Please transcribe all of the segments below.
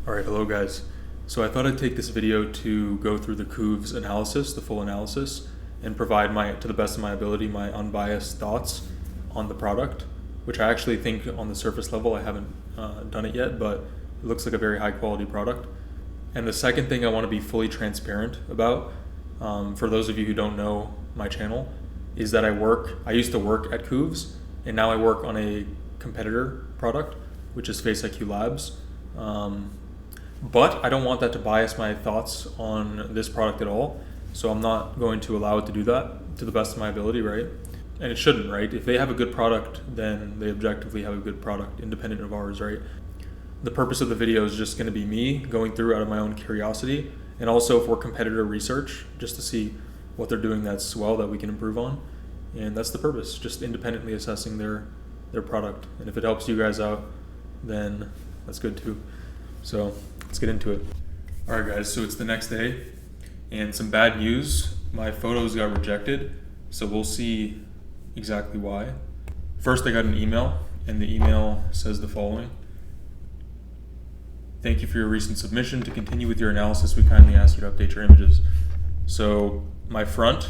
Alright, hello guys. So I thought I'd take this video to go through the Qoves analysis, the full analysis, and provide to the best of my ability, my unbiased thoughts on the product, which I actually think on the surface level I haven't done it yet, but it looks like a very high quality product. And the second thing I want to be fully transparent about, for those of you who don't know my channel, is that I used to work at Qoves, and now I work on a competitor product, which is FaceIQ Labs. But I don't want that to bias my thoughts on this product at all, so I'm not going to allow it to do that to the best of my ability, right? And it shouldn't, right? If they have a good product, then they objectively have a good product, independent of ours, right? The purpose of the video is just going to be me going through out of my own curiosity, and also for competitor research, just to see what they're doing that's well that we can improve on. And that's the purpose, just independently assessing their product. And if it helps you guys out, then that's good too. So let's get into it. All right guys, so it's the next day and some bad news. My photos got rejected, so we'll see exactly why. First I got an email, and the email says the following. Thank you for your recent submission. To continue with your analysis, we kindly ask you to update your images. So my front,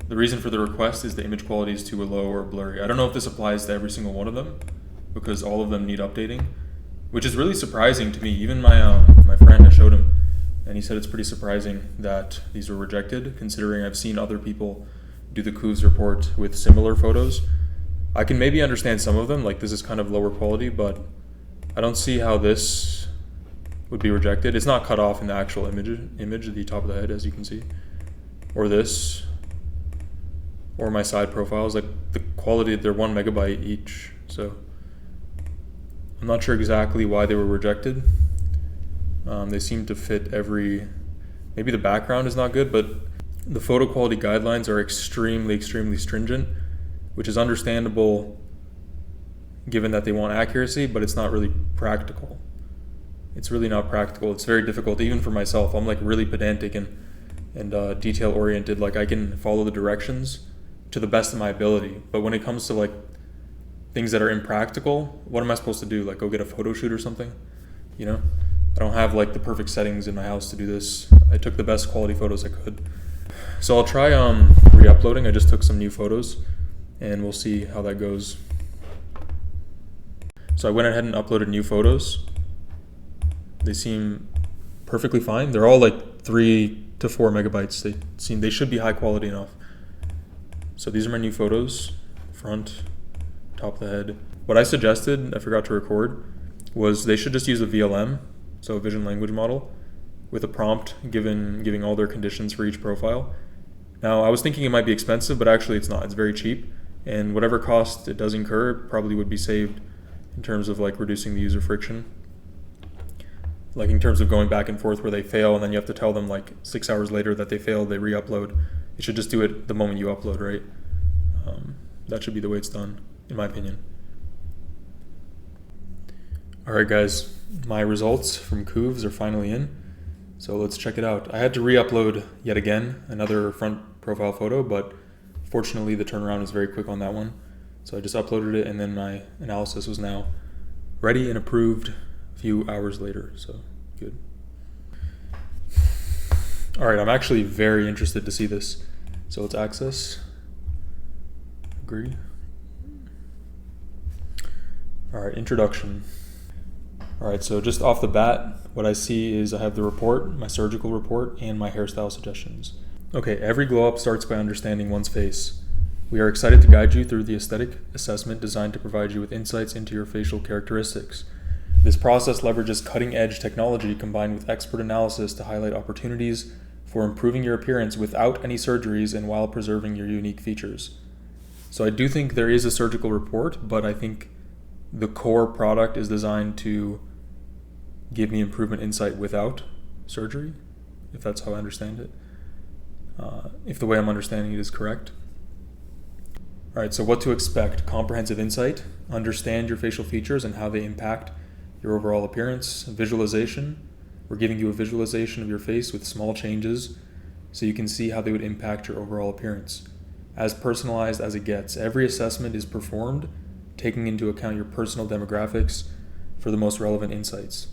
the reason for the request is the image quality is too low or blurry. I don't know if this applies to every single one of them, because all of them need updating, which is really surprising to me. Even my friend, I showed him, and he said it's pretty surprising that these were rejected, considering I've seen other people do the Qoves report with similar photos. I can maybe understand some of them, like this is kind of lower quality, but I don't see how this would be rejected. It's not cut off in the actual image at the top of the head, as you can see, or this, or my side profiles. Like the quality, they're 1 megabyte each, so I'm not sure exactly why they were rejected. They seem to fit maybe the background is not good, but the photo quality guidelines are extremely stringent, which is understandable given that they want accuracy, but it's not really practical. It's really not practical. It's very difficult, even for myself. I'm like really pedantic and detail oriented. Like I can follow the directions to the best of my ability, but when it comes to like things that are impractical, what am I supposed to do? Like go get a photo shoot or something? You know? I don't have like the perfect settings in my house to do this. I took the best quality photos I could. So I'll try re-uploading. I just took some new photos and we'll see how that goes. So I went ahead and uploaded new photos. They seem perfectly fine. They're all like 3 to 4 megabytes. They should be high quality enough. So these are my new photos, front, top of the head. What I suggested, I forgot to record, was they should just use a VLM, so a vision language model, with a prompt giving all their conditions for each profile. Now I was thinking it might be expensive, but actually it's not. It's very cheap, and whatever cost it does incur probably would be saved in terms of like reducing the user friction. Like in terms of going back and forth where they fail and then you have to tell them like 6 hours later that they failed, they re-upload. You should just do it the moment you upload, right? That should be the way it's done, in my opinion. Alright guys, my results from Qoves are finally in, so let's check it out. I had to re-upload yet again another front profile photo, but fortunately the turnaround is very quick on that one. So I just uploaded it and then my analysis was now ready and approved a few hours later, so good. Alright, I'm actually very interested to see this. So let's access. Agree. Alright, introduction. Alright, so just off the bat, what I see is I have the report, my surgical report, and my hairstyle suggestions. Okay, every glow up starts by understanding one's face. We are excited to guide you through the aesthetic assessment designed to provide you with insights into your facial characteristics. This process leverages cutting-edge technology combined with expert analysis to highlight opportunities for improving your appearance without any surgeries and while preserving your unique features. So I do think there is a surgical report, but I think the core product is designed to give me improvement insight without surgery, if that's how I understand it. If the way I'm understanding it is correct. Alright, so what to expect? Comprehensive insight, understand your facial features and how they impact your overall appearance. Visualization, we're giving you a visualization of your face with small changes so you can see how they would impact your overall appearance. As personalized as it gets, every assessment is performed taking into account your personal demographics for the most relevant insights.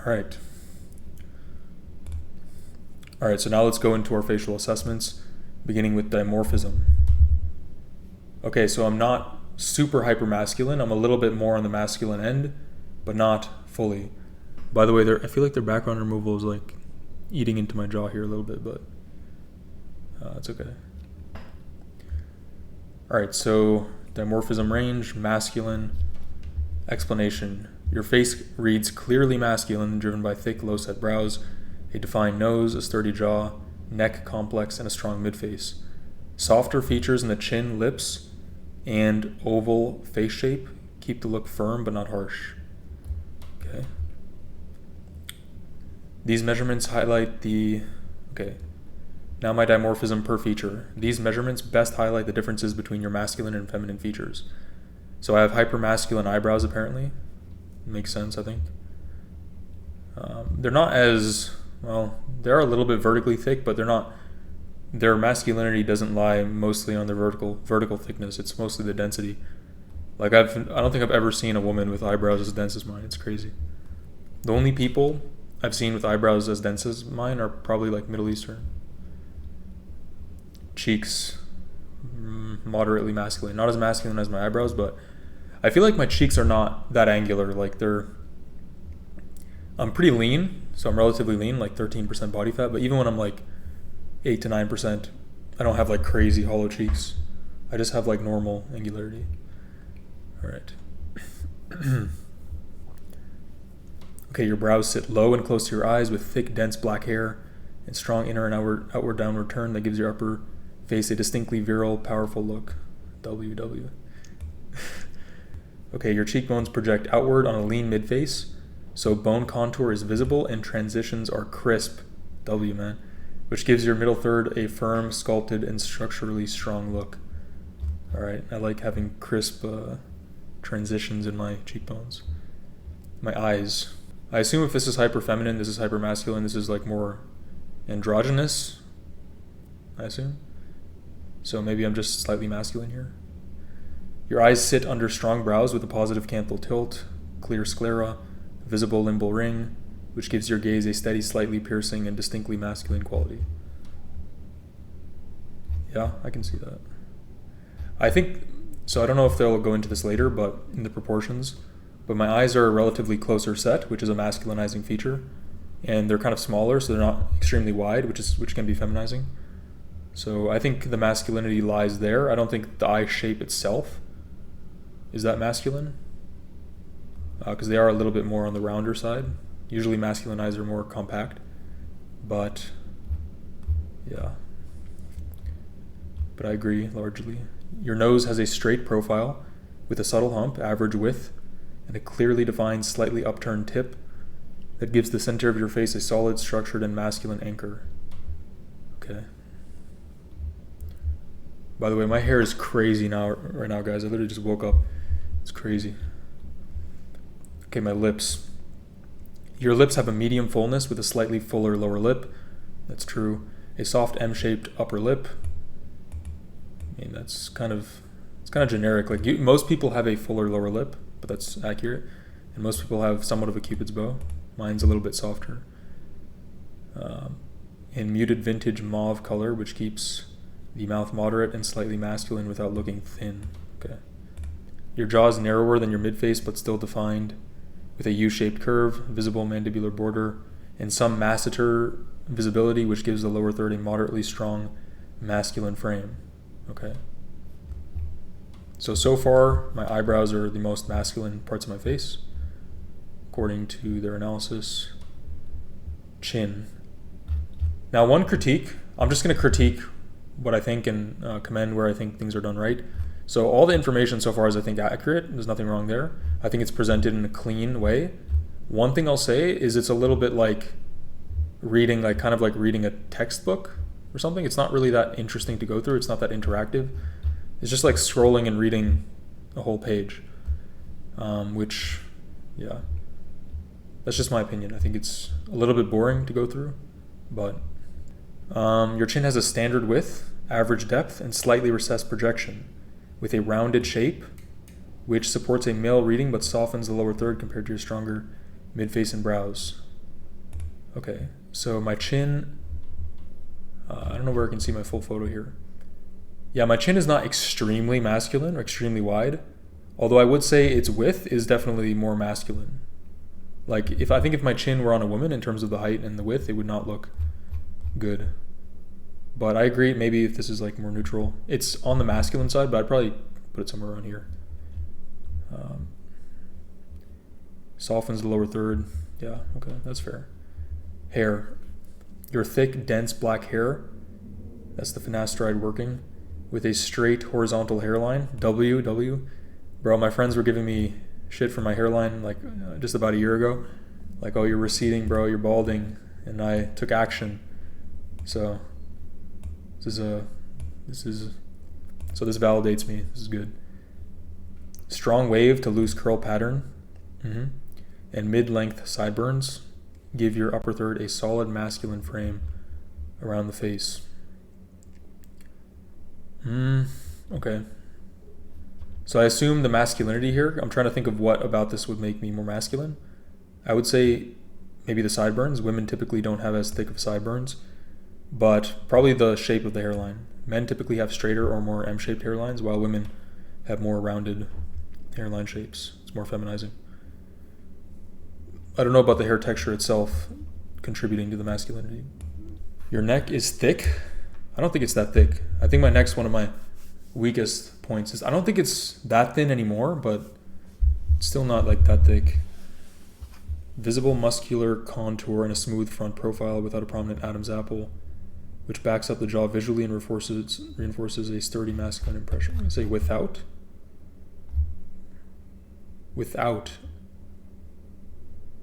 All right. All right, so now let's go into our facial assessments, beginning with dimorphism. Okay, so I'm not super hypermasculine. I'm a little bit more on the masculine end, but not fully. By the way, I feel like their background removal is like eating into my jaw here a little bit, but it's okay. All right, so dimorphism range, masculine. Explanation. Your face reads clearly masculine, driven by thick, low-set brows, a defined nose, a sturdy jaw, neck complex, and a strong midface. Softer features in the chin, lips, and oval face shape keep the look firm but not harsh. Okay. These measurements highlight the... Okay. Now my dimorphism per feature. These measurements best highlight the differences between your masculine and feminine features. So I have hypermasculine eyebrows apparently. Makes sense, I think. They're not as... Well, they're a little bit vertically thick, but they're not... Their masculinity doesn't lie mostly on their vertical thickness. It's mostly the density. Like I don't think I've ever seen a woman with eyebrows as dense as mine. It's crazy. The only people I've seen with eyebrows as dense as mine are probably like Middle Eastern. Cheeks, moderately masculine. Not as masculine as my eyebrows, but I feel like my cheeks are not that angular. Like I'm pretty lean, so I'm relatively lean, like 13% body fat. But even when I'm like 8 to 9%, I don't have like crazy hollow cheeks. I just have like normal angularity. All right. Okay, your brows sit low and close to your eyes with thick, dense black hair and strong inner and outward downward turn that gives your upper face a distinctly virile, powerful look. WW. Okay, your cheekbones project outward on a lean midface, so bone contour is visible and transitions are crisp. W, man. Which gives your middle third a firm, sculpted, and structurally strong look. All right, I like having crisp transitions in my cheekbones. My eyes. I assume if this is hyper feminine, this is hyper masculine, this is like more androgynous, I assume. So maybe I'm just slightly masculine here. Your eyes sit under strong brows with a positive canthal tilt, clear sclera, visible limbal ring, which gives your gaze a steady, slightly piercing, and distinctly masculine quality. Yeah, I can see that. I think, so I don't know if they'll go into this later, but in the proportions, but my eyes are a relatively closer set, which is a masculinizing feature, and they're kind of smaller, so they're not extremely wide, which can be feminizing. So I think the masculinity lies there. I don't think the eye shape itself is that masculine, because they are a little bit more on the rounder side. Usually masculine eyes are more compact, but yeah. But I agree largely. Your nose has a straight profile with a subtle hump, average width, and a clearly defined, slightly upturned tip that gives the center of your face a solid, structured, and masculine anchor. Okay. By the way, my hair is crazy right now, guys. I literally just woke up. It's crazy. Okay, my lips. Your lips have a medium fullness with a slightly fuller lower lip. That's true. A soft M-shaped upper lip. I mean, it's kind of generic. Like most people have a fuller lower lip, but that's accurate. And most people have somewhat of a Cupid's bow. Mine's a little bit softer. In muted vintage mauve color, which keeps the mouth moderate and slightly masculine without looking thin. Okay. Your jaw is narrower than your midface, but still defined, with a U-shaped curve, visible mandibular border, and some masseter visibility, which gives the lower third a moderately strong masculine frame. Okay. So far, my eyebrows are the most masculine parts of my face, according to their analysis. Chin. Now, one critique, I'm just going to critique what I think and commend where I think things are done right. So all the information so far is, I think, accurate. There's nothing wrong there. I think it's presented in a clean way. One thing I'll say is it's a little bit like reading, like kind of like reading a textbook or something. It's not really that interesting to go through. It's not that interactive. It's just like scrolling and reading a whole page, which, yeah, that's just my opinion. I think it's a little bit boring to go through, but your chin has a standard width, average depth, and slightly recessed projection with a rounded shape, which supports a male reading but softens the lower third compared to your stronger midface and brows. Okay, so my chin, I don't know where I can see my full photo here. Yeah, my chin is not extremely masculine or extremely wide, although I would say its width is definitely more masculine. Like, I think if my chin were on a woman in terms of the height and the width, it would not look good. But I agree, maybe if this is like more neutral. It's on the masculine side, but I'd probably put it somewhere around here. Softens the lower third. Yeah, okay, that's fair. Hair. Your thick, dense black hair, that's the finasteride working, with a straight horizontal hairline. W. Bro, my friends were giving me shit for my hairline like just about a year ago. Like, oh, you're receding, bro, you're balding. And I took action. So this validates me. This is good. Strong wave to loose curl pattern. And mid-length sideburns give your upper third a solid masculine frame around the face. Okay. So I assume the masculinity here, I'm trying to think of what about this would make me more masculine. I would say maybe the sideburns. Women typically don't have as thick of sideburns, but probably the shape of the hairline. Men typically have straighter or more M-shaped hairlines, while women have more rounded hairline shapes. It's more feminizing. I don't know about the hair texture itself contributing to the masculinity. Your neck is thick. I don't think it's that thick. I think my neck's one of my weakest points. I don't think it's that thin anymore, but it's still not like that thick. Visible muscular contour and a smooth front profile without a prominent Adam's apple, which backs up the jaw visually and reinforces a sturdy masculine impression. I say without.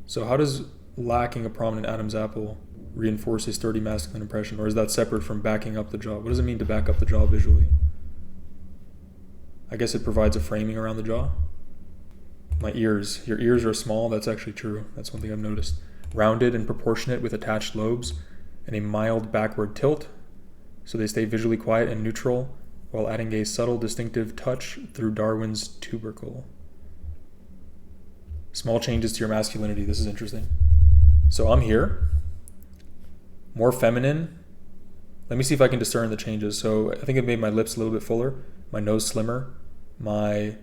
So how does lacking a prominent Adam's apple reinforce a sturdy masculine impression, or is that separate from backing up the jaw? What does it mean to back up the jaw visually? I guess it provides a framing around the jaw. My ears. Your ears are small. That's actually true. That's one thing I've noticed. Rounded and proportionate with attached lobes and a mild backward tilt, so they stay visually quiet and neutral while adding a subtle distinctive touch through Darwin's tubercle. Small changes to your masculinity. This is interesting. So I'm here. More feminine. Let me see if I can discern the changes. So I think it made my lips a little bit fuller, my nose slimmer. My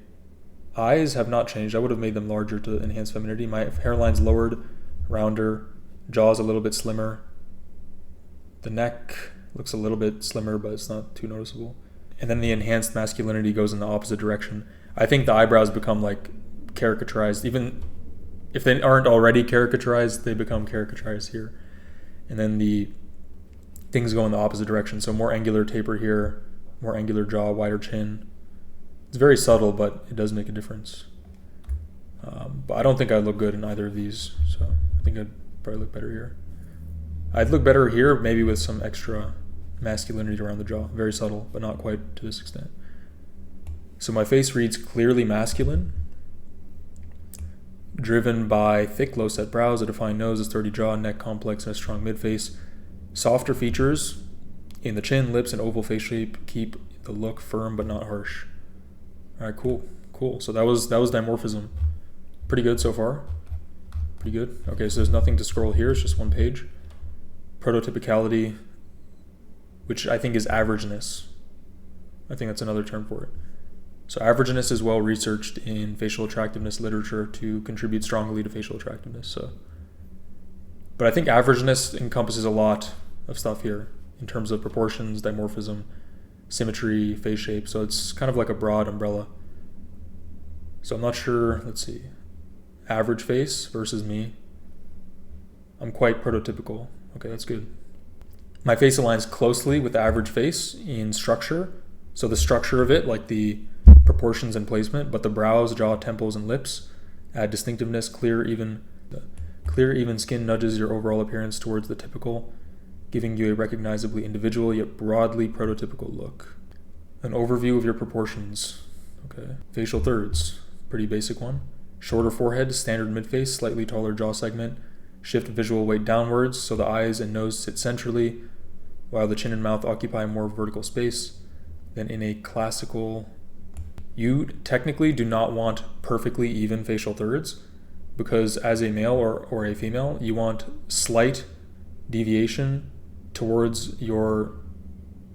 eyes have not changed. I would have made them larger to enhance femininity. My hairline's lowered, rounder, jaw's a little bit slimmer. The neck looks a little bit slimmer, but it's not too noticeable. And then the enhanced masculinity goes in the opposite direction. I think the eyebrows become like caricaturized. Even if they aren't already caricaturized, they become caricaturized here. And then the things go in the opposite direction. So more angular taper here, more angular jaw, wider chin. It's very subtle, but it does make a difference. But I don't think I look good in either of these, so I think I'd probably look better here. I'd look better here, maybe with some extra masculinity around the jaw. Very subtle, but not quite to this extent. So my face reads clearly masculine, driven by thick, low-set brows, a defined nose, a sturdy jaw, neck complex, and a strong mid-face. Softer features in the chin, lips, and oval face shape keep the look firm but not harsh. All right, cool. So that was dimorphism. Pretty good so far. Pretty good. Okay, so there's nothing to scroll here. It's just one page. Prototypicality, which I think is averageness. I think that's another term for it. So averageness is well researched in facial attractiveness literature to contribute strongly to facial attractiveness. But I think averageness encompasses a lot of stuff here in terms of proportions, dimorphism, symmetry, face shape. So it's kind of like a broad umbrella. So I'm not sure, let's see. Average face versus me. I'm quite prototypical. Okay, that's good. My face aligns closely with the average face in structure. So the structure of it, like the proportions and placement, but the brows, jaw, temples, and lips add distinctiveness. Clear, even skin nudges your overall appearance towards the typical, giving you a recognizably individual yet broadly prototypical look. An overview of your proportions. Okay. Facial thirds, pretty basic one. Shorter forehead, standard midface, slightly taller jaw segment. Shift visual weight downwards so the eyes and nose sit centrally, while the chin and mouth occupy more vertical space than in a classical. You technically do not want perfectly even facial thirds, because as a male or a female, you want slight deviation towards your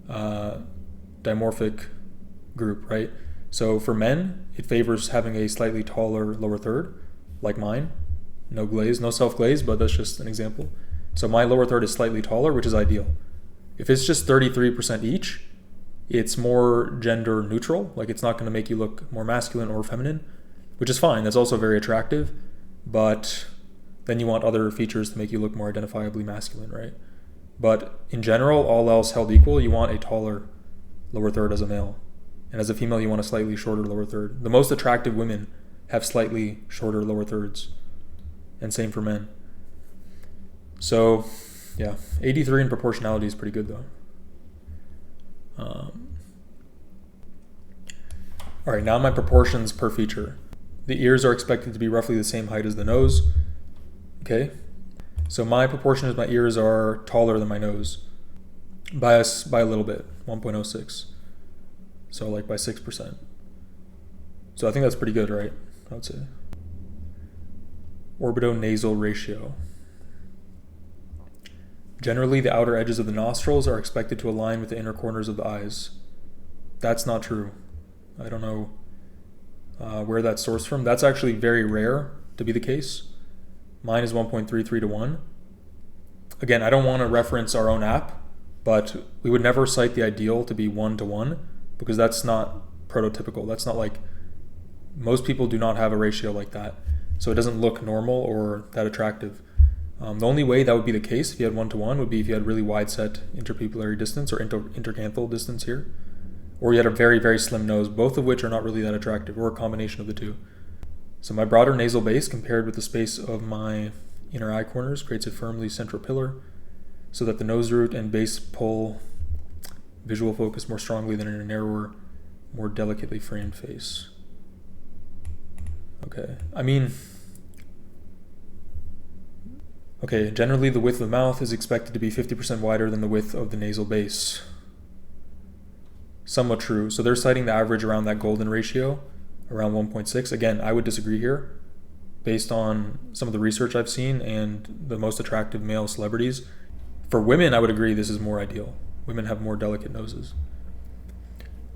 dimorphic group, right? So for men, it favors having a slightly taller lower third, like mine. No glaze, no self-glaze, but that's just an example. So my lower third is slightly taller, which is ideal. If it's just 33% each, it's more gender neutral. Like it's not going to make you look more masculine or feminine, which is fine. That's also very attractive, but then you want other features to make you look more identifiably masculine, right? But in general, all else held equal, you want a taller lower third as a male. And as a female, you want a slightly shorter lower third. The most attractive women have slightly shorter lower thirds. And same for men. So, yeah, 83 in proportionality is pretty good though. All right, now my proportions per feature. The ears are expected to be roughly the same height as the nose. Okay, so my proportion is my ears are taller than my nose by a little bit, 1.06. So like by 6%. So I think that's pretty good, right? I would say. Orbito-nasal ratio. Generally, the outer edges of the nostrils are expected to align with the inner corners of the eyes. That's not true. I don't know where that's sourced from. That's actually very rare to be the case. Mine is 1.33 to 1. Again, I don't want to reference our own app, but we would never cite the ideal to be 1 to 1 because that's not prototypical. That's not like, most people do not have a ratio like that. So it doesn't look normal or that attractive. The only way that would be the case if you had 1 to 1 would be if you had really wide set interpupillary distance or intercanthal distance here, or you had a very, very slim nose, both of which are not really that attractive, or a combination of the two. So my broader nasal base compared with the space of my inner eye corners creates a firmly central pillar so that the nose root and base pull visual focus more strongly than in a narrower, more delicately framed face. Okay, generally the width of the mouth is expected to be 50% wider than the width of the nasal base. Somewhat true. So they're citing the average around that golden ratio, around 1.6. Again, I would disagree here based on some of the research I've seen and the most attractive male celebrities. For women, I would agree this is more ideal. Women have more delicate noses.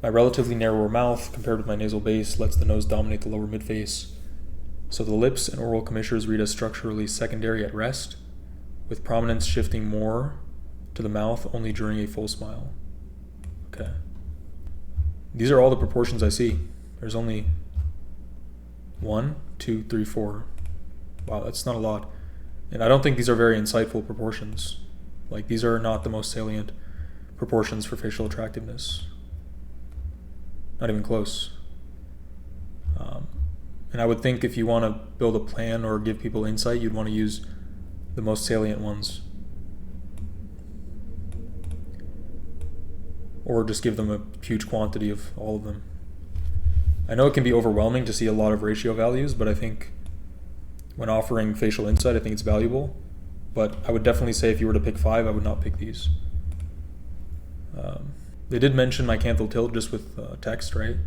My relatively narrower mouth compared with my nasal base lets the nose dominate the lower midface. So the lips and oral commissures read as structurally secondary at rest, with prominence shifting more to the mouth only during a full smile. Okay. These are all the proportions I see. There's only 1, 2, 3, 4. Wow, that's not a lot. And I don't think these are very insightful proportions. Like, these are not the most salient proportions for facial attractiveness. Not even close. And I would think if you want to build a plan or give people insight, you'd want to use the most salient ones. Or just give them a huge quantity of all of them. I know it can be overwhelming to see a lot of ratio values, but I think when offering facial insight, I think it's valuable. But I would definitely say if you were to pick 5, I would not pick these. They did mention my Canthal tilt just with text, right?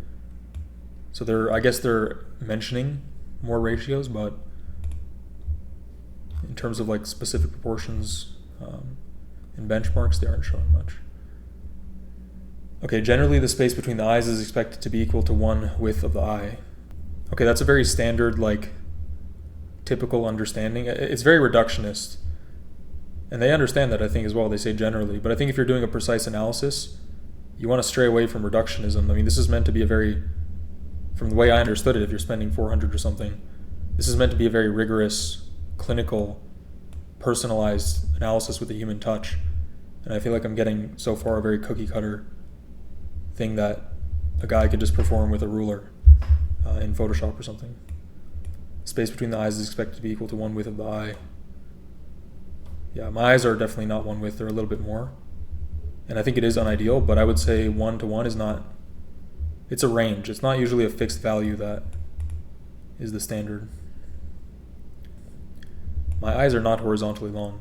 So I guess they're mentioning more ratios, but in terms of like specific proportions and benchmarks, they aren't showing much. Okay, generally the space between the eyes is expected to be equal to 1 width of the eye. Okay, that's a very standard, like, typical understanding. It's very reductionist. And they understand that, I think, as well. They say generally. But I think if you're doing a precise analysis, you want to stray away from reductionism. I mean, this is meant to be a very, from the way I understood it, if you're spending 400 or something, this is meant to be a very rigorous, clinical, personalized analysis with a human touch. And I feel like I'm getting, so far, a very cookie-cutter thing that a guy could just perform with a ruler in Photoshop or something. Space between the eyes is expected to be equal to 1 width of the eye. Yeah, my eyes are definitely not 1 width, they're a little bit more. And I think it is unideal, but I would say 1 to 1 is not, it's a range. It's not usually a fixed value that is the standard. My eyes are not horizontally long.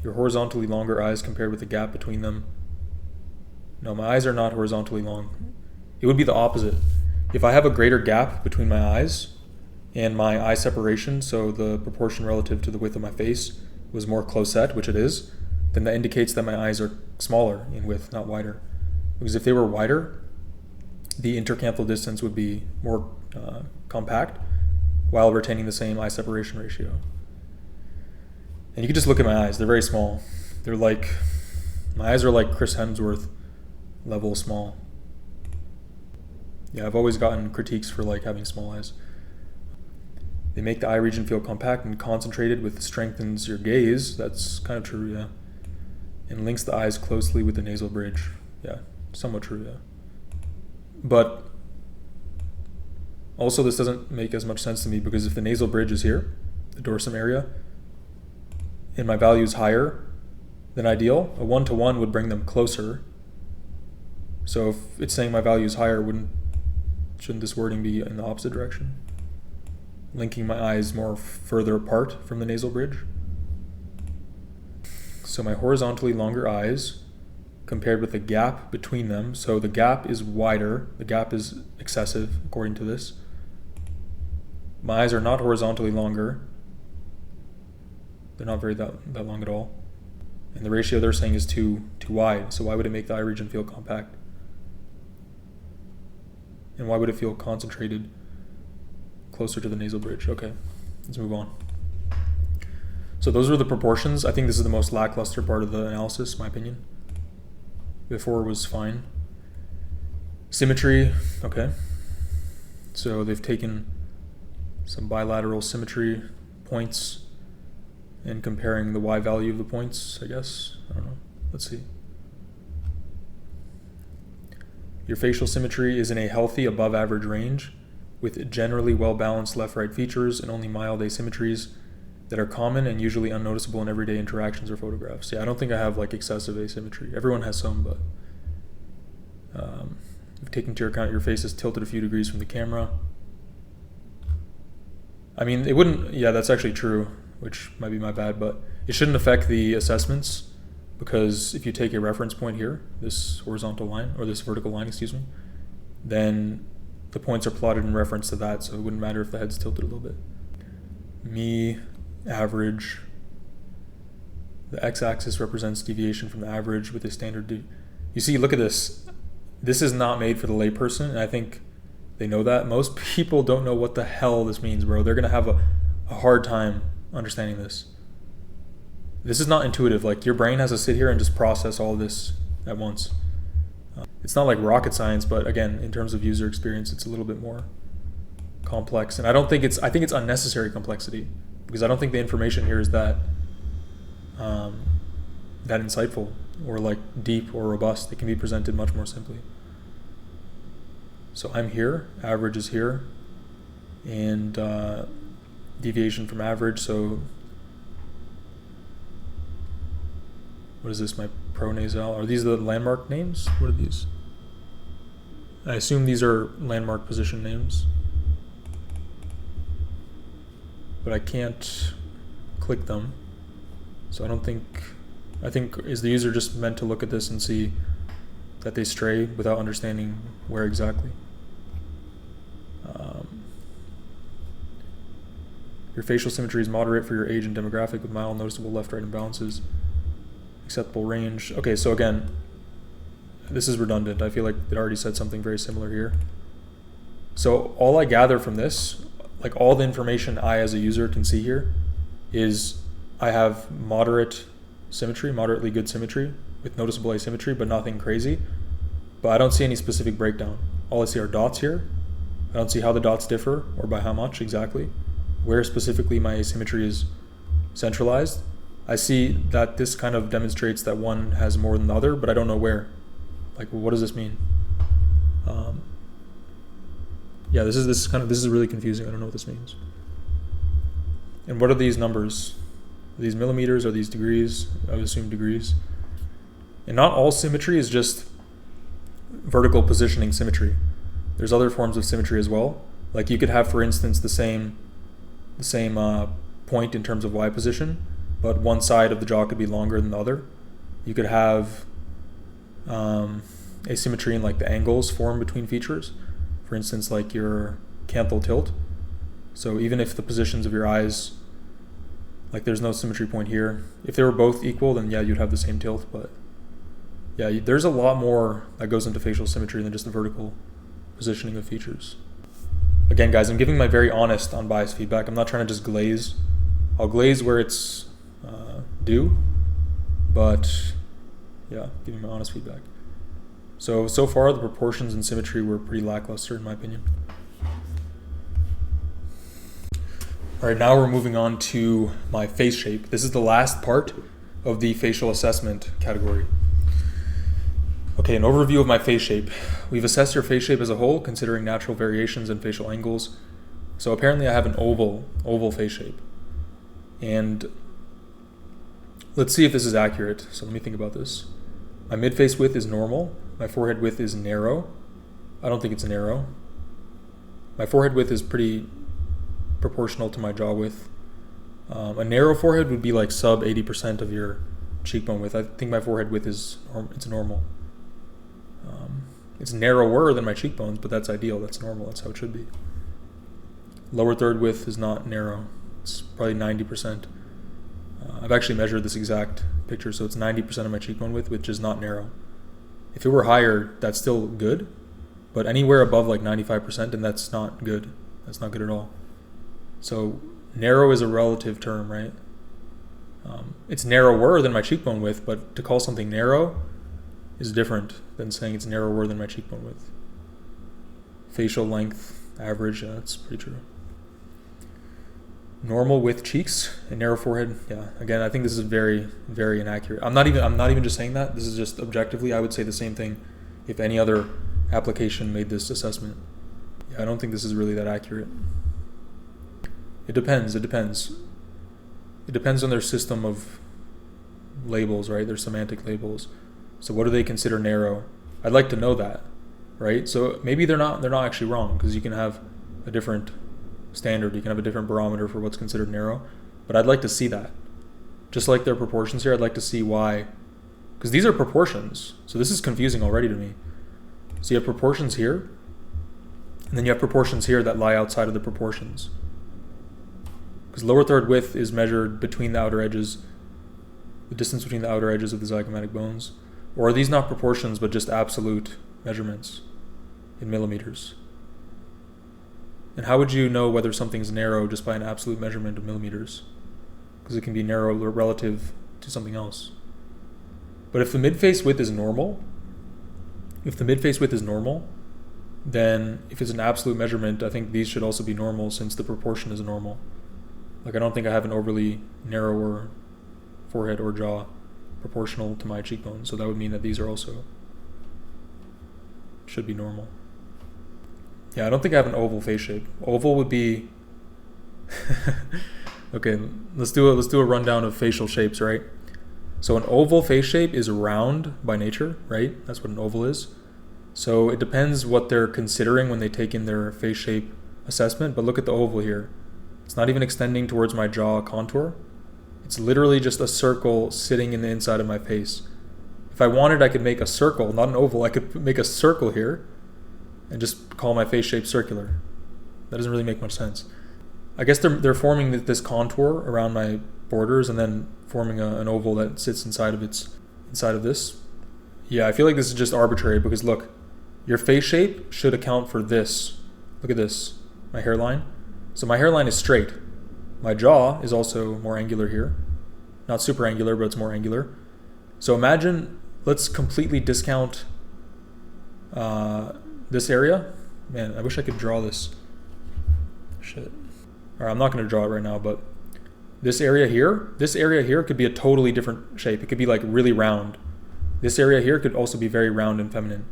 Your horizontally longer eyes compared with the gap between them. No, my eyes are not horizontally long. It would be the opposite. If I have a greater gap between my eyes and my eye separation, so the proportion relative to the width of my face was more close set, which it is, then that indicates that my eyes are smaller in width, not wider. Because if they were wider, the intercanthal distance would be more compact while retaining the same eye separation ratio. And you can just look at my eyes. They're very small. They're like, my eyes are like Chris Hemsworth level small. Yeah, I've always gotten critiques for like having small eyes. They make the eye region feel compact and concentrated, which strengthens your gaze. That's kind of true, yeah. And links the eyes closely with the nasal bridge. Yeah, somewhat true, yeah. But also this doesn't make as much sense to me, because if the nasal bridge is here, the dorsum area, and my value is higher than ideal, a 1-to-1 would bring them closer. So if it's saying my value is higher, shouldn't this wording be in the opposite direction? Linking my eyes more further apart from the nasal bridge. So my horizontally longer eyes compared with the gap between them. So the gap is wider. The gap is excessive according to this. My eyes are not horizontally longer. They're not very that long at all. And the ratio they're saying is too wide. So why would it make the eye region feel compact? And why would it feel concentrated closer to the nasal bridge? Okay, let's move on. So those were the proportions. I think this is the most lackluster part of the analysis, in my opinion. Before was fine. Symmetry, okay. So they've taken some bilateral symmetry points and comparing the Y value of the points, I guess. I don't know. Let's see. Your facial symmetry is in a healthy above average range with generally well-balanced left-right features and only mild asymmetries that are common and usually unnoticeable in everyday interactions or photographs. Yeah, I don't think I have like excessive asymmetry. Everyone has some, but taking into account your face is tilted a few degrees from the camera. I mean, it wouldn't, yeah, that's actually true, which might be my bad, but it shouldn't affect the assessments, because if you take a reference point here, this horizontal line, or this vertical line, excuse me, then the points are plotted in reference to that, so it wouldn't matter if the head's tilted a little bit. Average. The x-axis represents deviation from the average with a standard. You see, look at this. This is not made for the layperson, and I think they know that. Most people don't know what the hell this means, bro. They're going to have a hard time understanding this. This is not intuitive. Like, your brain has to sit here and just process all of this at once. It's not like rocket science, but again, in terms of user experience, it's a little bit more complex. And I think it's unnecessary complexity, because I don't think the information here is that insightful or like deep or robust. It can be presented much more simply. So I'm here, average is here, and deviation from average. So what is this, my pronasal? Are these the landmark names? What are these? I assume these are landmark position names, but I can't click them. So I think is the user just meant to look at this and see that they stray without understanding where exactly? Your facial symmetry is moderate for your age and demographic with mild noticeable left-right imbalances. Acceptable range. Okay, so again, this is redundant. I feel like it already said something very similar here. So all I gather from this, like all the information I as a user can see here, is I have moderate symmetry, moderately good symmetry with noticeable asymmetry, but nothing crazy. But I don't see any specific breakdown. All I see are dots here. I don't see how the dots differ or by how much exactly, where specifically my asymmetry is centralized. I see that this kind of demonstrates that one has more than the other, but I don't know where. Like, what does this mean? Yeah, this is really confusing. I don't know what this means. And what are these numbers? Are these millimeters? Are these degrees? I would assume degrees. And not all symmetry is just vertical positioning symmetry. There's other forms of symmetry as well. Like, you could have, for instance, the same point in terms of Y position, but one side of the jaw could be longer than the other. You could have asymmetry in like the angles formed between features. For instance, like your canthal tilt. So even if the positions of your eyes Like there's no symmetry point here. If they were both equal, then yeah, you'd have the same tilt, but yeah, there's a lot more that goes into facial symmetry than just the vertical positioning of features. Again, guys, I'm giving my very honest, unbiased feedback. I'm not trying to just glaze. I'll glaze where it's due, but yeah, giving my honest feedback. So far, the proportions and symmetry were pretty lackluster in my opinion. All right, now we're moving on to my face shape. This is the last part of the facial assessment category. Okay, an overview of my face shape. We've assessed your face shape as a whole, considering natural variations and facial angles. So apparently I have an oval face shape. And let's see if this is accurate. So let me think about this. My mid-face width is normal. My forehead width is narrow. I don't think it's narrow. My forehead width is pretty proportional to my jaw width. A narrow forehead would be like sub 80% of your cheekbone width. I think my forehead width it's normal. It's narrower than my cheekbones, but that's ideal. That's normal. That's how it should be. Lower third width is not narrow. It's probably 90%. I've actually measured this exact picture, so it's 90% of my cheekbone width, which is not narrow. If it were higher, that's still good, but anywhere above like 95%, and that's not good. That's not good at all. So narrow is a relative term, right? It's narrower than my cheekbone width, but to call something narrow is different than saying it's narrower than my cheekbone width. Facial length average, yeah, that's pretty true. Normal with cheeks and narrow forehead, yeah. Again, I think this is very, very inaccurate. I'm not even just saying that. This is just objectively, I would say the same thing if any other application made this assessment. Yeah, I don't think this is really that accurate. It depends. It depends on their system of labels, right? Their semantic labels. So what do they consider narrow? I'd like to know that, right? So maybe they're not actually wrong, because you can have a different standard, you can have a different barometer for what's considered narrow, but I'd like to see that. Just like their proportions here, I'd like to see why, because these are proportions, so this is confusing already to me. So you have proportions here, and then you have proportions here that lie outside of the proportions. Because lower third width is measured between the outer edges, the distance between the outer edges of the zygomatic bones. Or are these not proportions, but just absolute measurements in millimeters? And how would you know whether something's narrow just by an absolute measurement of millimeters? Because it can be narrow relative to something else. But if the mid-face width is normal, then if it's an absolute measurement, I think these should also be normal, since the proportion is normal. Like, I don't think I have an overly narrower forehead or jaw proportional to my cheekbone, so that would mean that these are also should be normal. Yeah, I don't think I have an oval face shape. Oval would be okay, let's do a rundown of facial shapes, right? So an oval face shape is round by nature, right? That's what an oval is. So it depends what they're considering when they take in their face shape assessment, but look at the oval here. It's not even extending towards my jaw contour. It's literally just a circle sitting in the inside of my face. If I wanted, I could make a circle, not an oval. I could make a circle here and just call my face shape circular. That doesn't really make much sense. I guess they're forming this contour around my borders and then forming an oval that sits inside of this. Yeah, I feel like this is just arbitrary, because look, your face shape should account for this. Look at this, my hairline. So my hairline is straight. My jaw is also more angular here. Not super angular, but it's more angular. So imagine, let's completely discount this area. Man, I wish I could draw this. Shit. All right, I'm not going to draw it right now, but this area here could be a totally different shape. It could be like really round. This area here could also be very round and feminine.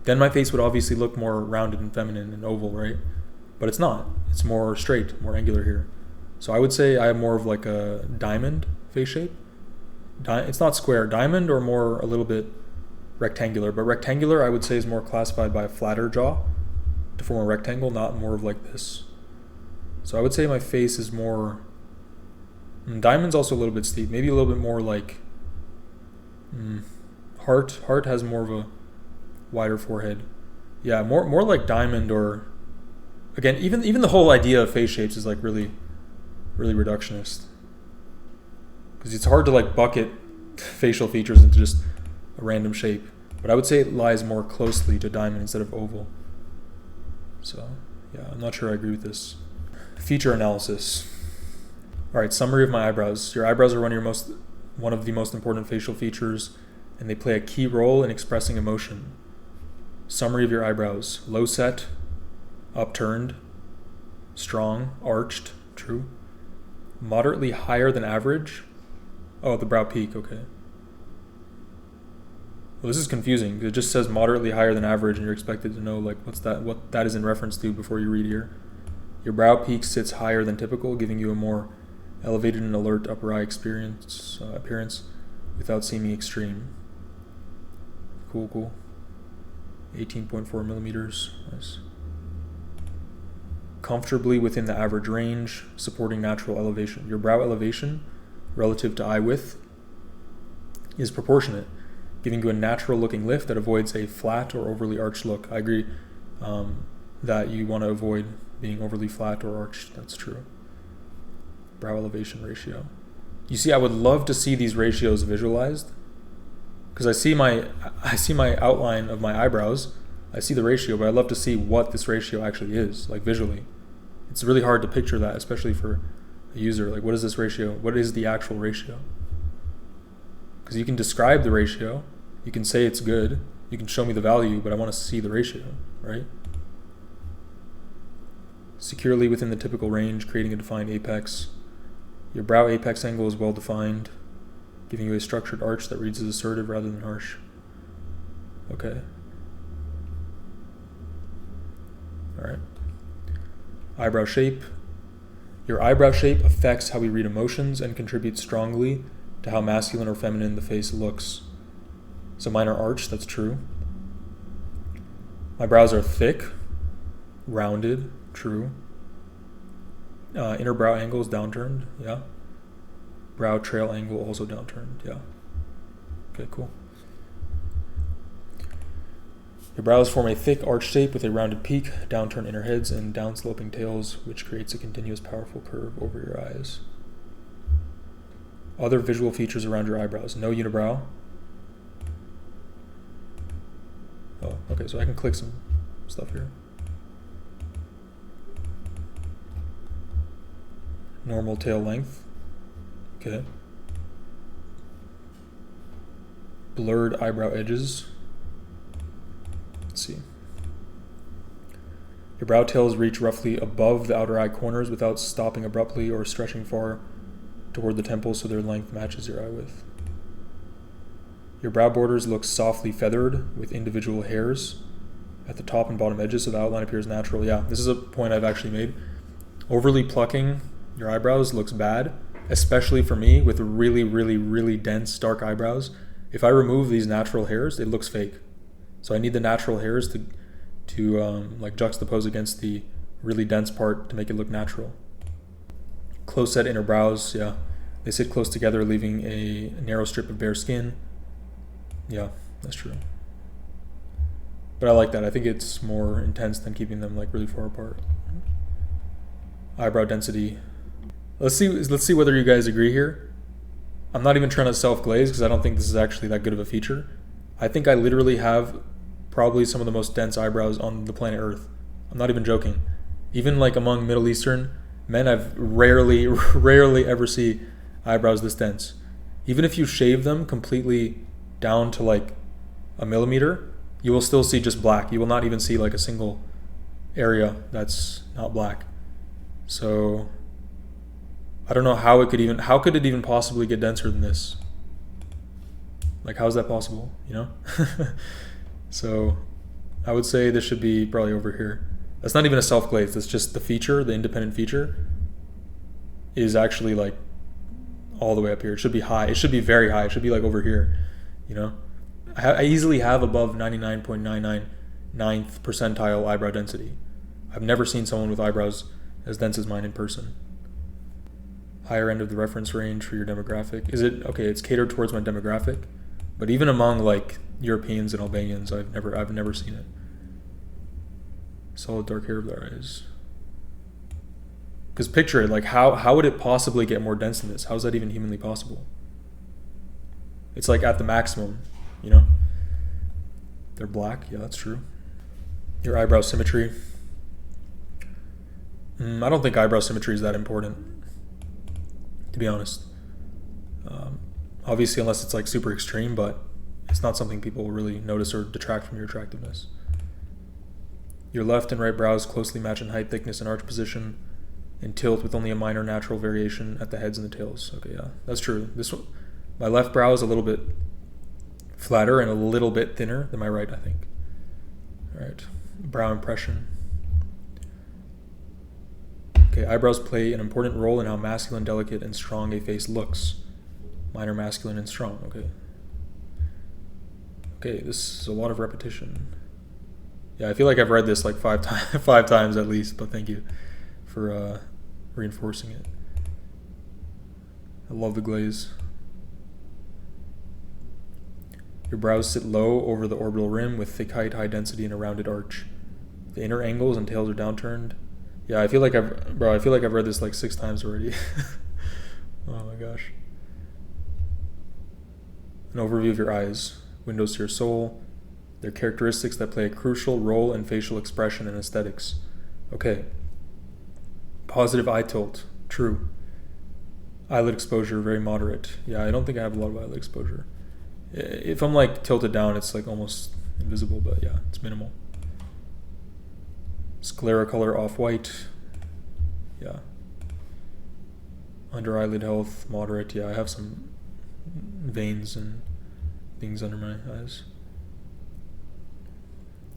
Then my face would obviously look more rounded and feminine and oval, right? But it's not. It's more straight, more angular here. So I would say I have more of like a diamond face shape. It's not square. Diamond, or more a little bit rectangular. But rectangular, I would say, is more classified by a flatter jaw to form a rectangle, not more of like this. So I would say my face is more... Diamond's also a little bit steep. Maybe a little bit more like... Heart. Heart has more of a wider forehead. Yeah, more like diamond, or... Again, even the whole idea of face shapes is like really reductionist. because it's hard to like bucket facial features into just a random shape. But I would say it lies more closely to diamond instead of oval. So yeah, I'm not sure I agree with this. Feature analysis. All right, summary of my eyebrows. Your eyebrows are one of the most important facial features, and they play a key role in expressing emotion. Summary of your eyebrows: low set, upturned, strong, arched, true, moderately higher than average. Oh, the brow peak, okay. Well, this is confusing. It just says moderately higher than average, and you're expected to know like what that is in reference to before you read here. Your brow peak sits higher than typical, giving you a more elevated and alert upper eye appearance without seeming extreme. Cool. 18.4 millimeters. Nice. Comfortably within the average range, supporting natural elevation. Your brow elevation relative to eye width is proportionate, giving you a natural looking lift that avoids a flat or overly arched look. I agree that you want to avoid being overly flat or arched. That's true. Brow elevation ratio. You see, I would love to see these ratios visualized, because I see my outline of my eyebrows. I see the ratio, but I'd love to see what this ratio actually is, like visually. It's really hard to picture that, especially for a user. Like, what is this ratio? What is the actual ratio? Because you can describe the ratio, you can say it's good, you can show me the value, but I want to see the ratio, right? Securely within the typical range, creating a defined apex. Your brow apex angle is well defined, giving you a structured arch that reads as assertive rather than harsh. Okay. Alright. Eyebrow shape. Your eyebrow shape affects how we read emotions and contributes strongly to how masculine or feminine the face looks. So mine are arched, that's true. My brows are thick, rounded, true. Inner brow angle is downturned, yeah. Brow trail angle also downturned, yeah. Okay, cool. Your brows form a thick arch shape with a rounded peak, downturned inner heads, and downsloping tails, which creates a continuous powerful curve over your eyes. Other visual features around your eyebrows. No unibrow. Oh, okay, so I can click some stuff here. Normal tail length. Okay. Blurred eyebrow edges. Let's see. Your brow tails reach roughly above the outer eye corners without stopping abruptly or stretching far toward the temples so their length matches your eye width. Your brow borders look softly feathered with individual hairs at the top and bottom edges so the outline appears natural. Yeah, this is a point I've actually made. Overly plucking your eyebrows looks bad, especially for me with really, really, really dense, dark eyebrows. If I remove these natural hairs, it looks fake. So I need the natural hairs to like juxtapose against the really dense part to make it look natural. Close set inner brows, yeah. They sit close together, leaving a narrow strip of bare skin. Yeah, that's true. But I like that. I think it's more intense than keeping them like really far apart. Eyebrow density. Let's see whether you guys agree here. I'm not even trying to self-glaze because I don't think this is actually that good of a feature. I think I literally have probably some of the most dense eyebrows on the planet Earth. I'm not even joking. Even like among Middle Eastern men, I've rarely ever see eyebrows this dense. Even if you shave them completely down to like a millimeter, you will still see just black. You will not even see like a single area that's not black. So I don't know how could it even possibly get denser than this? Like, how is that possible, you know? So I would say this should be probably over here. That's not even a self-glaze, that's just the feature, the independent feature is actually like all the way up here. It should be high, it should be very high, it should be like over here, you know? I easily have above 99.99th percentile eyebrow density. I've never seen someone with eyebrows as dense as mine in person. Higher end of the reference range for your demographic. Is it, okay, it's catered towards my demographic, but even among like Europeans and Albanians, I've never seen it. Solid dark hair of their eyes. Because picture it, like how would it possibly get more dense than this? How is that even humanly possible? It's like at the maximum, you know? They're black, yeah, that's true. Your eyebrow symmetry. I don't think eyebrow symmetry is that important, to be honest. Obviously, unless it's like super extreme, but it's not something people will really notice or detract from your attractiveness. Your left and right brows closely match in height, thickness, and arch position, and tilt with only a minor natural variation at the heads and the tails. Okay, yeah, that's true. This one, my left brow is a little bit flatter and a little bit thinner than my right, I think. All right, brow impression. Okay, eyebrows play an important role in how masculine, delicate, and strong a face looks. Minor, masculine, and strong. Okay. Okay, this is a lot of repetition. Yeah, I feel like I've read this like five times at least, but thank you for reinforcing it. I love the glaze. Your brows sit low over the orbital rim with thick height, high density, and a rounded arch. The inner angles and tails are downturned. Yeah, I feel like I've read this like 6 times already. Oh my gosh. An overview of your eyes. Windows to your soul. They're characteristics that play a crucial role in facial expression and aesthetics. Okay. Positive eye tilt. True. Eyelid exposure, very moderate. Yeah, I don't think I have a lot of eyelid exposure. If I'm like tilted down, it's like almost invisible, but yeah, it's minimal. Sclera color off-white. Yeah. Under eyelid health, moderate. Yeah, I have some veins and things under my eyes.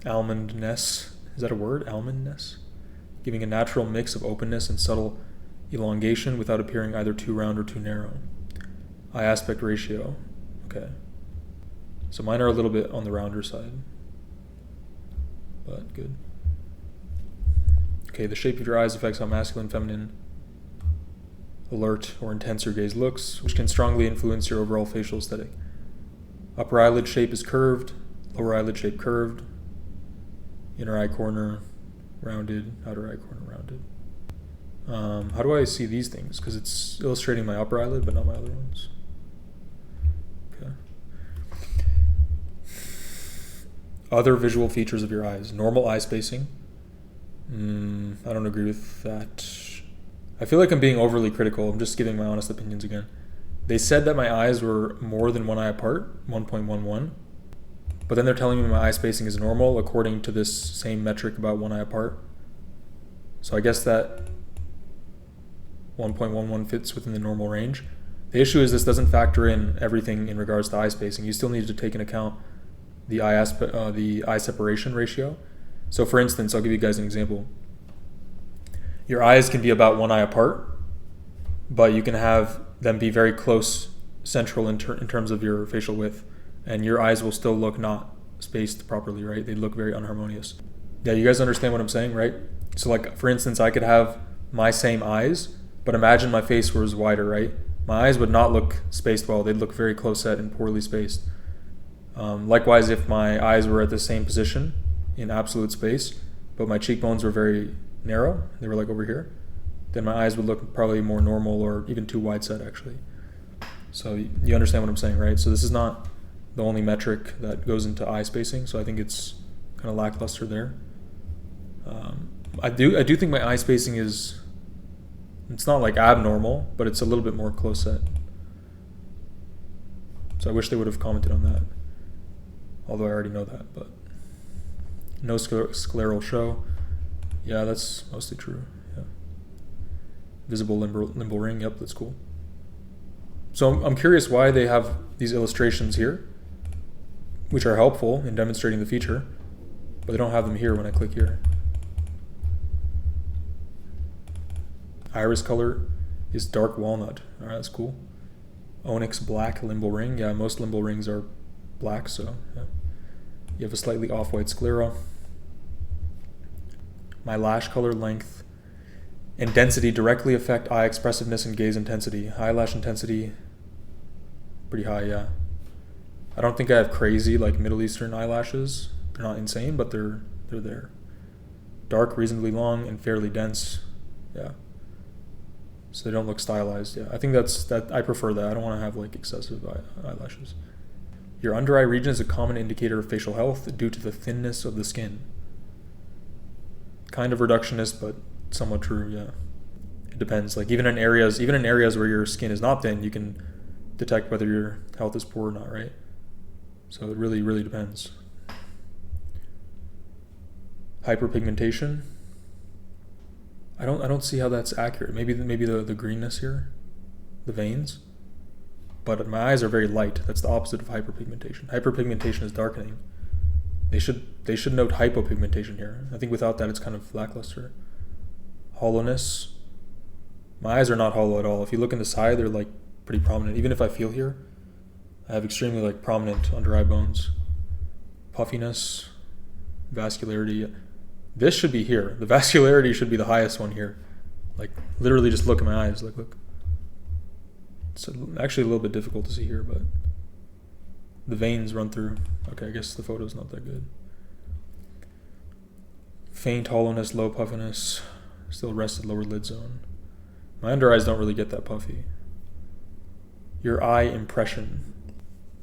Almondness. Is that a word? Almondness? Giving a natural mix of openness and subtle elongation without appearing either too round or too narrow. Eye aspect ratio. Okay. So mine are a little bit on the rounder side. But good. Okay, the shape of your eyes affects how masculine, feminine, alert, or intense your gaze looks, which can strongly influence your overall facial aesthetic. Upper eyelid shape is curved, lower eyelid shape curved, inner eye corner rounded, outer eye corner rounded. How do I see these things? Because it's illustrating my upper eyelid, but not my other ones. Okay. Other visual features of your eyes. Normal eye spacing. I don't agree with that. I feel like I'm being overly critical. I'm just giving my honest opinions again. They said that my eyes were more than one eye apart, 1.11. But then they're telling me my eye spacing is normal according to this same metric about one eye apart. So I guess that 1.11 fits within the normal range. The issue is this doesn't factor in everything in regards to eye spacing. You still need to take into account the eye separation ratio. So for instance, I'll give you guys an example. Your eyes can be about one eye apart, but you can have them be very close central in terms of your facial width, and your eyes will still look not spaced properly, right? They look very unharmonious. Yeah, you guys understand what I'm saying, right? So like, for instance, I could have my same eyes, but imagine my face was wider, right? My eyes would not look spaced well. They'd look very close set and poorly spaced. Likewise, if my eyes were at the same position in absolute space, but my cheekbones were very narrow, they were like over here, then my eyes would look probably more normal or even too wide set actually. So you understand what I'm saying, right? So this is not the only metric that goes into eye spacing, so I think it's kind of lackluster there. I do think my eye spacing it's not like abnormal, but it's a little bit more close set. So I wish they would have commented on that, although I already know that. But no scleral show. Yeah, that's mostly true. Yeah. Visible limbal ring. Yep, that's cool. So I'm curious why they have these illustrations here, which are helpful in demonstrating the feature, but they don't have them here when I click here. Iris color is dark walnut. All right, that's cool. Onyx black limbal ring. Yeah, most limbal rings are black, so yeah. You have a slightly off-white sclera. My lash color, length, and density directly affect eye expressiveness and gaze intensity. Eyelash intensity, pretty high, yeah. I don't think I have crazy like Middle Eastern eyelashes. They're not insane, but they're there. Dark, reasonably long, and fairly dense. Yeah. so they don't look stylized. Yeah, I think I prefer that. I don't want to have like excessive eyelashes. Your under eye region is a common indicator of facial health due to the thinness of the skin. Kind of reductionist, but somewhat true. Yeah, it depends. Like even in areas where your skin is not thin, you can detect whether your health is poor or not, right? So it really, really depends. Hyperpigmentation. I don't see how that's accurate. Maybe the greenness here, the veins. But my eyes are very light. That's the opposite of hyperpigmentation. Hyperpigmentation is darkening. They should note hypopigmentation here. I think without that it's kind of lackluster. Hollowness. My eyes are not hollow at all. If you look in the side, they're like pretty prominent. Even if I feel here, I have extremely like prominent under eye bones. Puffiness, vascularity. This should be here. The vascularity should be the highest one here. Like literally just look at my eyes. Like look. It's actually a little bit difficult to see here, but the veins run through. Okay, I guess the photo's not that good. Faint hollowness, low puffiness, still rested lower lid zone. My under eyes don't really get that puffy. Your eye impression.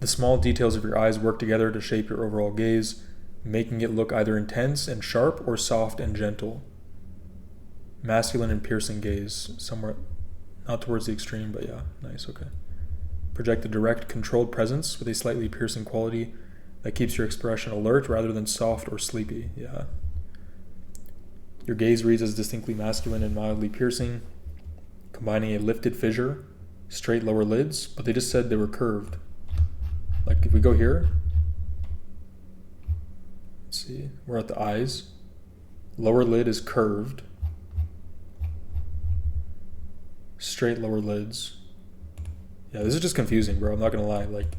The small details of your eyes work together to shape your overall gaze, making it look either intense and sharp or soft and gentle. Masculine and piercing gaze, somewhere not towards the extreme, but yeah, nice, okay. Project a direct, controlled presence with a slightly piercing quality that keeps your expression alert rather than soft or sleepy, yeah. Your gaze reads as distinctly masculine and mildly piercing, combining a lifted fissure, straight lower lids, but they just said they were curved. Like if we go here, let's see, we're at the eyes. Lower lid is curved. Straight lower lids. Yeah, this is just confusing, bro. I'm not gonna lie. Like,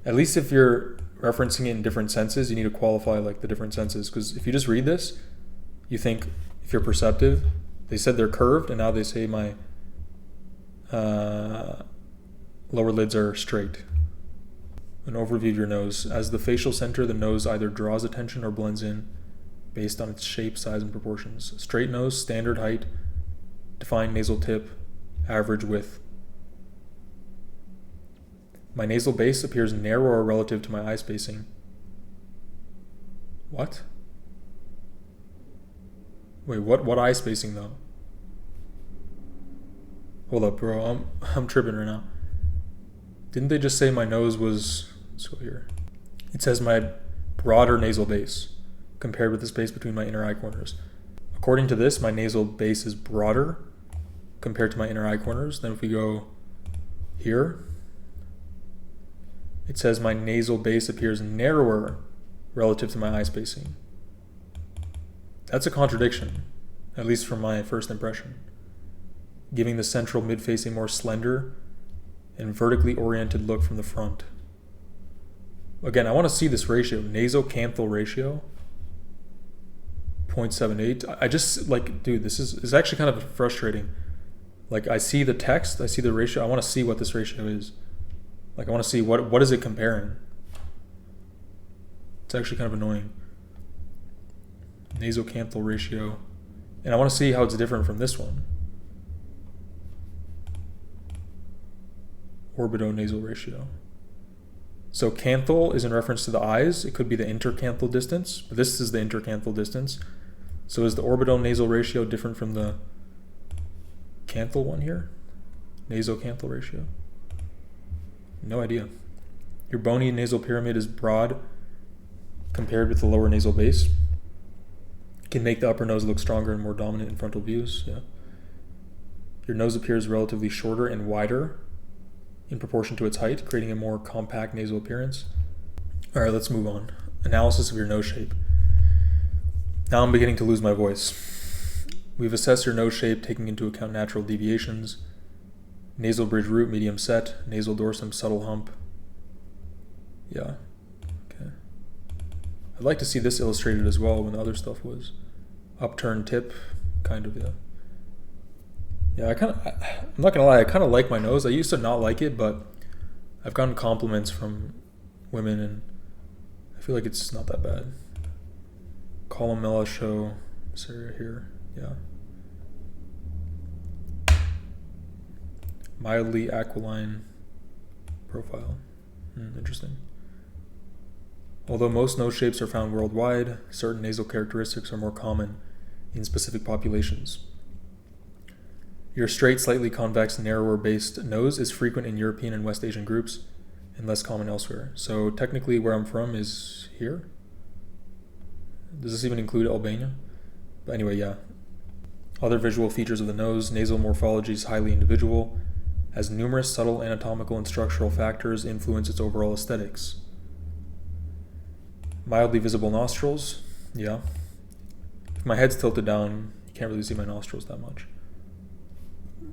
at least if you're referencing it in different senses, you need to qualify like the different senses. Because if you just read this, you think if you're perceptive, they said they're curved, and now they say my lower lids are straight. An overview of your nose. As the facial center, the nose either draws attention or blends in based on its shape, size, and proportions. Straight nose, standard height, defined nasal tip, average width. My nasal base appears narrower relative to my eye spacing. What? Wait, what eye spacing though? Hold up, bro. I'm tripping right now. Didn't they just say my nose was... Let's go here. It says my broader nasal base compared with the space between my inner eye corners. According to this, my nasal base is broader compared to my inner eye corners. Then if we go here, it says my nasal base appears narrower relative to my eye spacing. That's a contradiction, at least from my first impression, giving the central midface a more slender and vertically oriented look from the front. Again, I want to see this ratio, nasal-canthal ratio, 0.78. I just, like, dude, this is actually kind of frustrating. Like, I see the text, I see the ratio, I want to see what this ratio is. Like, I want to see what is it comparing. It's actually kind of annoying. Nasal-canthal ratio. And I want to see how it's different from this one. Orbital nasal ratio. So canthal is in reference to the eyes. It could be the intercanthal distance, but this is the intercanthal distance. So is the orbital nasal ratio different from the canthal one here? Nasocanthal ratio? No idea. Your bony nasal pyramid is broad compared with the lower nasal base. Can make the upper nose look stronger and more dominant in frontal views. Yeah. Your nose appears relatively shorter and wider in proportion to its height, creating a more compact nasal appearance. All right, let's move on. Analysis of your nose shape. Now I'm beginning to lose my voice. We've assessed your nose shape taking into account natural deviations, nasal bridge root medium set, nasal dorsum subtle hump. Yeah, okay. I'd like to see this illustrated as well when the other stuff was. Upturned tip, kind of, yeah. Yeah, I'm not gonna lie, I kind of like my nose. I used to not like it, but I've gotten compliments from women and I feel like it's not that bad. Columella show this area here, yeah. Mildly aquiline profile. Interesting. Although most nose shapes are found worldwide, certain nasal characteristics are more common in specific populations. Your straight, slightly convex, narrower-based nose is frequent in European and West Asian groups and less common elsewhere. So technically where I'm from is here. Does this even include Albania? But anyway, yeah. Other visual features of the nose: nasal morphology is highly individual, as numerous subtle anatomical and structural factors influence its overall aesthetics. Mildly visible nostrils, yeah. If my head's tilted down, you can't really see my nostrils that much.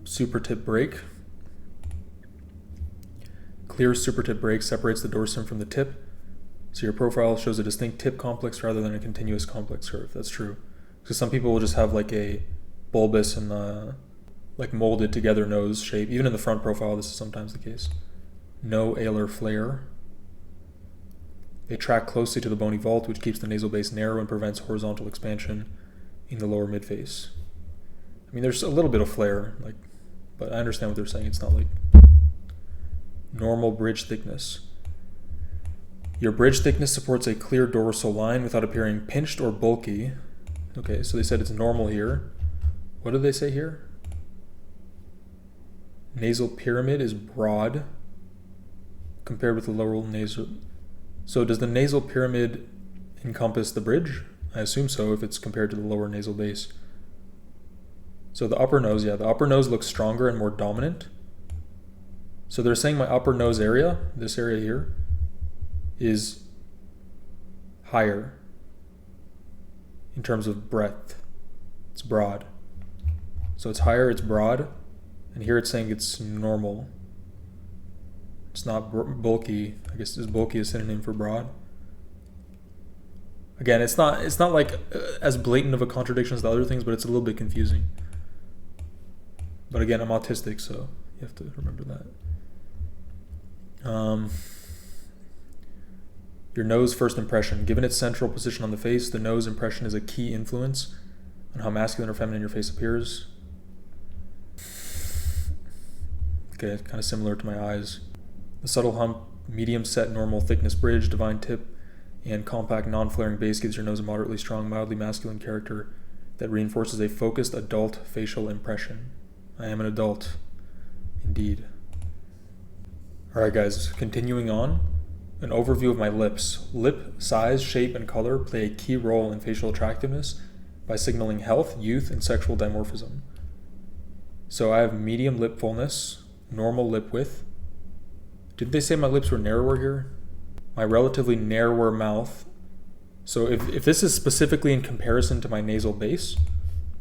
Supertip break. Clear supertip break separates the dorsum from the tip, so your profile shows a distinct tip complex rather than a continuous complex curve. That's true. Because some people will just have like a bulbous and like molded together nose shape. Even in the front profile, this is sometimes the case. No alar flare. They track closely to the bony vault, which keeps the nasal base narrow and prevents horizontal expansion in the lower midface. I mean, there's a little bit of flare, but I understand what they're saying. It's not like normal bridge thickness. Your bridge thickness supports a clear dorsal line without appearing pinched or bulky. Okay, so they said it's normal here. What did they say here? Nasal pyramid is broad compared with the lower nasal. So does the nasal pyramid encompass the bridge? I assume so if it's compared to the lower nasal base. So the upper nose, the upper nose looks stronger and more dominant. So they're saying my upper nose area, this area here, is higher in terms of breadth. It's broad. So it's higher, it's broad, and here it's saying it's normal. It's not bulky. I guess is bulky a synonym for broad? Again, it's not like as blatant of a contradiction as the other things, but it's a little bit confusing. But again, I'm autistic, so you have to remember that. Your nose first impression. Given its central position on the face, the nose impression is a key influence on how masculine or feminine your face appears. Okay, kind of similar to my eyes. The subtle hump, medium set normal thickness bridge, divine tip, and compact non-flaring base gives your nose a moderately strong, mildly masculine character that reinforces a focused adult facial impression. I am an adult, indeed. Alright guys, continuing on. An overview of my lips. Lip size, shape, and color play a key role in facial attractiveness by signaling health, youth, and sexual dimorphism. So I have medium lip fullness, normal lip width. Did they say my lips were narrower here? My relatively narrower mouth. So if this is specifically in comparison to my nasal base,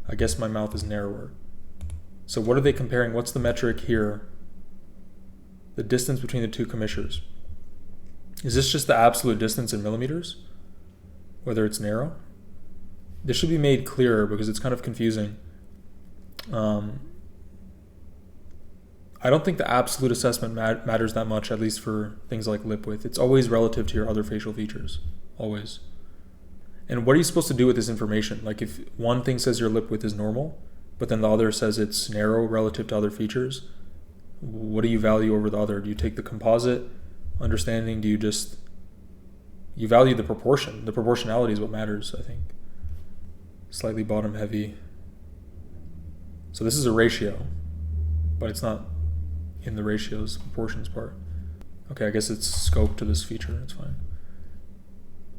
I guess my mouth is narrower. So what are they comparing? What's the metric here? The distance between the two commissures. Is this just the absolute distance in millimeters? Whether it's narrow? This should be made clearer because it's kind of confusing. I don't think the absolute assessment matters that much, at least for things like lip width. It's always relative to your other facial features. Always. And what are you supposed to do with this information? Like if one thing says your lip width is normal, but then the other says it's narrow relative to other features, what do you value over the other? Do you take the composite understanding? Do you value the proportion? The proportionality is what matters, I think. Slightly bottom heavy. So this is a ratio, but it's not in the ratios, proportions part. Okay, I guess it's scope to this feature, that's fine.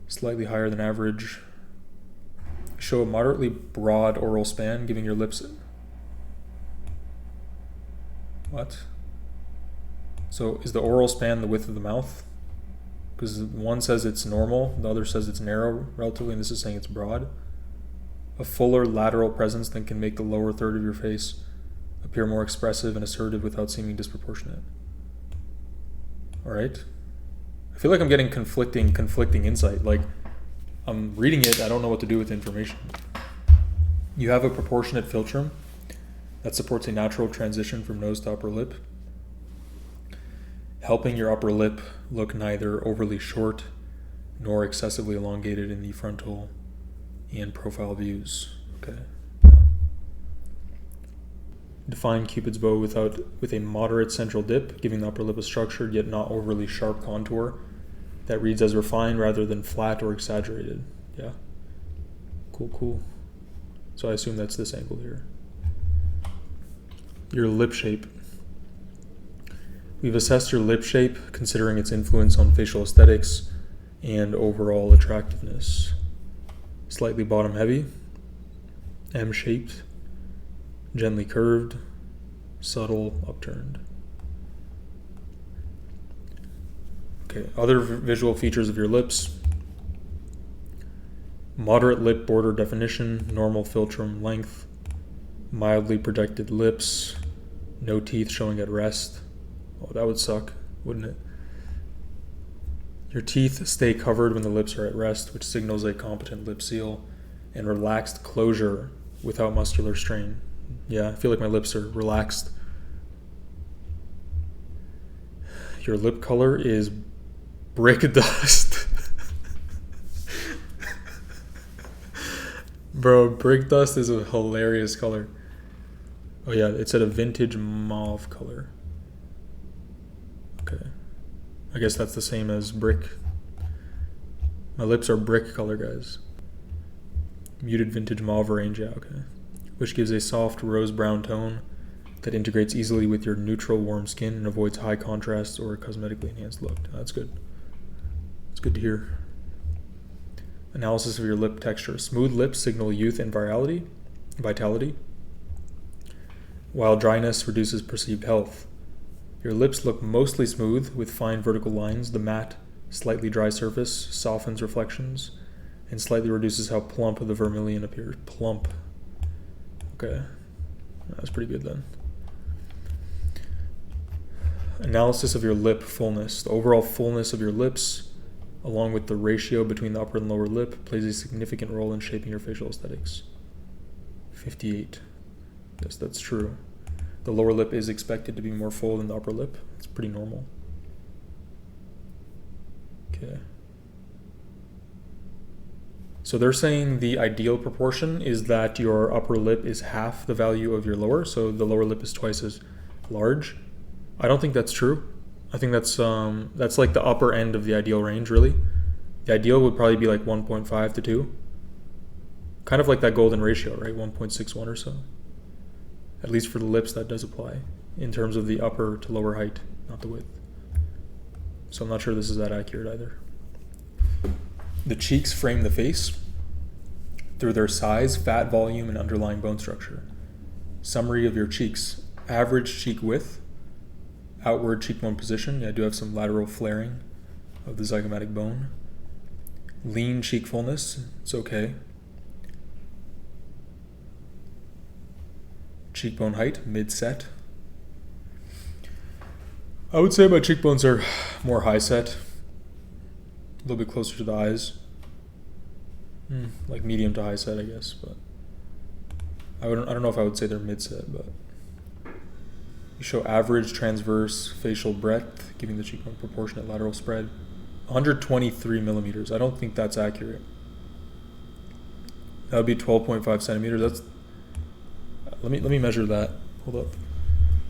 Slightly higher than average. Show a moderately broad oral span, giving your lips... What? So is the oral span the width of the mouth? Because one says it's normal, the other says it's narrow relatively, and this is saying it's broad. A fuller lateral presence than can make the lower third of your face appear more expressive and assertive without seeming disproportionate. Alright. I feel like I'm getting conflicting insight. Like, I'm reading it, I don't know what to do with the information. You have a proportionate philtrum that supports a natural transition from nose to upper lip, helping your upper lip look neither overly short nor excessively elongated in the frontal and profile views. Okay. Define Cupid's bow with a moderate central dip, giving the upper lip a structured yet not overly sharp contour that reads as refined rather than flat or exaggerated. Yeah. Cool. So I assume that's this angle here. Your lip shape. We've assessed your lip shape, considering its influence on facial aesthetics and overall attractiveness. Slightly bottom heavy, M-shaped, gently curved, subtle, upturned. Okay, other visual features of your lips. Moderate lip border definition, normal philtrum length, mildly projected lips, no teeth showing at rest. Oh, that would suck, wouldn't it? Your teeth stay covered when the lips are at rest, which signals a competent lip seal, and relaxed closure without muscular strain. Yeah, I feel like my lips are relaxed. Your lip color is brick dust. Bro, brick dust is a hilarious color. Oh yeah, it said a vintage mauve color. Okay. I guess that's the same as brick. My lips are brick color, guys. Muted vintage mauve range, yeah, okay. Which gives a soft rose brown tone that integrates easily with your neutral warm skin and avoids high contrast or a cosmetically enhanced look. That's good. It's good to hear. Analysis of your lip texture. Smooth lips signal youth and vitality, while dryness reduces perceived health. Your lips look mostly smooth with fine vertical lines. The matte, slightly dry surface softens reflections and slightly reduces how plump the vermilion appears. Plump. Okay, that's pretty good then. Analysis of your lip fullness. The overall fullness of your lips, along with the ratio between the upper and lower lip, plays a significant role in shaping your facial aesthetics. 58. Yes, that's true. The lower lip is expected to be more full than the upper lip. It's pretty normal. Okay. So they're saying the ideal proportion is that your upper lip is half the value of your lower, so the lower lip is twice as large. I don't think that's true. I think that's like the upper end of the ideal range, really. The ideal would probably be like 1.5 to 2. Kind of like that golden ratio, right? 1.61 or so. At least for the lips, that does apply in terms of the upper to lower height, not the width. So I'm not sure this is that accurate either. The cheeks frame the face through their size, fat volume, and underlying bone structure. Summary of your cheeks. Average cheek width, outward cheekbone position. Yeah, I do have some lateral flaring of the zygomatic bone. Lean cheek fullness. It's okay. Cheekbone height, mid-set. I would say my cheekbones are more high-set, a little bit closer to the eyes. Like medium to high-set, I guess, but I don't know if I would say they're mid-set, but you show average transverse facial breadth, giving the cheekbone proportionate lateral spread. 123 millimeters. I don't think that's accurate. That would be 12.5 centimeters. That's let me measure that. Hold up.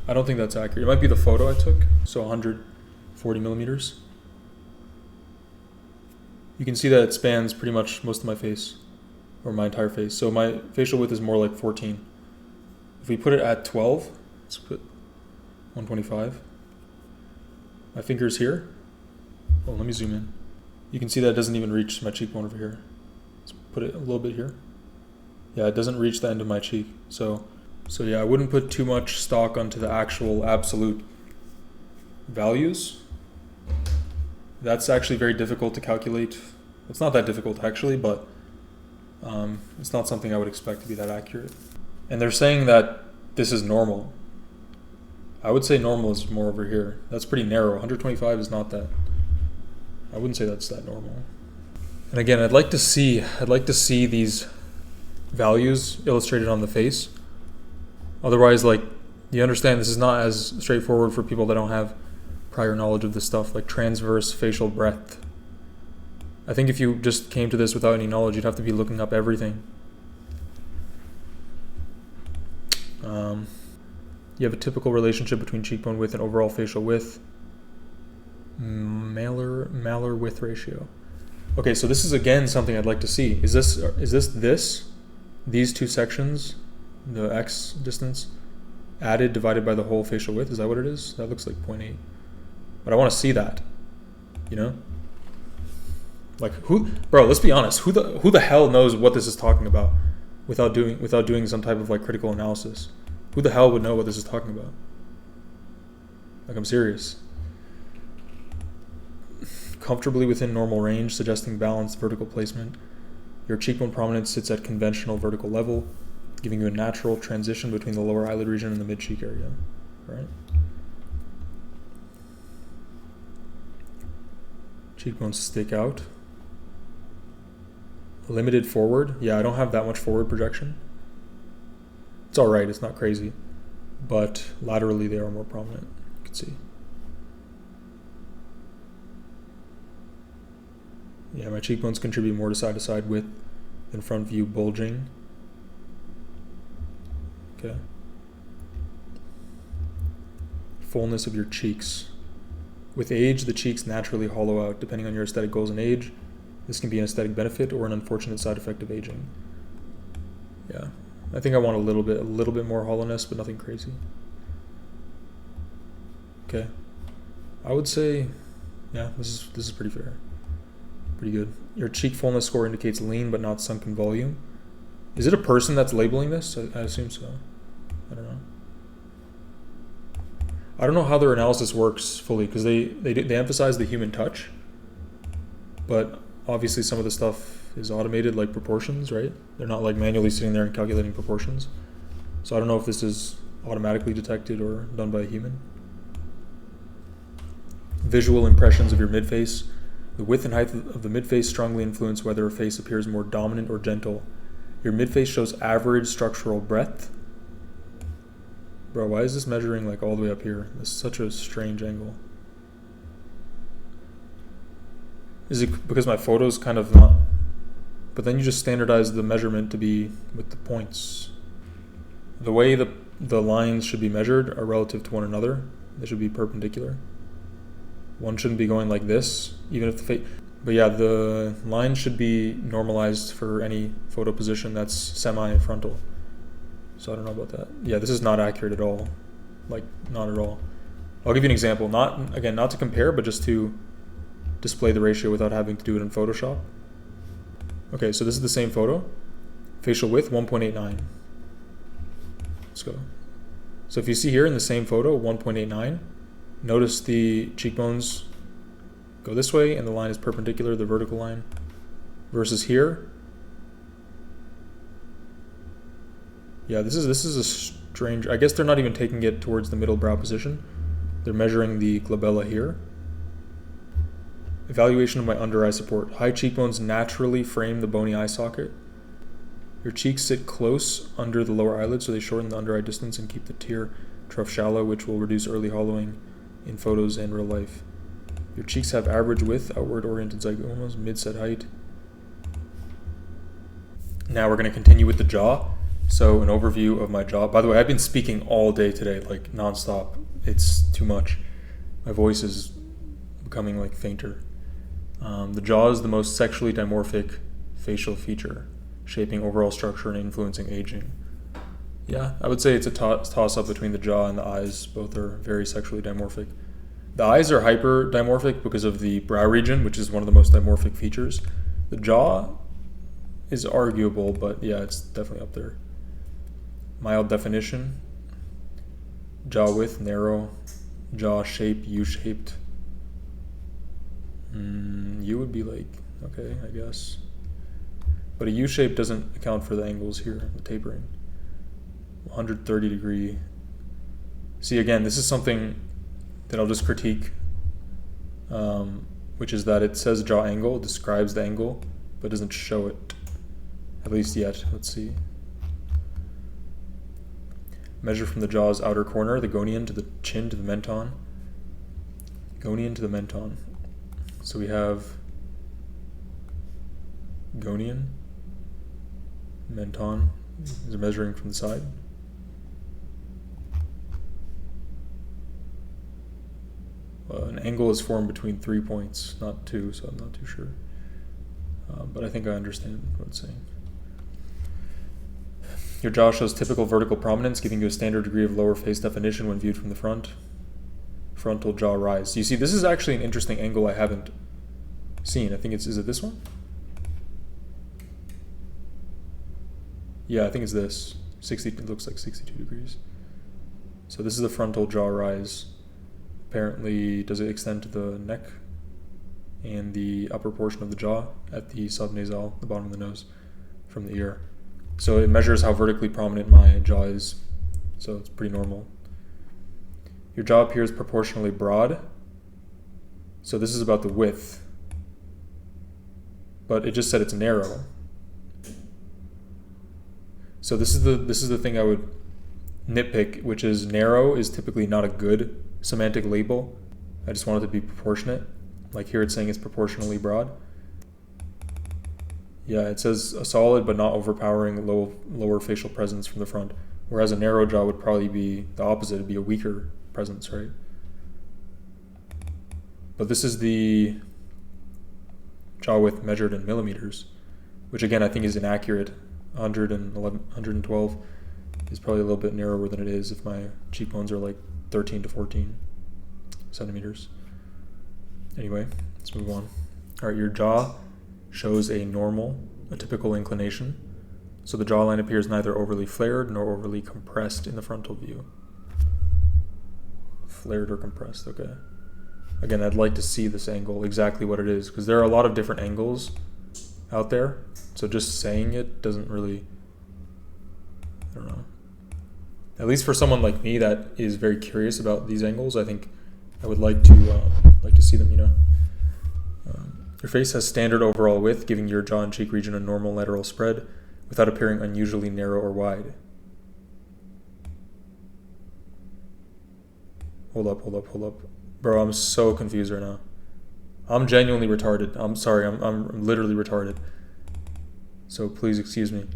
I don't think that's accurate. It might be the photo I took. So 140 millimeters. You can see that it spans pretty much most of my face, or my entire face. So my facial width is more like 14. If we put it at 12, let's put 125. My finger's here. Oh, let me zoom in. You can see that it doesn't even reach my cheekbone over here. Let's put it a little bit here. Yeah, it doesn't reach the end of my cheek. So yeah, I wouldn't put too much stock onto the actual absolute values. That's actually very difficult to calculate. It's not that difficult actually, but it's not something I would expect to be that accurate. And they're saying that this is normal. I would say normal is more over here. That's pretty narrow. 125 is not that. I wouldn't say that's that normal. And again, I'd like to see these values illustrated on the face. Otherwise, like, you understand this is not as straightforward for people that don't have prior knowledge of this stuff, like transverse facial breadth. I think if you just came to this without any knowledge, you'd have to be looking up everything. You have a typical relationship between cheekbone width and overall facial width. Malar width ratio. Okay, so this is again something I'd like to see. Is these two sections, the x distance, added divided by the whole facial width? Is that what it is? That looks like 0.8. But I want to see that. You know? Like bro, let's be honest. Who the hell knows what this is talking about without doing some type of like critical analysis? Who the hell would know what this is talking about? Like, I'm serious. Comfortably within normal range, suggesting balanced vertical placement. Your cheekbone prominence sits at conventional vertical level, giving you a natural transition between the lower eyelid region and the mid-cheek area. Right? Cheekbones stick out. Limited forward. Yeah, I don't have that much forward projection. It's alright, it's not crazy. But laterally they are more prominent. You can see. Yeah, my cheekbones contribute more to side width than front view bulging. Okay. Fullness of your cheeks. With age, the cheeks naturally hollow out, depending on your aesthetic goals and age. This can be an aesthetic benefit or an unfortunate side effect of aging. Yeah, I think I want a little bit more hollowness, but nothing crazy. Okay, I would say, yeah, this is pretty fair. Pretty good. Your cheek fullness score indicates lean but not sunken volume. Is it a person that's labeling this? I assume so. I don't know. I don't know how their analysis works fully, because they emphasize the human touch, but obviously some of the stuff is automated, like proportions, right? They're not like manually sitting there and calculating proportions. So I don't know if this is automatically detected or done by a human. Visual impressions of your midface. The width and height of the midface strongly influence whether a face appears more dominant or gentle. Your midface shows average structural breadth. Bro, why is this measuring like all the way up here? This is such a strange angle. Is it because my photo's kind of not? But then you just standardize the measurement to be with the points. The way the lines should be measured are relative to one another. They should be perpendicular. One shouldn't be going like this, even if the face. But yeah, the line should be normalized for any photo position that's semi-frontal. So I don't know about that. Yeah, this is not accurate at all. Like, not at all. I'll give you an example. Not to compare, but just to display the ratio without having to do it in Photoshop. Okay, so this is the same photo. Facial width, 1.89. Let's go. So if you see here in the same photo, 1.89, notice the cheekbones go this way and the line is perpendicular, the vertical line, versus here. Yeah, this is a strange, I guess they're not even taking it towards the middle brow position. They're measuring the glabella here. Evaluation of my under eye support. High cheekbones naturally frame the bony eye socket. Your cheeks sit close under the lower eyelid, so they shorten the under eye distance and keep the tear trough shallow, which will reduce early hollowing in photos and real life. Your cheeks have average width, outward oriented zygomas, mid-set height. Now we're going to continue with the jaw. So an overview of my jaw. By the way, I've been speaking all day today, like nonstop. It's too much. My voice is becoming like fainter. The jaw is the most sexually dimorphic facial feature, shaping overall structure and influencing aging. Yeah, I would say it's a toss-up between the jaw and the eyes. Both are very sexually dimorphic. The eyes are hyper dimorphic because of the brow region, which is one of the most dimorphic features. The jaw is arguable, but yeah, it's definitely up there. Mild definition. Jaw width, narrow. Jaw shape, U-shaped. U would be like, okay, I guess. But a U-shape doesn't account for the angles here, the tapering. 130 degree. See, again, this is something that I'll just critique, which is that it says jaw angle, it describes the angle, but doesn't show it, at least yet. Let's see. Measure from the jaw's outer corner, the gonian to the chin to the menton. Gonian to the menton. So we have gonian, menton. Is it measuring from the side? an angle is formed between 3 points, not 2, so I'm not too sure. But I think I understand what it's saying. Your jaw shows typical vertical prominence, giving you a standard degree of lower face definition when viewed from the front. Frontal jaw rise. You see, this is actually an interesting angle I haven't seen. I think is it this one? Yeah, I think it's this. It looks like 62 degrees. So this is the frontal jaw rise. Apparently, does it extend to the neck and the upper portion of the jaw at the subnasal, the bottom of the nose, from the ear. So it measures how vertically prominent my jaw is. So it's pretty normal. Your jaw appears proportionally broad. So this is about the width. But it just said it's narrow. So this is the thing I would nitpick, which is narrow is typically not a good semantic label. I just want it to be proportionate. Like here it's saying it's proportionally broad. Yeah, it says a solid but not overpowering lower facial presence from the front. Whereas a narrow jaw would probably be the opposite. It'd be a weaker presence, right? But this is the jaw width measured in millimeters, which again I think is inaccurate. 111, 112 is probably a little bit narrower than it is if my cheekbones are like 13 to 14 centimeters. Anyway, let's move on. All right, your jaw shows a typical inclination. So the jawline appears neither overly flared nor overly compressed in the frontal view. Flared or compressed, okay. Again, I'd like to see this angle, exactly what it is, because there are a lot of different angles out there. So just saying it doesn't really, I don't know. At least for someone like me that is very curious about these angles, I think I would like to see them, you know. Your face has standard overall width, giving your jaw and cheek region a normal lateral spread without appearing unusually narrow or wide. Hold up. Bro, I'm so confused right now. I'm genuinely retarded. I'm sorry, I'm literally retarded. So please excuse me.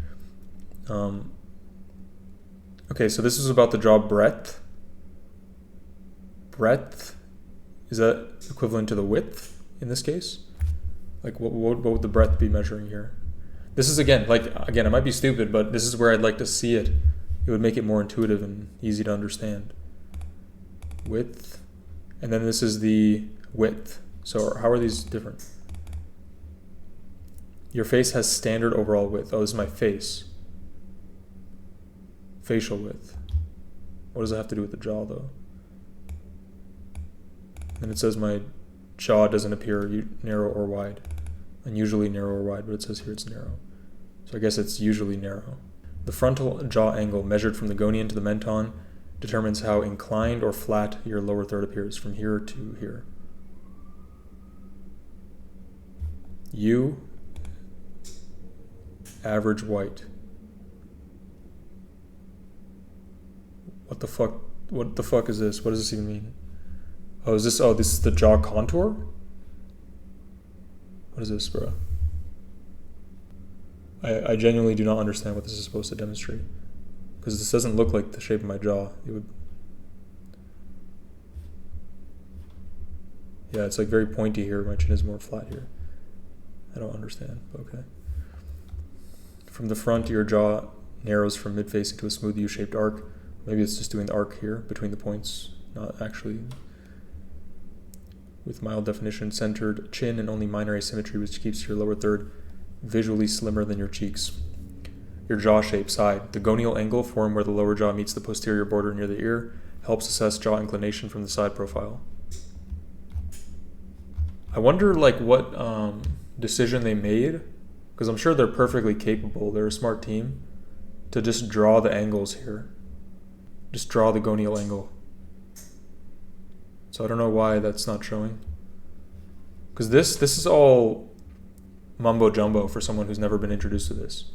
Okay, so this is about the jaw breadth. Breadth, is that equivalent to the width in this case? Like what would the breadth be measuring here? This is again, it might be stupid, but this is where I'd like to see it. It would make it more intuitive and easy to understand. Width, and then this is the width. So how are these different? Your face has standard overall width. Oh, this is my face. Facial width. What does it have to do with the jaw, though? And it says my jaw doesn't appear narrow or wide. Unusually narrow or wide, but it says here it's narrow. So I guess it's usually narrow. The frontal jaw angle measured from the gonian to the menton determines how inclined or flat your lower third appears from here to here. U, average white. What the fuck is this? What does this even mean? This is the jaw contour? What is this, bro? I genuinely do not understand what this is supposed to demonstrate. Because this doesn't look like the shape of my jaw. Yeah, it's like very pointy here. My chin is more flat here. I don't understand, but okay. From the front, your jaw narrows from mid-face into a smooth U-shaped arc. Maybe it's just doing the arc here between the points, not actually with mild definition, centered chin and only minor asymmetry, which keeps your lower third visually slimmer than your cheeks. Your jaw shape, side. The gonial angle formed where the lower jaw meets the posterior border near the ear helps assess jaw inclination from the side profile. I wonder what decision they made, because I'm sure they're perfectly capable, they're a smart team, to just draw the angles here. Just draw the gonial angle. So I don't know why that's not showing. Because this is all mumbo jumbo for someone who's never been introduced to this.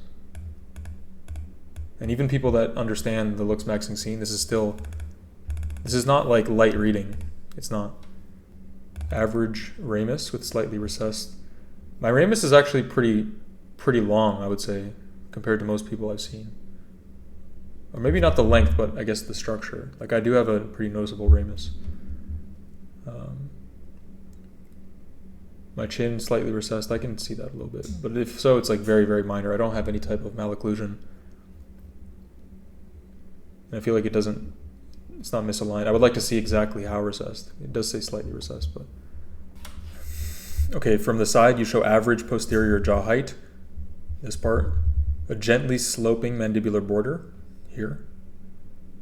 And even people that understand the looks maxing scene, this is not like light reading. It's not. Average ramus with slightly recessed. My ramus is actually pretty long, I would say, compared to most people I've seen. Or maybe not the length, but I guess the structure. Like I do have a pretty noticeable ramus. My chin slightly recessed. I can see that a little bit. But if so, it's like very, very minor. I don't have any type of malocclusion. And I feel like it's not misaligned. I would like to see exactly how recessed. It does say slightly recessed, but. Okay, from the side, you show average posterior jaw height, this part, a gently sloping mandibular border, here,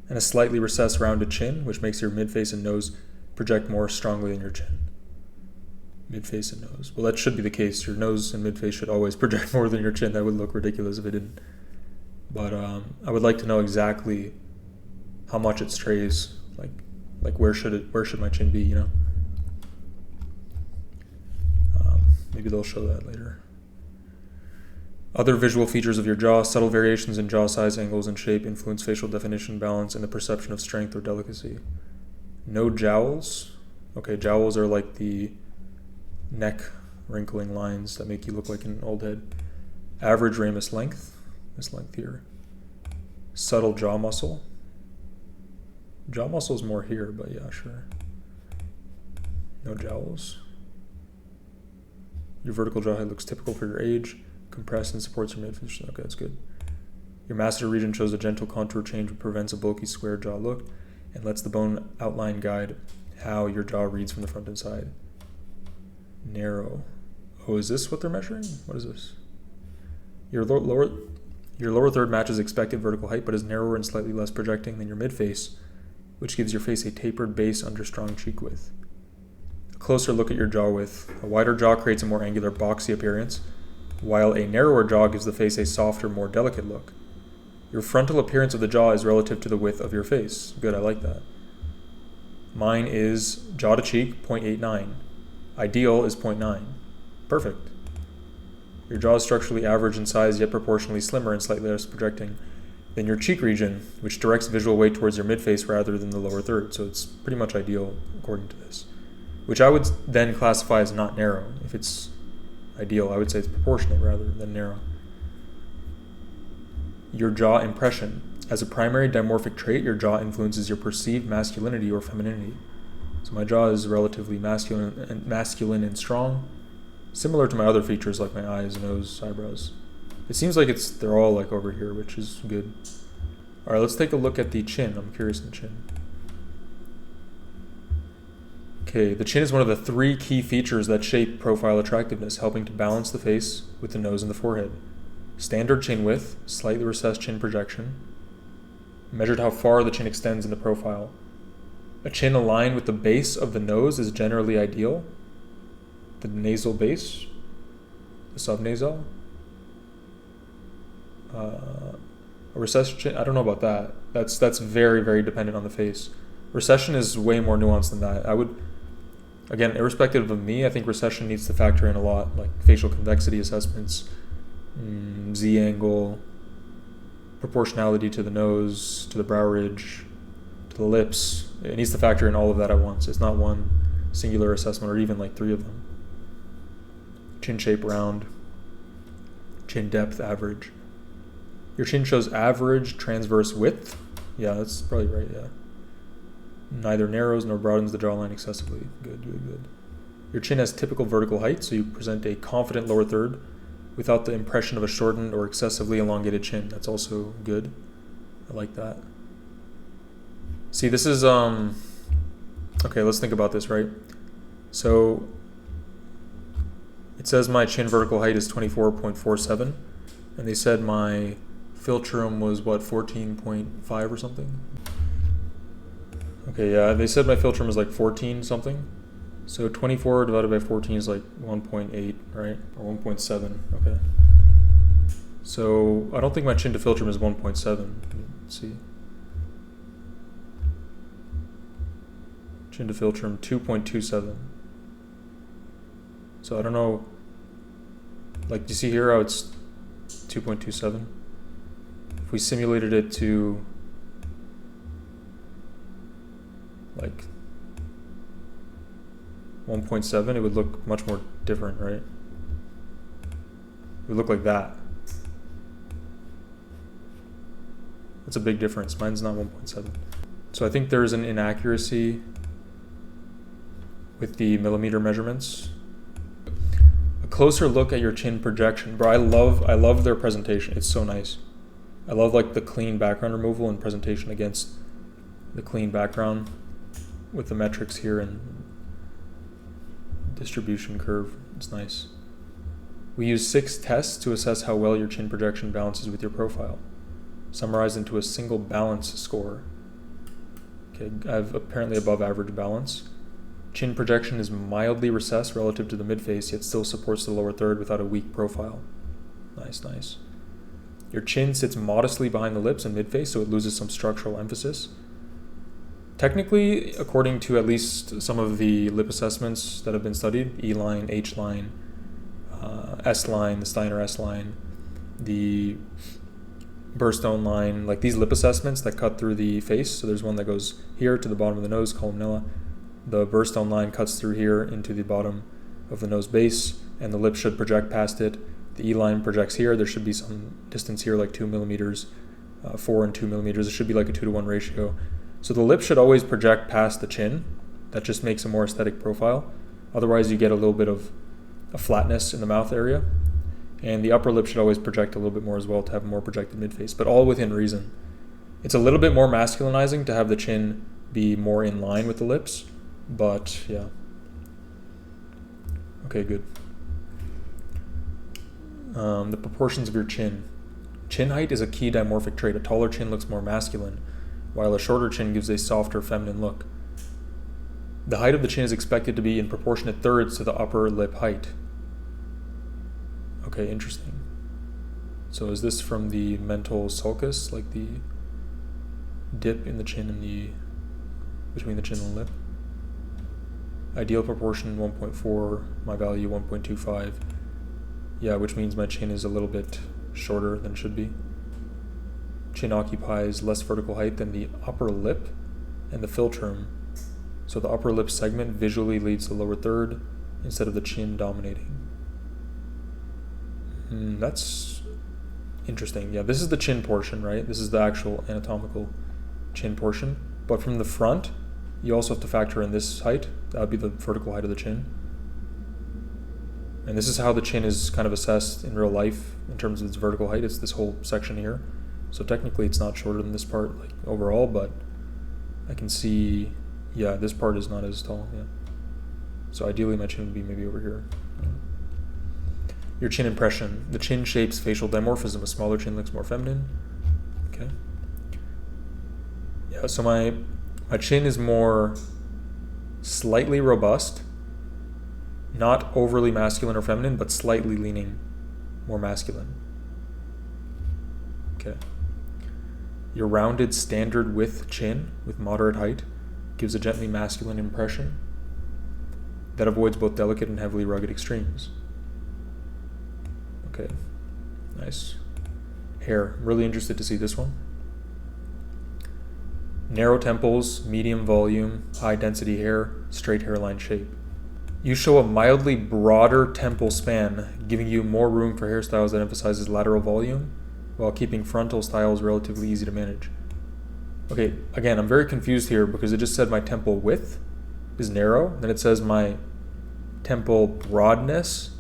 and a slightly recessed rounded chin, which makes your midface and nose project more strongly than your chin. Midface and nose. Well, that should be the case. Your nose and midface should always project more than your chin. That would look ridiculous if it didn't. But I would like to know exactly how much it strays. Like where should my chin be, you know? Maybe they'll show that later. Other visual features of your jaw, subtle variations in jaw size, angles, and shape influence facial definition, balance, and the perception of strength or delicacy. No jowls. Okay, jowls are like the neck wrinkling lines that make you look like an old head. Average ramus length, this length here. Subtle jaw muscle. Jaw muscle is more here, but yeah, sure. No jowls. Your vertical jaw height looks typical for your age. Compressed and supports your midface. Okay, that's good. Your masseter region shows a gentle contour change which prevents a bulky square jaw look and lets the bone outline guide how your jaw reads from the front and side. Narrow. Oh, is this what they're measuring? What is this? Your lower third matches expected vertical height, but is narrower and slightly less projecting than your midface, which gives your face a tapered base under strong cheek width. A closer look at your jaw width. A wider jaw creates a more angular, boxy appearance, while a narrower jaw gives the face a softer, more delicate look. Your frontal appearance of the jaw is relative to the width of your face. Good, I like that. Mine is jaw to cheek, 0.89. Ideal is 0.9. Perfect. Your jaw is structurally average in size, yet proportionally slimmer and slightly less projecting than your cheek region, which directs visual weight towards your midface rather than the lower third. So it's pretty much ideal according to this, which I would then classify as not narrow. If it's ideal, I would say it's proportionate rather than narrow. Your jaw impression. As a primary dimorphic trait, your jaw influences your perceived masculinity or femininity. So my jaw is relatively masculine and strong, similar to my other features like my eyes, nose, eyebrows. It seems like they're all like over here, which is good. All right, let's take a look at the chin. I'm curious in the chin. Okay, the chin is one of the three key features that shape profile attractiveness, helping to balance the face with the nose and the forehead. Standard chin width, slightly recessed chin projection, measured how far the chin extends in the profile. A chin aligned with the base of the nose is generally ideal. The nasal base, the subnasal. A recessed chin, I don't know about that. That's very, very dependent on the face. Recession is way more nuanced than that. I would, again, irrespective of me, I think recession needs to factor in a lot, like facial convexity assessments, Z-angle, proportionality to the nose, to the brow ridge, to the lips. It needs to factor in all of that at once. It's not one singular assessment or even like three of them. Chin shape round, chin depth average. Your chin shows average transverse width. Yeah, that's probably right, yeah. Neither narrows nor broadens the jawline excessively. Good, good, good. Your chin has typical vertical height, so you present a confident lower third without the impression of a shortened or excessively elongated chin. That's also good. I like that. See, this is, okay, let's think about this, right? So, it says my chin vertical height is 24.47, and they said my philtrum was, what, 14.5 or something? Okay, yeah, they said my philtrum is like 14 something. So 24 divided by 14 is like 1.8, right? Or 1.7, okay. So I don't think my chin to philtrum is 1.7. Let's see. Chin to philtrum, 2.27. So I don't know, like, do you see here how it's 2.27? If we simulated it to like 1.7, it would look much more different, right? It would look like that. That's a big difference. Mine's not 1.7. So I think there's an inaccuracy with the millimeter measurements. closer look at your chin projection. Bro, I love their presentation. It's so nice. I love like the clean background removal and presentation against the clean background with the metrics here and distribution curve. It's nice. We use 6 tests to assess how well your chin projection balances with your profile, summarized into a single balance score. Okay, I have apparently above average balance. Chin projection is mildly recessed relative to the midface, yet still supports the lower third without a weak profile. Nice, nice. Your chin sits modestly behind the lips and midface, so it loses some structural emphasis. Technically, according to at least some of the lip assessments that have been studied, E-line, H-line, S-line, the Steiner S-line, the Burstone line, like these lip assessments that cut through the face. So there's one that goes here to the bottom of the nose, columella. The Burstone line cuts through here into the bottom of the nose base, and the lip should project past it. The E-line projects here. There should be some distance here, like 2 millimeters, 4 and 2 millimeters. It should be like a 2-to-1 ratio. So the lip should always project past the chin. That just makes a more aesthetic profile. Otherwise, you get a little bit of a flatness in the mouth area. And the upper lip should always project a little bit more as well to have a more projected midface, but all within reason. It's a little bit more masculinizing to have the chin be more in line with the lips, but yeah. Okay, good. The proportions of your chin. Chin height is a key dimorphic trait. A taller chin looks more masculine, while a shorter chin gives a softer feminine look. The height of the chin is expected to be in proportionate thirds to the upper lip height. Okay, interesting. So is this from the mental sulcus, like the dip in the chin and between the chin and the lip? Ideal proportion 1.4, my value 1.25. Yeah, which means my chin is a little bit shorter than it should be. Chin occupies less vertical height than the upper lip and the philtrum. So the upper lip segment visually leads the lower third instead of the chin dominating. That's interesting. Yeah, this is the chin portion, right? This is the actual anatomical chin portion. But from the front, you also have to factor in this height. That would be the vertical height of the chin. And this is how the chin is kind of assessed in real life in terms of its vertical height. It's this whole section here. So technically it's not shorter than this part, like overall, but I can see, yeah, this part is not as tall, yeah. So ideally my chin would be maybe over here. Your chin impression. The chin shapes facial dimorphism. A smaller chin looks more feminine. Okay. Yeah, so my chin is more slightly robust, not overly masculine or feminine, but slightly leaning more masculine. Okay. Your rounded standard width chin with moderate height gives a gently masculine impression that avoids both delicate and heavily rugged extremes. Okay, nice. Hair, I'm really interested to see this one. Narrow temples, medium volume, high density hair, straight hairline shape. You show a mildly broader temple span, giving you more room for hairstyles that emphasizes lateral volume, while keeping frontal styles relatively easy to manage. Okay, again, I'm very confused here because it just said my temple width is narrow, then it says my temple broadness.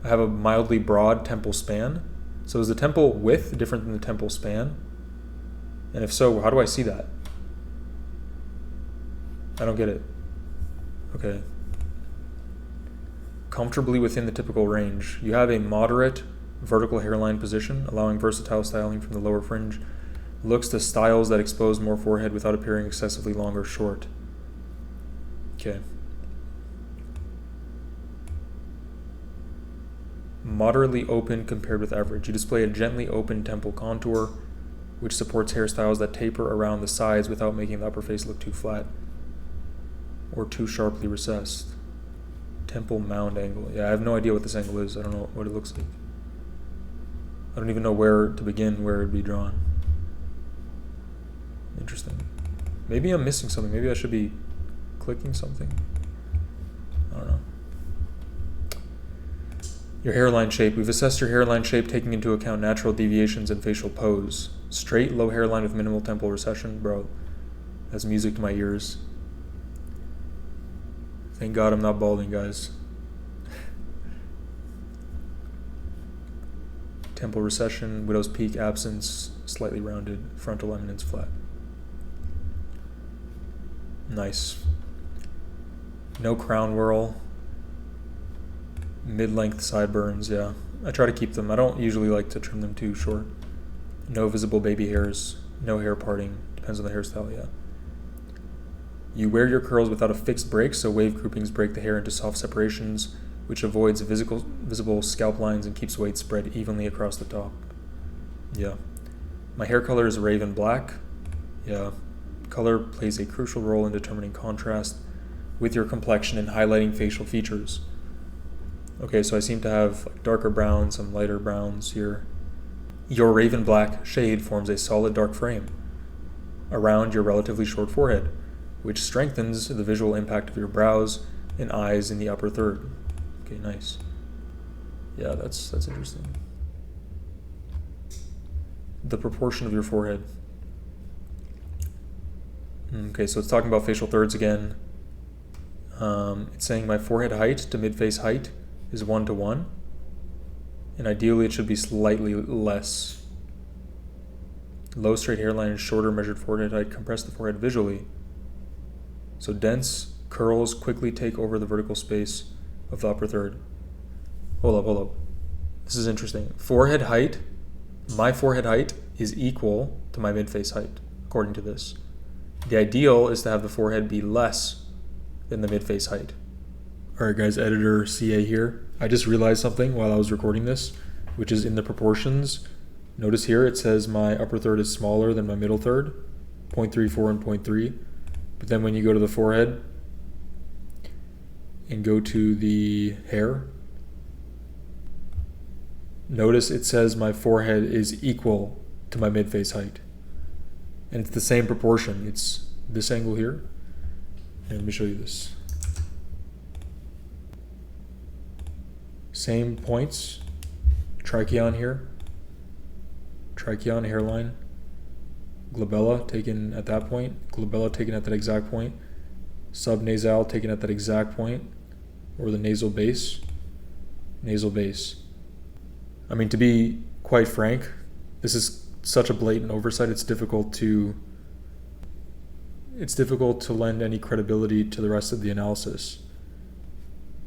I have a mildly broad temple span. So is the temple width different than the temple span? And if so, how do I see that? I don't get it. Okay. Comfortably within the typical range. You have a moderate vertical hairline position, allowing versatile styling from the lower fringe. Looks to styles that expose more forehead without appearing excessively long or short. Okay. Moderately open compared with average. You display a gently open temple contour, which supports hairstyles that taper around the sides without making the upper face look too flat or too sharply recessed. Temple mound angle. Yeah, I have no idea what this angle is. I don't know what it looks like. I don't even know where to begin, where it'd be drawn. Interesting. Maybe I'm missing something. Maybe I should be clicking something. I don't know. Your hairline shape. We've assessed your hairline shape taking into account natural deviations in facial pose. Straight, low hairline with minimal temple recession. Bro, that's music to my ears. Thank God I'm not balding, guys. temple recession, widow's peak absence, slightly rounded, frontal eminence flat. Nice. No crown whirl. Mid-length sideburns, yeah. I try to keep them. I don't usually like to trim them too short. No visible baby hairs. No hair parting. Depends on the hairstyle, yeah. You wear your curls without a fixed break, so wave groupings break the hair into soft separations, which avoids visible scalp lines and keeps weight spread evenly across the top. Yeah. My hair color is raven black. Yeah. Color plays a crucial role in determining contrast with your complexion and highlighting facial features. Okay, so I seem to have like darker browns, some lighter browns here. Your raven black shade forms a solid dark frame around your relatively short forehead, which strengthens the visual impact of your brows and eyes in the upper third. Okay, nice. Yeah, that's interesting. The proportion of your forehead. Okay, so it's talking about facial thirds again. It's saying my forehead height to mid-face height is 1:1, and ideally it should be slightly less. Low straight hairline and shorter measured forehead height compress the forehead visually. So dense curls quickly take over the vertical space of the upper third. Hold up. This is interesting. Forehead height, my forehead height is equal to my mid-face height, according to this. The ideal is to have the forehead be less than the mid-face height. Alright guys, editor CA here. I just realized something while I was recording this, which is in the proportions. Notice here it says my upper third is smaller than my middle third, 0.34 and 0.3. But then when you go to the forehead and go to the hair, notice it says my forehead is equal to my mid-face height. And it's the same proportion. It's this angle here. And let me show you this. Same points. Trichion here. Trichion, hairline. Glabella taken at that point. Glabella taken at that exact point. Subnasal taken at that exact point. Or the nasal base. Nasal base. I mean, to be quite frank, this is such a blatant oversight, it's difficult to lend any credibility to the rest of the analysis.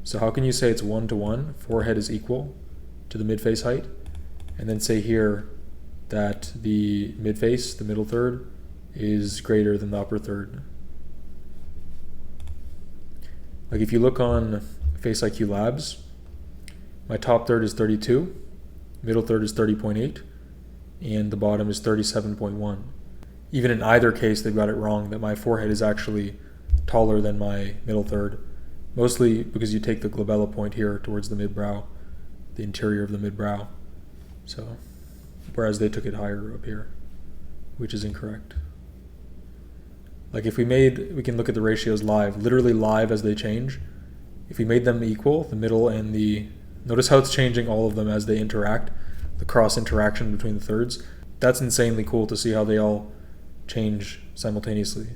So how can you say it's 1:1, forehead is equal to the mid-face height, and then say here that the mid-face, the middle third, is greater than the upper third? Like if you look on Face IQ Labs, my top third is 32, middle third is 30.8, and the bottom is 37.1. Even in either case, they've got it wrong that my forehead is actually taller than my middle third, mostly because you take the glabella point here towards the mid-brow, the interior of the mid-brow. So, whereas they took it higher up here, which is incorrect. Like if we can look at the ratios live, literally live as they change. If we made them equal, the middle and notice how it's changing all of them as they interact, the cross interaction between the thirds. That's insanely cool to see how they all change simultaneously.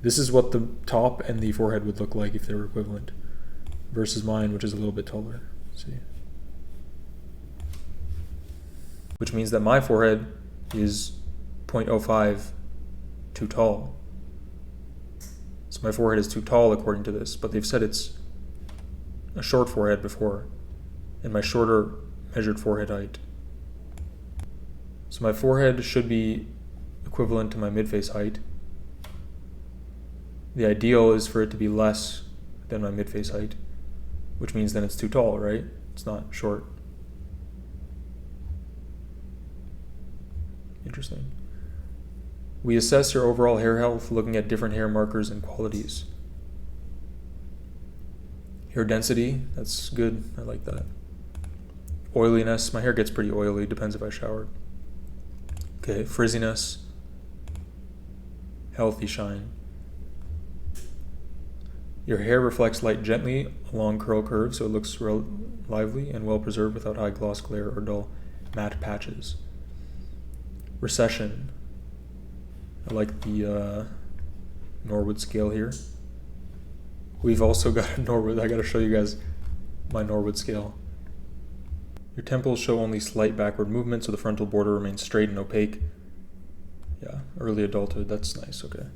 This is what the top and the forehead would look like if they were equivalent, versus mine, which is a little bit taller. See? Which means that my forehead is 0.05 too tall. So my forehead is too tall according to this, but they've said it's a short forehead before, and my shorter measured forehead height. So my forehead should be equivalent to my mid-face height. The ideal is for it to be less than my mid-face height, which means then it's too tall, right? It's not short. Interesting. We assess your overall hair health looking at different hair markers and qualities. Hair density, that's good. I like that. Oiliness, my hair gets pretty oily, depends if I showered. Okay, frizziness. Healthy shine. Your hair reflects light gently along curl curves, so it looks lively and well preserved without high gloss glare or dull matte patches. Recession. I like the Norwood scale here. We've also got a Norwood. I got to show you guys my Norwood scale. Your temples show only slight backward movement, so the frontal border remains straight and opaque. Yeah, early adulthood, that's nice, okay.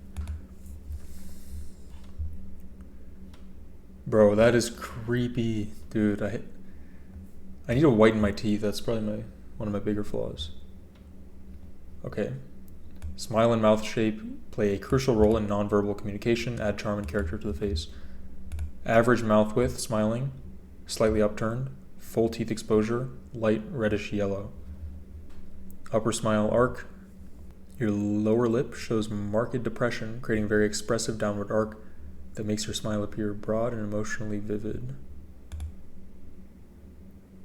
Bro, that is creepy. Dude, I need to whiten my teeth. That's probably one of my bigger flaws. Okay. Smile and mouth shape play a crucial role in nonverbal communication. Add charm and character to the face. Average mouth width, smiling, slightly upturned. Full teeth exposure, light reddish yellow. Upper smile arc. Your lower lip shows marked depression, creating a very expressive downward arc that makes your smile appear broad and emotionally vivid.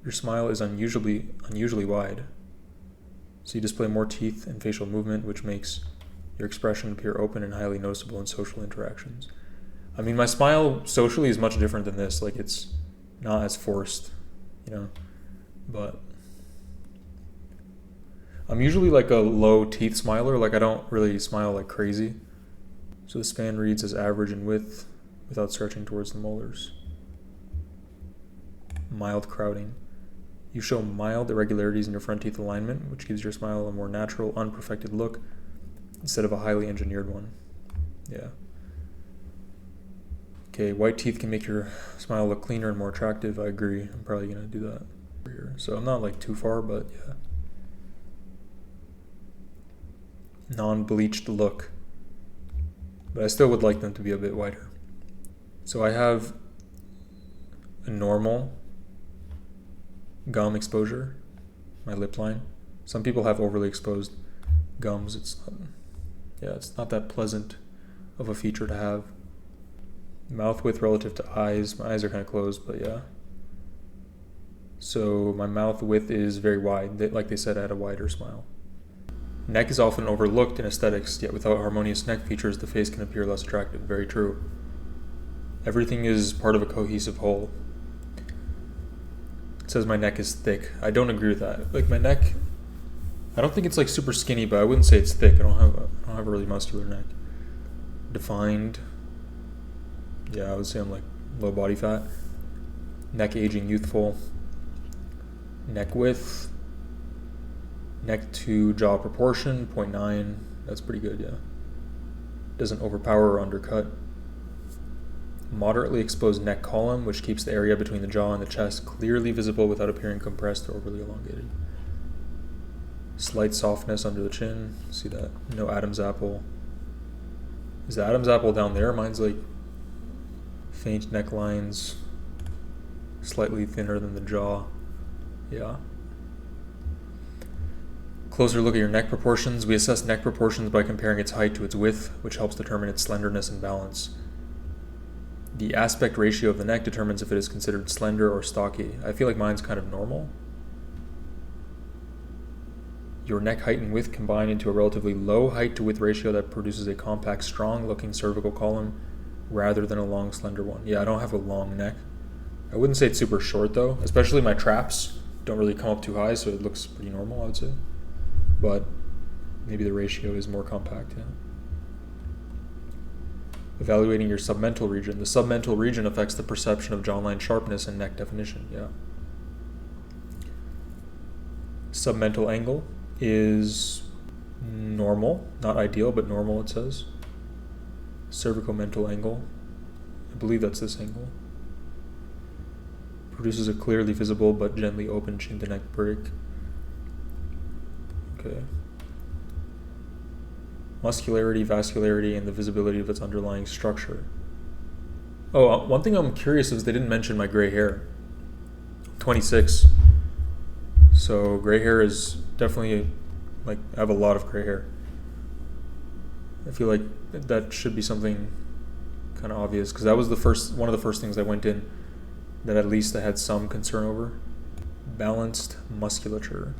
Your smile is unusually wide, so you display more teeth and facial movement, which makes your expression appear open and highly noticeable in social interactions. I mean, my smile socially is much different than this. Like, it's not as forced, you know, but I'm usually like a low teeth smiler. Like, I don't really smile like crazy. So the span reads as average in width without stretching towards the molars. Mild crowding. You show mild irregularities in your front teeth alignment, which gives your smile a more natural, unperfected look instead of a highly engineered one. Yeah. Okay, white teeth can make your smile look cleaner and more attractive. I agree. I'm probably going to do that here. So I'm not like too far, but yeah. Non-bleached look. But I still would like them to be a bit wider. So I have a normal gum exposure, my lip line. Some people have overly exposed gums. It's not that pleasant of a feature to have. Mouth width relative to eyes. My eyes are kind of closed, but yeah. So my mouth width is very wide. Like they said, I had a wider smile. Neck is often overlooked in aesthetics, yet without harmonious neck features, the face can appear less attractive. Very true. Everything is part of a cohesive whole. It says my neck is thick. I don't agree with that. Like, my neck, I don't think it's like super skinny, but I wouldn't say it's thick. I don't have a really muscular neck. Defined. Yeah, I would say I'm like low body fat. Neck aging youthful. Neck width. Neck to jaw proportion, 0.9. That's pretty good, yeah. Doesn't overpower or undercut. Moderately exposed neck column, which keeps the area between the jaw and the chest clearly visible without appearing compressed or overly elongated. Slight softness under the chin. See that? No Adam's apple. Is the Adam's apple down there? Mine's like faint necklines, slightly thinner than the jaw. Yeah. Closer look at your neck proportions. We assess neck proportions by comparing its height to its width, which helps determine its slenderness and balance. The aspect ratio of the neck determines if it is considered slender or stocky. I feel like mine's kind of normal. Your neck height and width combine into a relatively low height to width ratio that produces a compact, strong-looking cervical column rather than a long, slender one. Yeah, I don't have a long neck. I wouldn't say it's super short, though. Especially my traps don't really come up too high, so it looks pretty normal, I would say. But maybe the ratio is more compact, yeah. Evaluating your submental region. The submental region affects the perception of jawline sharpness and neck definition, yeah. Submental angle is normal, not ideal, but normal, it says. Cervical mental angle, I believe that's this angle. Produces a clearly visible but gently open chin to neck break. Okay. Muscularity, vascularity, and the visibility of its underlying structure. Oh, one thing I'm curious is they didn't mention my gray hair. 26. So gray hair is definitely, like, I have a lot of gray hair. I feel like that should be something kind of obvious, because that was one of the first things I went in that at least I had some concern over. Balanced musculature.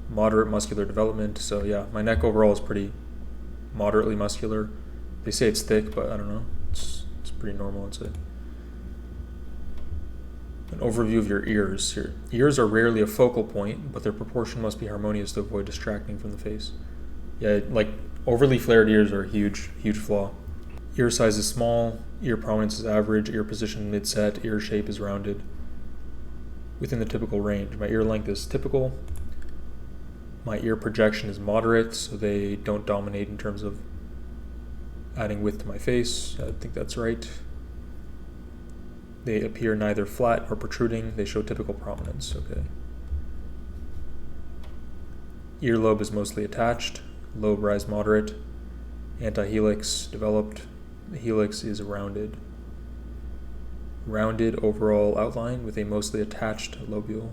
Moderate muscular development. So yeah, my neck overall is pretty moderately muscular. They say it's thick, but I don't know. It's pretty normal, I'd say. An overview of your ears. Your ears are rarely a focal point, but their proportion must be harmonious to avoid distracting from the face. Yeah, like overly flared ears are a huge flaw. Ear size is small, ear prominence is average, ear position mid-set, ear shape is rounded. within the typical range. My ear length is typical. My ear projection is moderate, so they don't dominate in terms of adding width to my face. I think that's right. They appear neither flat nor protruding. They show typical prominence. Okay. Earlobe is mostly attached. Lobe rise moderate. Antihelix developed. The helix is rounded. Rounded overall outline with a mostly attached lobule.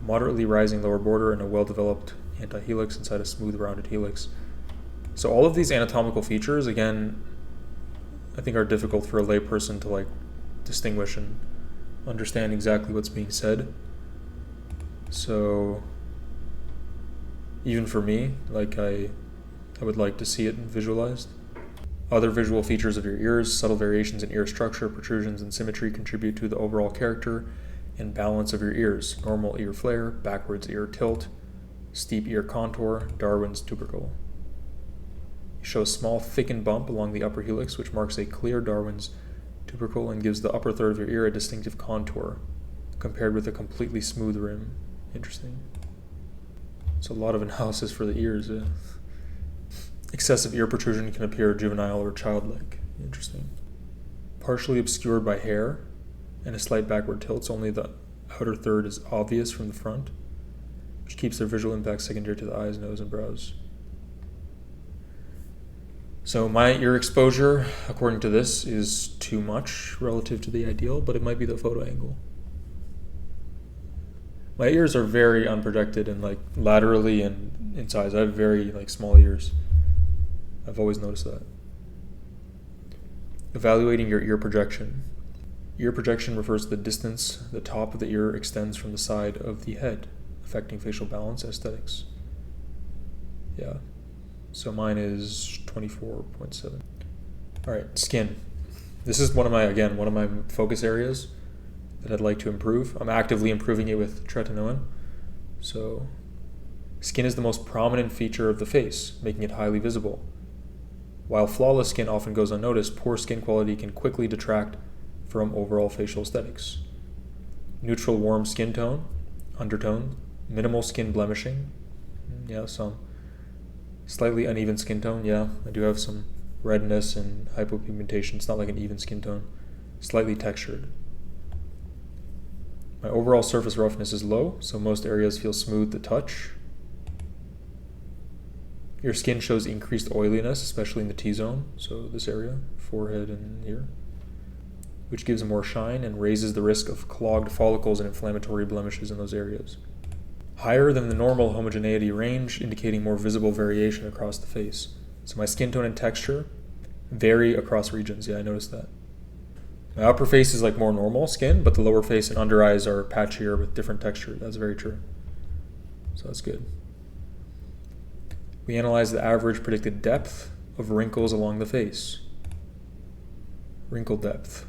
Moderately rising lower border and a well-developed antihelix inside a smooth rounded helix. So all of these anatomical features, again, I think are difficult for a layperson to like distinguish and understand exactly what's being said. So even for me, like I would like to see it visualized. Other visual features of your ears, subtle variations in ear structure, protrusions, and symmetry contribute to the overall character and balance of your ears. Normal ear flare, backwards ear tilt, steep ear contour, Darwin's tubercle. You show a small thickened bump along the upper helix, which marks a clear Darwin's tubercle and gives the upper third of your ear a distinctive contour, compared with a completely smooth rim. Interesting. It's a lot of analysis for the ears. Excessive ear protrusion can appear juvenile or childlike. Interesting. Partially obscured by hair and a slight backward tilt, so only the outer third is obvious from the front, which keeps their visual impact secondary to the eyes, nose, and brows. So my ear exposure, according to this, is too much relative to the ideal, but it might be the photo angle. My ears are very unprojected and like laterally and in size. I have very like small ears. I've always noticed that. Evaluating your ear projection. Ear projection refers to the distance the top of the ear extends from the side of the head, affecting facial balance, aesthetics. Yeah. So mine is 24.7. All right, skin. This is one of my focus areas that I'd like to improve. I'm actively improving it with tretinoin. So skin is the most prominent feature of the face, making it highly visible. While flawless skin often goes unnoticed, poor skin quality can quickly detract from overall facial aesthetics. Neutral warm skin tone, undertone, minimal skin blemishing, yeah, some. Slightly uneven skin tone, yeah, I do have some redness and hypopigmentation. It's not like an even skin tone. Slightly textured. My overall surface roughness is low, so most areas feel smooth to touch. Your skin shows increased oiliness, especially in the T-zone, so this area, forehead and here, which gives more shine and raises the risk of clogged follicles and inflammatory blemishes in those areas. Higher than the normal homogeneity range, indicating more visible variation across the face. So my skin tone and texture vary across regions. Yeah, I noticed that. My upper face is like more normal skin, but the lower face and under eyes are patchier with different texture. That's very true. So that's good. We analyze the average predicted depth of wrinkles along the face. Wrinkle depth.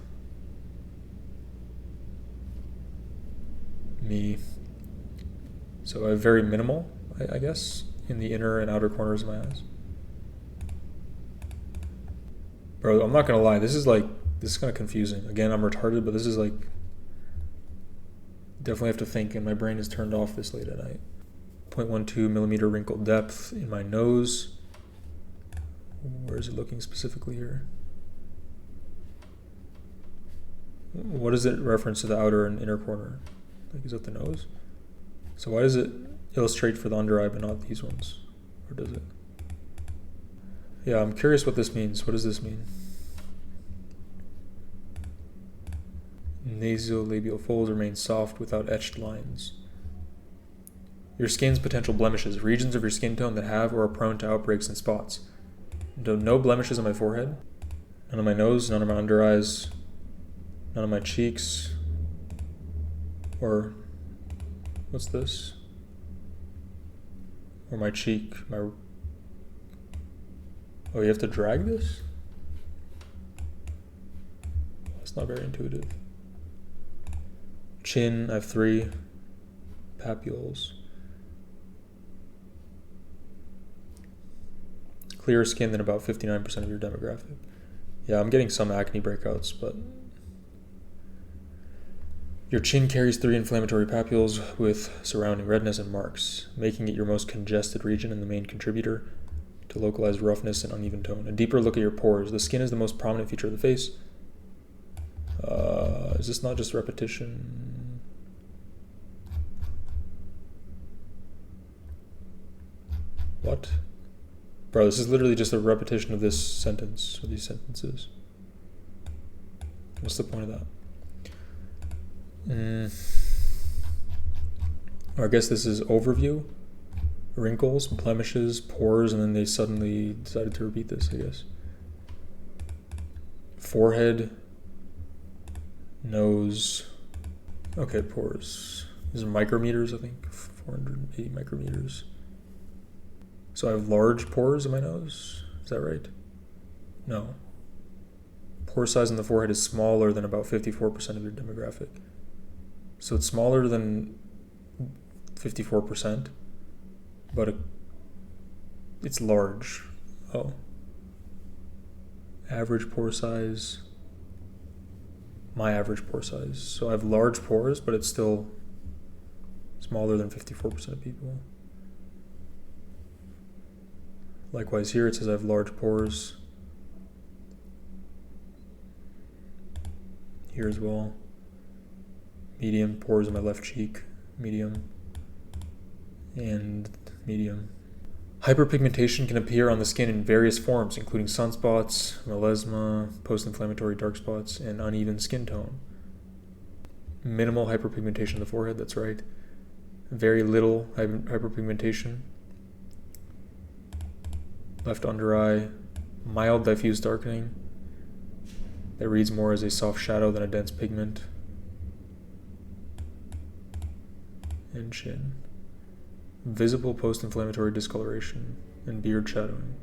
Me. So I have very minimal, I guess, in the inner and outer corners of my eyes. Bro, I'm not gonna lie, this is kind of confusing. Again, I'm retarded, but this is like, definitely have to think, and my brain is turned off this late at night. 0.12 millimeter wrinkle depth in my nose. Where is it looking specifically here? What is it reference to the outer and inner corner? Like, is that the nose? So why does it illustrate for the under eye but not these ones? Or does it? Yeah, I'm curious what this means. What does this mean? Nasolabial folds remain soft without etched lines. Your skin's potential blemishes. Regions of your skin tone that have or are prone to outbreaks and spots. No blemishes on my forehead. None on my nose. None on my under eyes. None on my cheeks. Or what's this? Or my cheek. Oh, you have to drag this? That's not very intuitive. Chin, I have 3 papules. Clearer skin than about 59% of your demographic. Yeah, I'm getting some acne breakouts, but Your chin carries 3 inflammatory papules with surrounding redness and marks, making it your most congested region and the main contributor to localized roughness and uneven tone. A deeper look at your pores. The skin is the most prominent feature of the face. Is this not just repetition? What? Bro, this is literally just a repetition of this sentence, or these sentences. What's the point of that? I guess this is overview. Wrinkles, blemishes, pores, and then they suddenly decided to repeat this, I guess. Forehead, nose, okay, pores. These are micrometers, I think, 480 micrometers. So I have large pores in my nose, is that right? No. Pore size in the forehead is smaller than about 54% of your demographic. So it's smaller than 54%, but it's large. Oh. Average pore size. My average pore size. So I have large pores, but it's still smaller than 54% of people. Likewise here, it says I have large pores. Here as well. Medium, pores in my left cheek. Medium. And medium. Hyperpigmentation can appear on the skin in various forms, including sunspots, melasma, post-inflammatory dark spots, and uneven skin tone. Minimal hyperpigmentation in the forehead, that's right. Very little hyperpigmentation. Left under eye, mild diffuse darkening that reads more as a soft shadow than a dense pigment. And chin. Visible post-inflammatory discoloration and beard shadowing.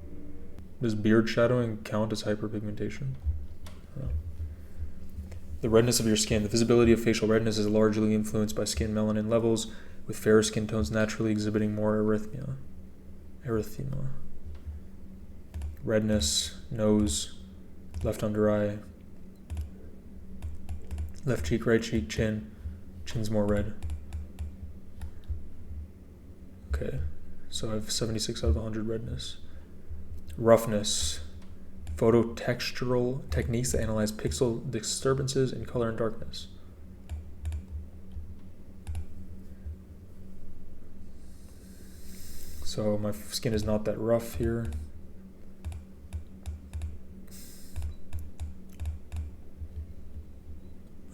Does beard shadowing count as hyperpigmentation? The redness of your skin. The visibility of facial redness is largely influenced by skin melanin levels, with fairer skin tones naturally exhibiting more erythema. Redness, nose, left under eye, left cheek, right cheek, chin. Chin's more red. Okay, so I have 76 out of 100 redness. Roughness. Phototextural techniques that analyze pixel disturbances in color and darkness. So my skin is not that rough here.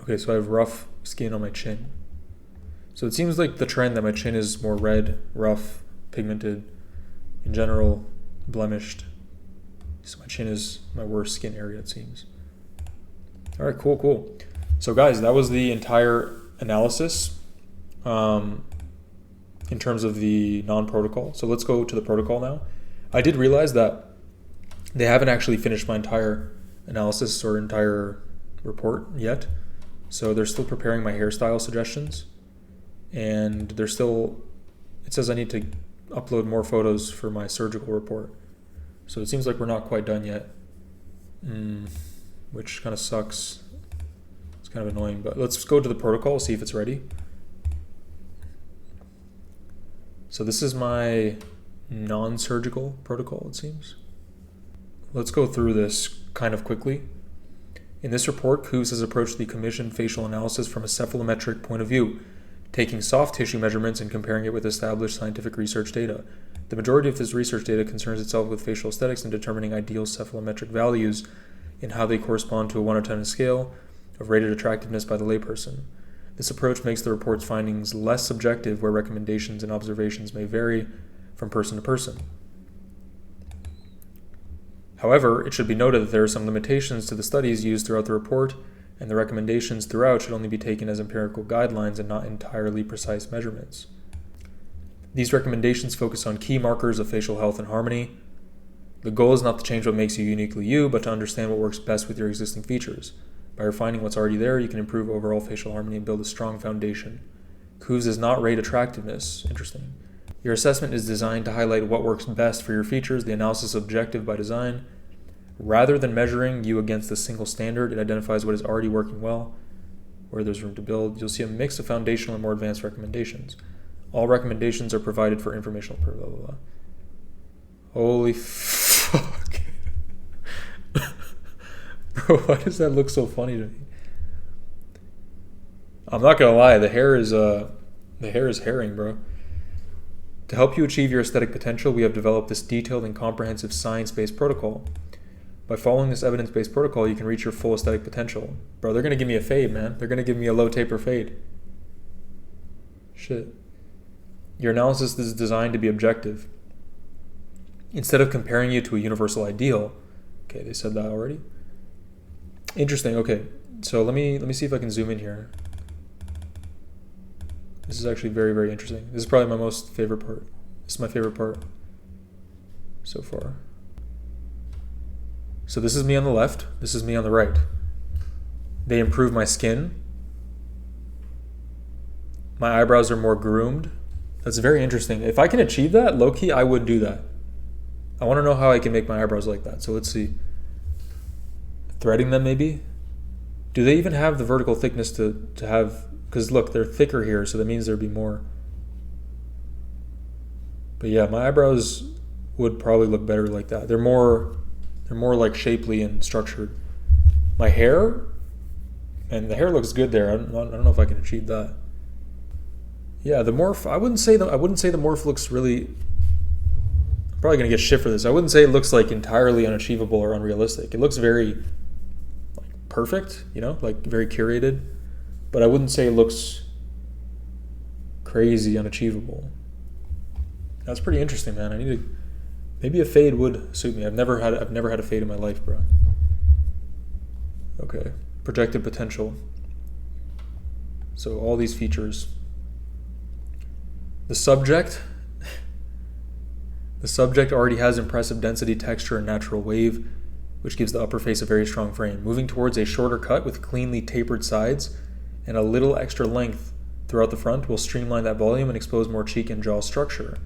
Okay, so I have rough skin on my chin. So it seems like the trend that my chin is more red, rough, pigmented, in general, blemished. So my chin is my worst skin area, it seems. All right, cool. So guys, that was the entire analysis in terms of the non-protocol. So let's go to the protocol now. I did realize that they haven't actually finished my entire analysis or entire report yet. So they're still preparing my hairstyle suggestions. And they're still, it says I need to upload more photos for my surgical report. So it seems like we're not quite done yet, which kind of sucks. It's kind of annoying, but let's go to the protocol, see if it's ready. So this is my non-surgical protocol, it seems. Let's go through this kind of quickly. In this report, Qoves has approached the commissioned facial analysis from a cephalometric point of view, taking soft tissue measurements and comparing it with established scientific research data. The majority of this research data concerns itself with facial aesthetics and determining ideal cephalometric values and how they correspond to a 1 to 10 scale of rated attractiveness by the layperson. This approach makes the report's findings less subjective, where recommendations and observations may vary from person to person. However, it should be noted that there are some limitations to the studies used throughout the report, and the recommendations throughout should only be taken as empirical guidelines and not entirely precise measurements. These recommendations focus on key markers of facial health and harmony. The goal is not to change what makes you uniquely you, but to understand what works best with your existing features. By refining what's already there, you can improve overall facial harmony and build a strong foundation. Qoves does not rate attractiveness. Interesting. Your assessment is designed to highlight what works best for your features. The analysis is objective by design. Rather than measuring you against a single standard, it identifies what is already working well where there's room to build. You'll see a mix of foundational and more advanced recommendations. All recommendations are provided for informational purposes. Blah, blah, blah. Holy fuck. Bro, why does that look so funny to me? I'm not gonna lie, the hair is herring, bro. To help you achieve your aesthetic potential, we have developed this detailed and comprehensive science-based protocol. By following this evidence-based protocol, you can reach your full aesthetic potential. Bro, they're gonna give me a fade, man. They're gonna give me a low taper fade. Shit. Your analysis is designed to be objective. Instead of comparing you to a universal ideal. Okay, they said that already. Interesting. Okay, so let me see if I can zoom in here. This is actually very, very interesting. This is probably my most favorite part. This is my favorite part so far. So this is me on the left. This is me on the right. They improve my skin. My eyebrows are more groomed. That's very interesting. If I can achieve that, low-key, I would do that. I want to know how I can make my eyebrows like that. So let's see. Threading them, maybe? Do they even have the vertical thickness to have... Because look, they're thicker here, so that means there'd be more. But yeah, my eyebrows would probably look better like that. They're more like shapely and structured. My hair, and the hair looks good there. I don't know if I can achieve that. Yeah, the morph. I wouldn't say the morph looks really. I'm probably gonna get shit for this. I wouldn't say it looks like entirely unachievable or unrealistic. It looks very like perfect, you know, like very curated. But I wouldn't say it looks crazy unachievable. That's pretty interesting, man. I need to. Maybe a fade would suit me. I've never had a fade in my life, bro. Okay, projected potential. So all these features. The subject already has impressive density, texture, and natural wave, which gives the upper face a very strong frame. Moving towards a shorter cut with cleanly tapered sides and a little extra length throughout the front will streamline that volume and expose more cheek and jaw structure.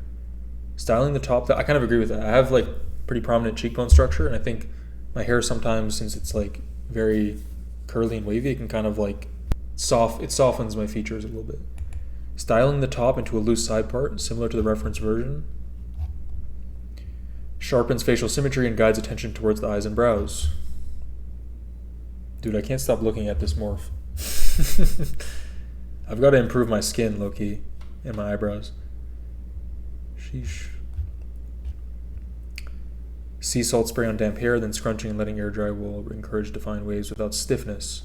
Styling the top, I kind of agree with that. I have like pretty prominent cheekbone structure, and I think my hair sometimes, since it's like very curly and wavy, it can kind of like it softens my features a little bit. Styling the top into a loose side part, similar to the reference version, sharpens facial symmetry and guides attention towards the eyes and brows. Dude, I can't stop looking at this morph. I've got to improve my skin, low-key, and my eyebrows. Sheesh. Sea salt spray on damp hair, then scrunching and letting air dry will encourage defined waves without stiffness.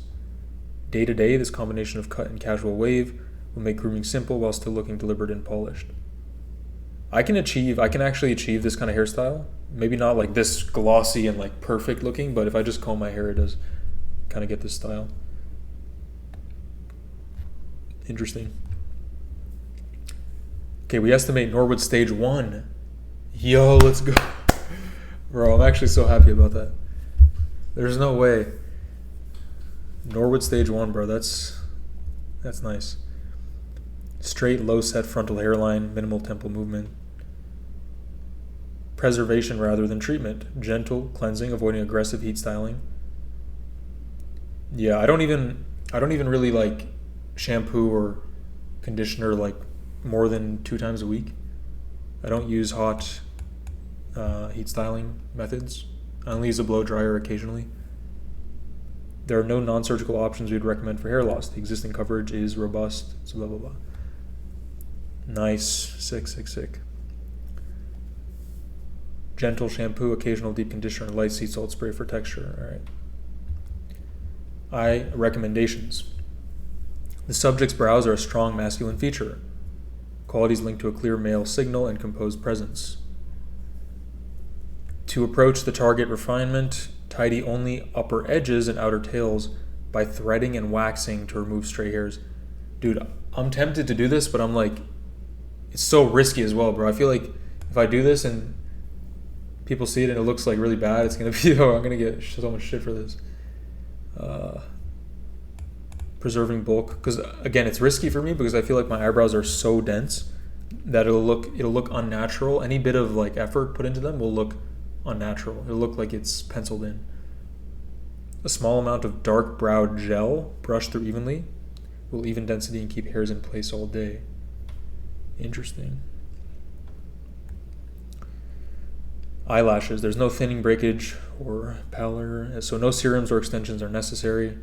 Day to day, this combination of cut and casual wave will make grooming simple while still looking deliberate and polished. I can actually achieve this kind of hairstyle. Maybe not like this glossy and like perfect looking, but if I just comb my hair, it does kind of get this style. Interesting. Okay, we estimate Norwood stage 1. Yo, let's go. Bro, I'm actually so happy about that. There's no way. Norwood stage 1, bro. That's nice. Straight, low set frontal hairline, minimal temple movement. Preservation rather than treatment. Gentle cleansing, avoiding aggressive heat styling. Yeah, I don't even really like shampoo or conditioner like more than 2 times a week. I don't use hot heat styling methods. I only use a blow dryer occasionally. There are no non-surgical options we'd recommend for hair loss. The existing coverage is robust, so blah, blah, blah. Nice. Sick. Gentle shampoo, occasional deep conditioner, light sea salt spray for texture. All right. Eye recommendations. The subject's brows are a strong masculine feature. Qualities linked to a clear male signal and composed presence. To approach the target refinement, tidy only upper edges and outer tails by threading and waxing to remove stray hairs. Dude, I'm tempted to do this, but I'm like, it's so risky as well, bro. I feel like if I do this and people see it and it looks like really bad, it's gonna be, I'm gonna get so much shit for this. Preserving bulk, because again, it's risky for me because I feel like my eyebrows are so dense that it'll look unnatural. Any bit of like effort put into them will look unnatural. It'll look like it's penciled in. A small amount of dark brow gel brushed through evenly. will even density and keep hairs in place all day. Interesting. Eyelashes. There's no thinning, breakage, or pallor, so no serums or extensions are necessary.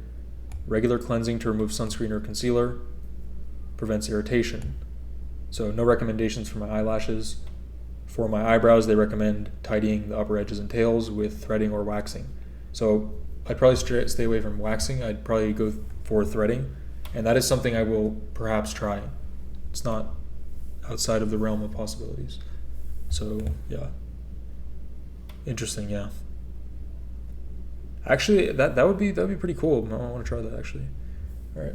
Regular cleansing to remove sunscreen or concealer. Prevents irritation. So no recommendations for my eyelashes. For my eyebrows, they recommend tidying the upper edges and tails with threading or waxing. So I'd probably stay away from waxing. I'd probably go for threading, and that is something I will perhaps try. It's not outside of the realm of possibilities. So yeah, interesting. Yeah, actually, that'd be pretty cool. I want to try that actually. All right.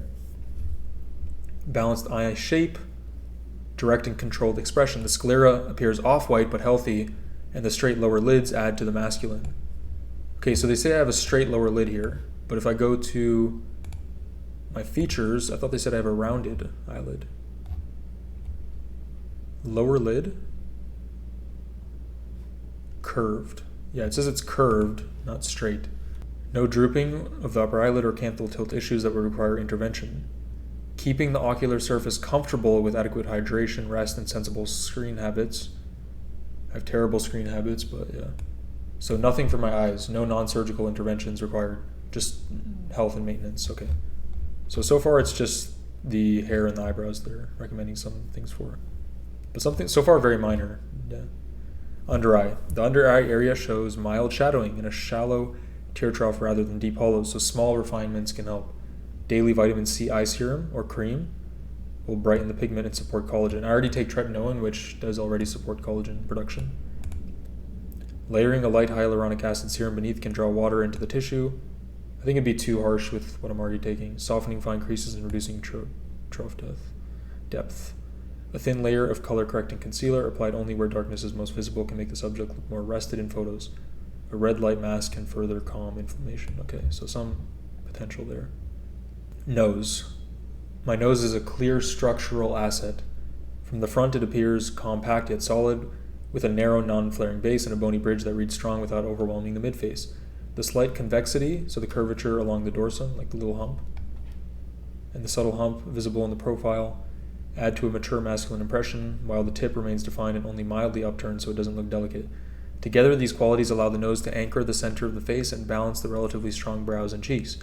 Balanced eye shape, direct and controlled expression. The sclera appears off-white but healthy, and the straight lower lids add to the masculine. Okay, so they say I have a straight lower lid here, but if I go to my features, I thought they said I have a rounded eyelid. Lower lid, curved. Yeah, it says it's curved, not straight. No drooping of the upper eyelid or canthal tilt issues that would require intervention. Keeping the ocular surface comfortable with adequate hydration, rest, and sensible screen habits. I have terrible screen habits, but yeah. So nothing for my eyes, no non-surgical interventions required, just health and maintenance. Okay. So far it's just the hair and the eyebrows they're recommending some things for. But something so far very minor. Yeah. Under eye. The under eye area shows mild shadowing in a shallow tear trough rather than deep hollows, so small refinements can help. Daily vitamin C eye serum or cream will brighten the pigment and support collagen. I already take tretinoin, which does already support collagen production. Layering a light hyaluronic acid serum beneath can draw water into the tissue. I think it'd be too harsh with what I'm already taking. Softening fine creases and reducing trough depth. A thin layer of color-correcting concealer applied only where darkness is most visible can make the subject look more rested in photos. A red light mask can further calm inflammation. Okay, so some potential there. Nose. My nose is a clear structural asset. From the front it appears compact yet solid, with a narrow non-flaring base and a bony bridge that reads strong without overwhelming the midface. The slight convexity, so the curvature along the dorsum, like the little hump, and the subtle hump visible in the profile, add to a mature masculine impression, while the tip remains defined and only mildly upturned so it doesn't look delicate. Together, these qualities allow the nose to anchor the center of the face and balance the relatively strong brows and cheeks.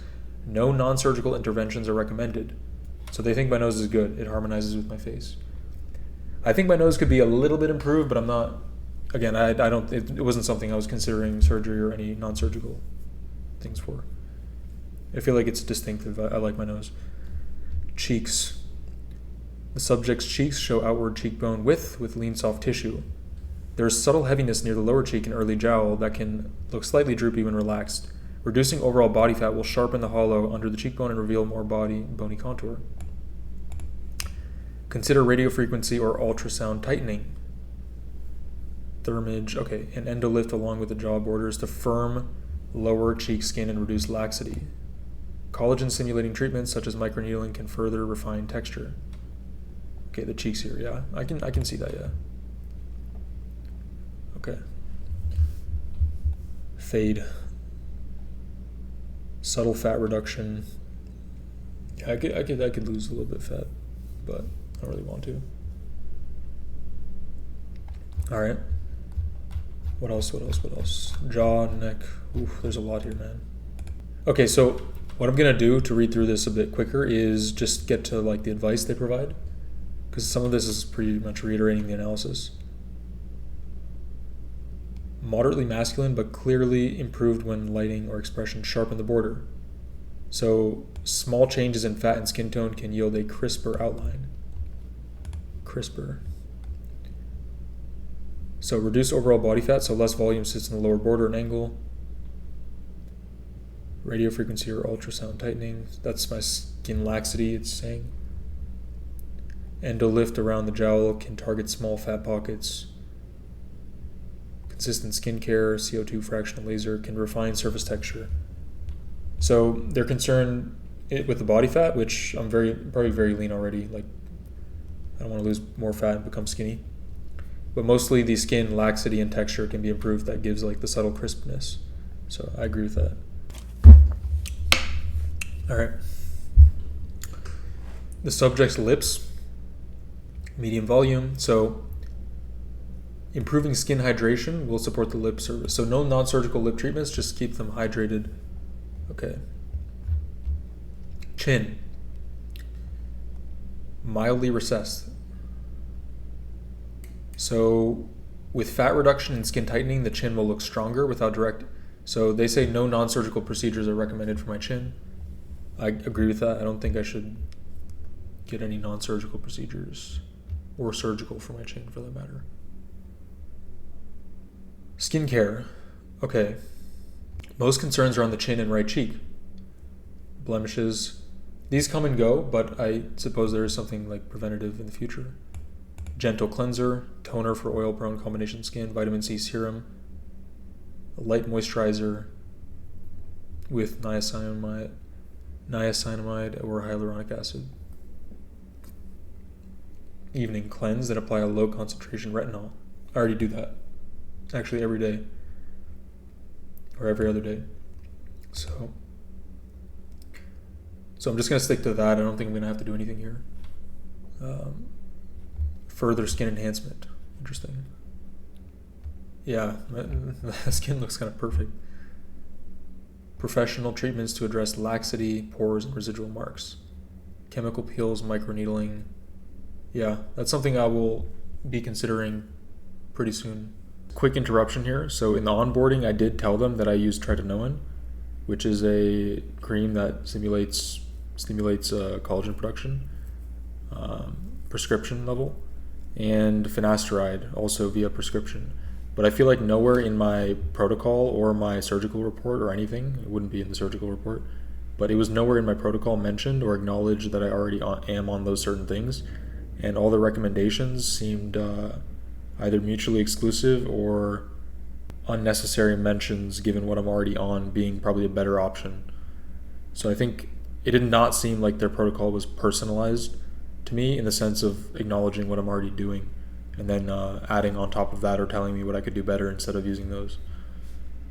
No non-surgical interventions are recommended. So they think my nose is good. It harmonizes with my face. I think my nose could be a little bit improved, but I'm not, again, I don't, it wasn't something I was considering surgery or any non-surgical things for. I feel like it's distinctive. I like my nose. Cheeks. The subject's cheeks show outward cheekbone width with lean soft tissue. There is subtle heaviness near the lower cheek and early jowl that can look slightly droopy when relaxed. Reducing overall body fat will sharpen the hollow under the cheekbone and reveal more bony contour. Consider radiofrequency or ultrasound tightening. Thermage, okay, an endolift along with the jaw borders to firm lower cheek skin and reduce laxity. Collagen stimulating treatments such as microneedling can further refine texture. Okay, the cheeks here, yeah, I can see that, yeah. Okay. Fade. Subtle fat reduction. Yeah, I could lose a little bit of fat, but I don't really want to. All right. What else? Jaw, neck. Oof, there's a lot here, man. Okay, so what I'm gonna do to read through this a bit quicker is just get to like the advice they provide, because some of this is pretty much reiterating the analysis. Moderately masculine, but clearly improved when lighting or expression sharpen the border. So small changes in fat and skin tone can yield a crisper outline. Crisper. So reduce overall body fat, so less volume sits in the lower border and angle. Radiofrequency or ultrasound tightening. That's my skin laxity, it's saying. Endolift around the jowl can target small fat pockets. Consistent skincare, CO2 fractional laser can refine surface texture. So they're concerned with the body fat, which I'm probably very lean already. Like, I don't want to lose more fat and become skinny. But mostly the skin laxity and texture can be improved. That gives like the subtle crispness. So I agree with that. All right. The subject's lips, medium volume. So improving skin hydration will support the lip surface. So no non-surgical lip treatments, just keep them hydrated. Okay. Chin. Mildly recessed. So with fat reduction and skin tightening, the chin will look stronger without direct. So they say no non-surgical procedures are recommended for my chin. I agree with that. I don't think I should get any non-surgical procedures or surgical for my chin for that matter. Skincare. Okay. Most concerns are on the chin and right cheek. Blemishes. These come and go, but I suppose there is something like preventative in the future. Gentle cleanser, toner for oil-prone combination skin, vitamin C serum, a light moisturizer with niacinamide or hyaluronic acid. Evening cleanse, then apply a low concentration retinol. I already do that. Actually every day. Or every other day. So I'm just going to stick to that. I don't think I'm going to have to do anything here. Further skin enhancement. Interesting. Yeah, my skin looks kind of perfect. Professional treatments to address laxity, pores, and residual marks. Chemical peels, microneedling. Yeah, that's something I will be considering pretty soon. Quick interruption here. So in the onboarding, I did tell them that I use tretinoin, which is a cream that stimulates collagen production, prescription level, and finasteride also via prescription. But I feel like nowhere in my protocol or my surgical report or anything, it wouldn't be in the surgical report, but it was nowhere in my protocol mentioned or acknowledged that I already am on those certain things. And all the recommendations seemed either mutually exclusive or unnecessary mentions given what I'm already on being probably a better option. So I think it did not seem like their protocol was personalized to me in the sense of acknowledging what I'm already doing and then adding on top of that or telling me what I could do better instead of using those.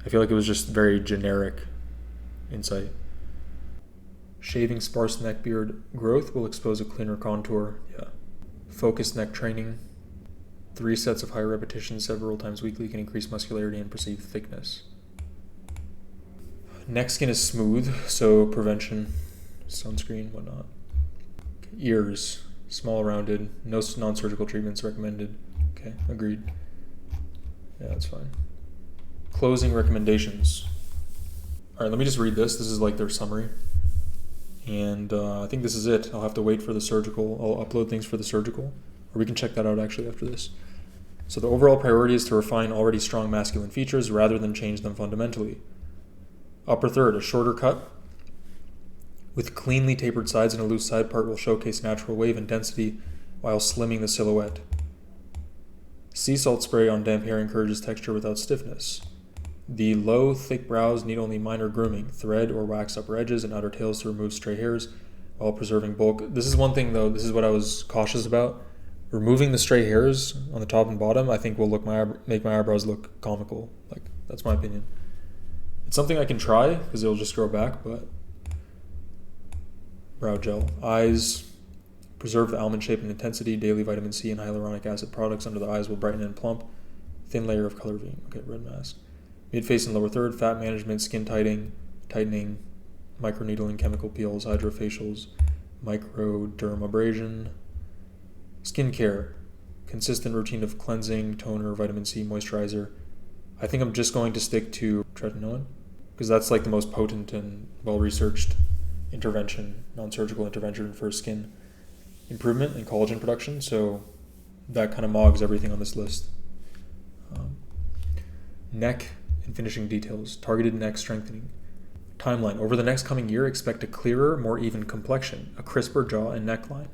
I feel like it was just very generic insight. Shaving sparse neck beard growth will expose a cleaner contour. Yeah. Focused neck training. 3 sets of high repetitions several times weekly can increase muscularity and perceived thickness. Neck skin is smooth, so prevention, sunscreen, whatnot. Ears, small rounded, no non-surgical treatments recommended. Okay, agreed. Yeah, that's fine. Closing recommendations. All right, let me just read this. This is like their summary. And I think this is it. I'll have to wait for the surgical. I'll upload things for the surgical. Or we can check that out actually after this. So the overall priority is to refine already strong masculine features rather than change them fundamentally. Upper third, a shorter cut with cleanly tapered sides and a loose side part will showcase natural wave and density while slimming the silhouette. Sea salt spray on damp hair encourages texture without stiffness. The low, thick brows need only minor grooming, thread or wax upper edges and outer tails to remove stray hairs while preserving bulk. This is one thing though, this is what I was cautious about. Removing the stray hairs on the top and bottom, I think will make my eyebrows look comical. Like, that's my opinion. It's something I can try because it'll just grow back, but brow gel. Eyes, preserve the almond shape and intensity. Daily vitamin C and hyaluronic acid products under the eyes will brighten and plump. Thin layer of color V. Okay, red mask. Mid-face and lower third, fat management, skin tightening, microneedling, chemical peels, hydrofacials, microdermabrasion. Skincare, consistent routine of cleansing, toner, vitamin C, moisturizer. I think I'm just going to stick to tretinoin because that's like the most potent and well-researched intervention, non-surgical intervention for skin improvement and collagen production. So that kind of mogs everything on this list. Neck and finishing details, targeted neck strengthening. Timeline, over the next coming year, expect a clearer, more even complexion, a crisper jaw and neckline,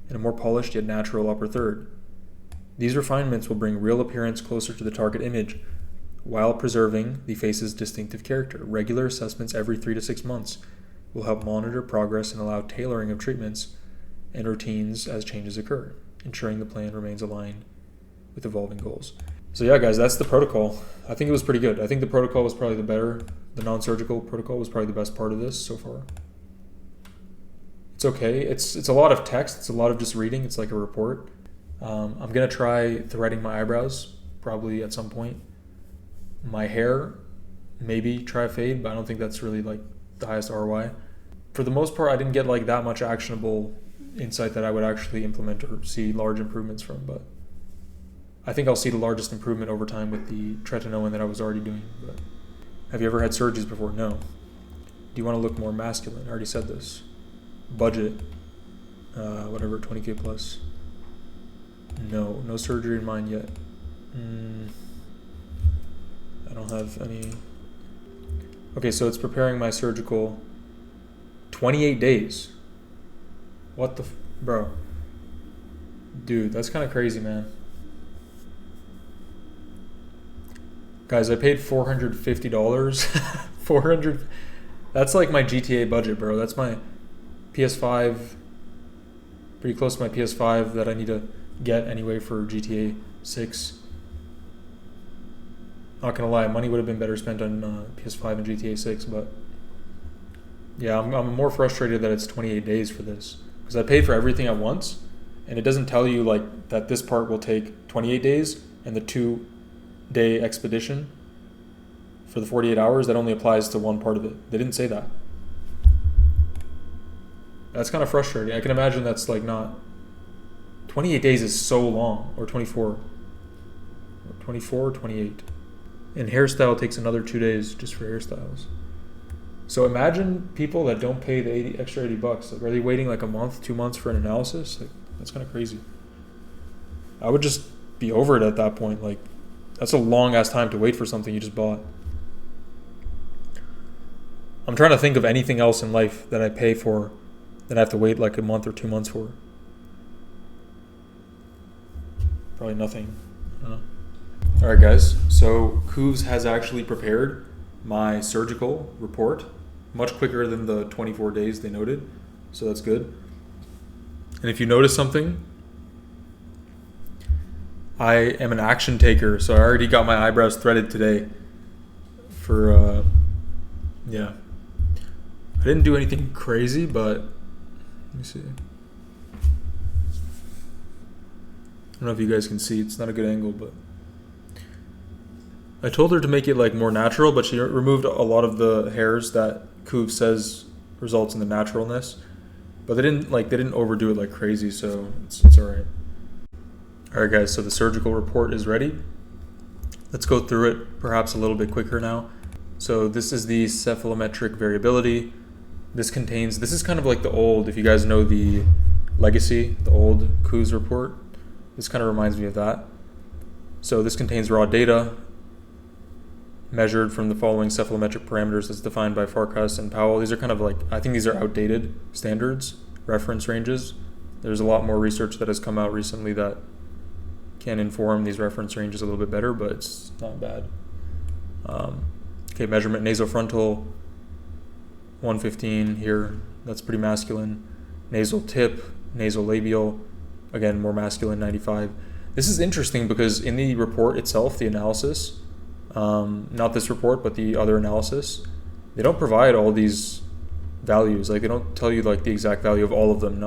and a more polished yet natural upper third. These refinements will bring real appearance closer to the target image while preserving the face's distinctive character. Regular assessments every 3 to 6 months will help monitor progress and allow tailoring of treatments and routines as changes occur, ensuring the plan remains aligned with evolving goals. So yeah, guys, that's the protocol. I think it was pretty good. I think the protocol was probably the non-surgical protocol was probably the best part of this so far. It's okay. It's a lot of text. It's a lot of just reading. It's like a report. I'm gonna try threading my eyebrows probably at some point. My hair, maybe try a fade, but I don't think that's really like the highest ROI. For the most part, I didn't get like that much actionable insight that I would actually implement or see large improvements from, but I think I'll see the largest improvement over time with the tretinoin that I was already doing. But have you ever had surgeries before? No. Do you want to look more masculine? I already said this. Budget, whatever, 20K plus. No surgery in mind yet. I don't have any. Okay, so it's preparing my surgical. 28 days. What the bro? Dude, that's kind of crazy, man. Guys, I paid $450. 400. That's like my GTA budget, bro. That's my PS5. Pretty close to my PS5 that I need to get anyway for GTA 6. Not gonna lie, money would have been better spent on PS5 and GTA 6, but yeah, I'm more frustrated that it's 28 days for this because I paid for everything at once, and it doesn't tell you like that this part will take 28 days and the 2-day expedition for the 48 hours that only applies to one part of it. They didn't say that. That's kind of frustrating. I can imagine that's like not 28 days is so long, or 24 or 28. And hairstyle takes another 2 days just for hairstyles. So imagine people that don't pay the extra $80. Like, are they waiting like a month, 2 months for an analysis? Like, that's kind of crazy. I would just be over it at that point. Like, that's a long ass time to wait for something you just bought. I'm trying to think of anything else in life that I pay for that I have to wait like a month or 2 months for. Probably nothing. Alright guys, so Qoves has actually prepared my surgical report much quicker than the 24 days they noted, so that's good. And if you notice something, I am an action taker, so I already got my eyebrows threaded today for, yeah. I didn't do anything crazy, but let me see. I don't know if you guys can see, it's not a good angle, but I told her to make it like more natural, but she removed a lot of the hairs that Qoves says results in the naturalness. But they didn't overdo it like crazy, so it's alright. Alright guys, so the surgical report is ready. Let's go through it perhaps a little bit quicker now. So this is the cephalometric variability. This is kind of like the old, if you guys know the legacy, the old Qoves report. This kind of reminds me of that. So this contains raw data measured from the following cephalometric parameters as defined by Farkas and Powell. These are kind of like, I think these are outdated standards, reference ranges. There's a lot more research that has come out recently that can inform these reference ranges a little bit better, but it's not bad. Okay, measurement nasofrontal 115 here, that's pretty masculine. Nasal tip, nasolabial, again more masculine, 95. This is interesting because in the report itself, the analysis, not this report but the other analysis, they don't provide all these values. Like they don't tell you like the exact value of all of them.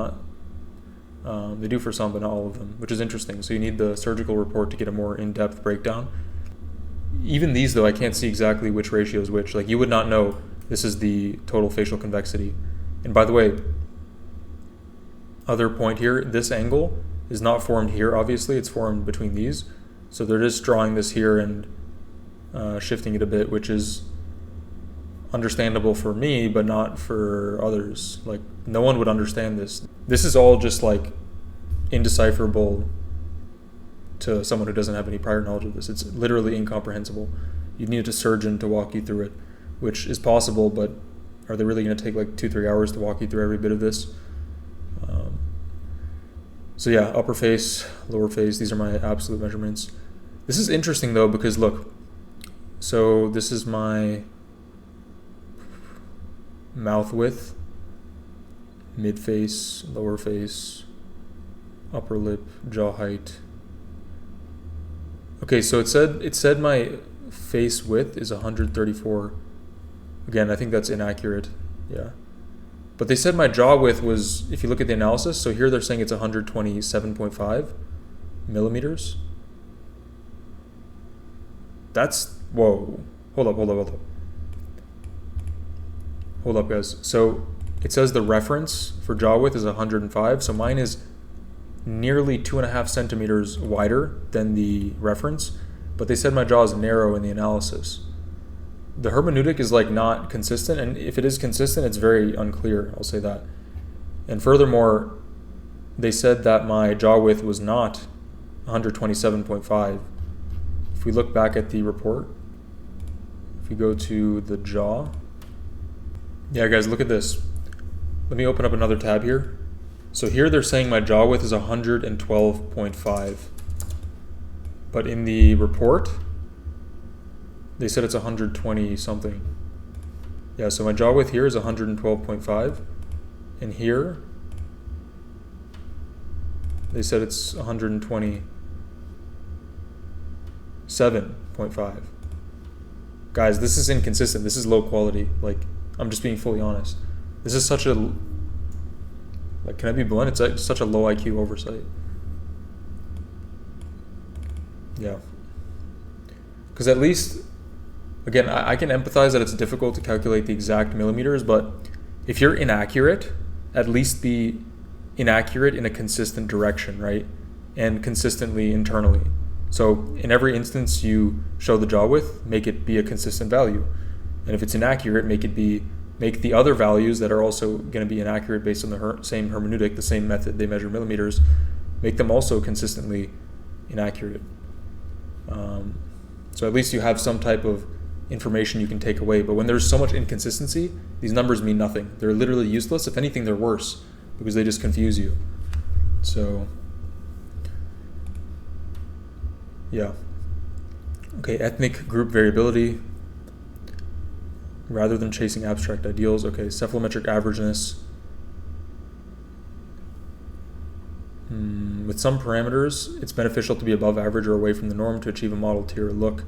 They do for some but not all of them, which is interesting. So you need the surgical report to get a more in-depth breakdown. Even these though, I can't see exactly which ratio is which. Like you would not know this is the total facial convexity. And by the way, other point here, this angle is not formed here obviously, it's formed between these. So they're just drawing this here and shifting it a bit, which is understandable for me but not for others. Like no one would understand this. This is all just like indecipherable to someone who doesn't have any prior knowledge of this. It's literally incomprehensible. You need a surgeon to walk you through it, which is possible, but are they really going to take like 2-3 hours to walk you through every bit of this? So yeah, upper face, lower face, these are my absolute measurements. This is interesting though because look, so this is my mouth width, mid face, lower face, upper lip, jaw height. Okay, so it said my face width is 134. Again, I think that's inaccurate. Yeah. But they said my jaw width was, if you look at the analysis, so here they're saying it's 127.5 millimeters. That's, whoa, hold up. Hold up, guys. So it says the reference for jaw width is 105, so mine is nearly 2.5 centimeters wider than the reference, but they said my jaw is narrow in the analysis. The hermeneutic is like not consistent, and if it is consistent, it's very unclear, I'll say that. And furthermore, they said that my jaw width was not 127.5. If we look back at the report, if we go to the jaw, yeah guys, look at this. Let me open up another tab here. So here they're saying my jaw width is 112.5, but in the report, they said it's 120 something. Yeah, so my jaw width here is 112.5, and here they said it's 127.5. Guys, this is inconsistent. This is low quality. Like, I'm just being fully honest. This is such a, like, can I be blunt? It's like such a low IQ oversight. Yeah. Because at least, again, I can empathize that it's difficult to calculate the exact millimeters, but if you're inaccurate, at least be inaccurate in a consistent direction, right? And consistently internally. So in every instance you show the jaw width, make it be a consistent value. And if it's inaccurate, make the other values that are also going to be inaccurate based on the same hermeneutic, the same method they measure millimeters, make them also consistently inaccurate. So at least you have some type of information you can take away. But when there's so much inconsistency, these numbers mean nothing. They're literally useless. If anything, they're worse because they just confuse you. So, yeah. Okay, ethnic group variability. Rather than chasing abstract ideals. Okay, cephalometric averageness. With some parameters, it's beneficial to be above average or away from the norm to achieve a model tier look.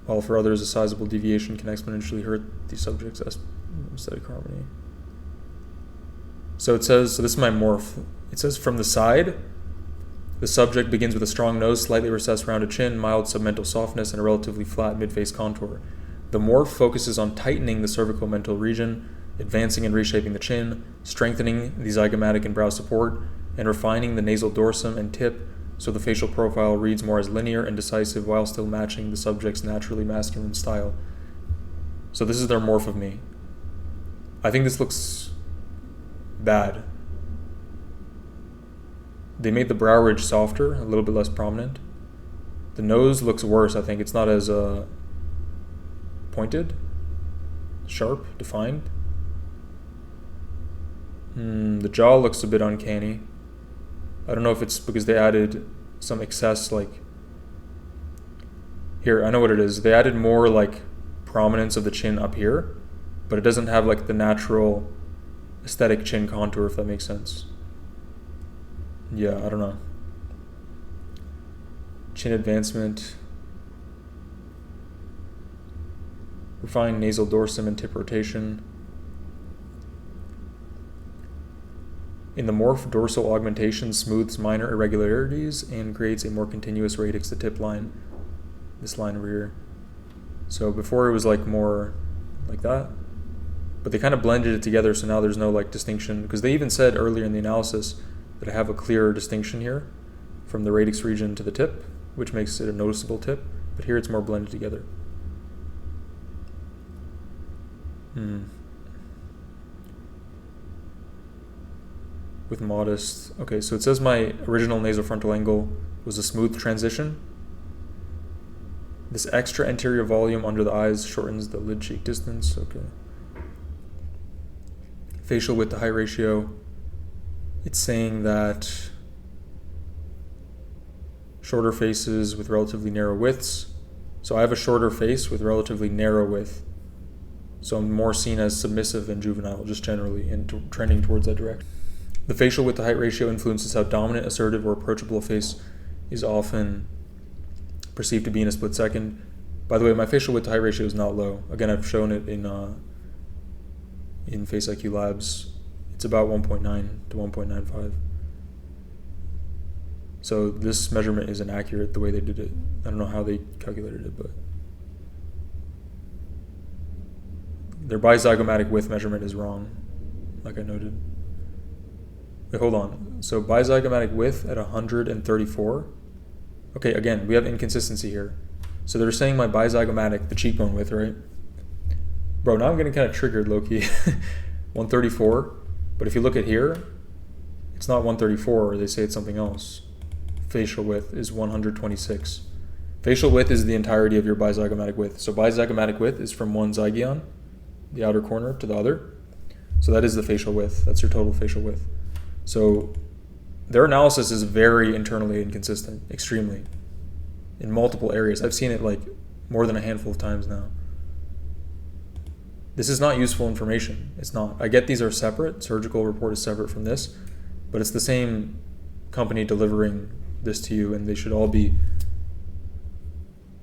While for others, a sizable deviation can exponentially hurt the subject's aesthetic harmony. So it says, so this is my morph. It says from the side, the subject begins with a strong nose, slightly recessed rounded chin, mild submental softness, and a relatively flat mid-face contour. The morph focuses on tightening the cervical mental region, advancing and reshaping the chin, strengthening the zygomatic and brow support, and refining the nasal dorsum and tip so the facial profile reads more as linear and decisive while still matching the subject's naturally masculine style. So this is their morph of me. I think this looks bad. They made the brow ridge softer, a little bit less prominent. The nose looks worse, I think. It's not as pointed, sharp, defined. The jaw looks a bit uncanny. I don't know if it's because they added some excess, like, here, I know what it is. They added more, like, prominence of the chin up here, but it doesn't have, like, the natural aesthetic chin contour, if that makes sense. Yeah, I don't know. Chin advancement. Refined nasal dorsum and tip rotation. In the morph, dorsal augmentation smooths minor irregularities and creates a more continuous radix to tip line. This line over here. So before it was like more like that, but they kind of blended it together, so now there's no like distinction, because they even said earlier in the analysis that I have a clearer distinction here from the radix region to the tip, which makes it a noticeable tip, but here it's more blended together. With modest, okay, so it says my original nasofrontal angle was a smooth transition. This extra anterior volume under the eyes shortens the lid cheek distance, okay. Facial width to height ratio, it's saying that shorter faces with relatively narrow widths. So I have a shorter face with relatively narrow width. So I'm more seen as submissive and juvenile, just generally, and trending towards that direction. The facial width to height ratio influences how dominant, assertive, or approachable a face is often perceived to be in a split second. By the way, my facial width to height ratio is not low. Again, I've shown it in in Face IQ Labs, it's about 1.9 to 1.95. So this measurement isn't accurate the way they did it. I don't know how they calculated it, but their bizygomatic width measurement is wrong, like I noted. Wait, hold on. So bizygomatic width at 134. Okay, again, we have inconsistency here. So they're saying my bizygomatic, the cheekbone width, right? Bro, now I'm getting kind of triggered, low-key. 134. But if you look at here, it's not 134, or they say it's something else. Facial width is 126. Facial width is the entirety of your bizygomatic width. So bizygomatic width is from one zygion, the outer corner, to the other. So that is the facial width. That's your total facial width. So their analysis is very internally inconsistent, extremely, in multiple areas. I've seen it like more than a handful of times now. This is not useful information. It's not. I get these are separate. Surgical report is separate from this, but it's the same company delivering this to you, and they should all be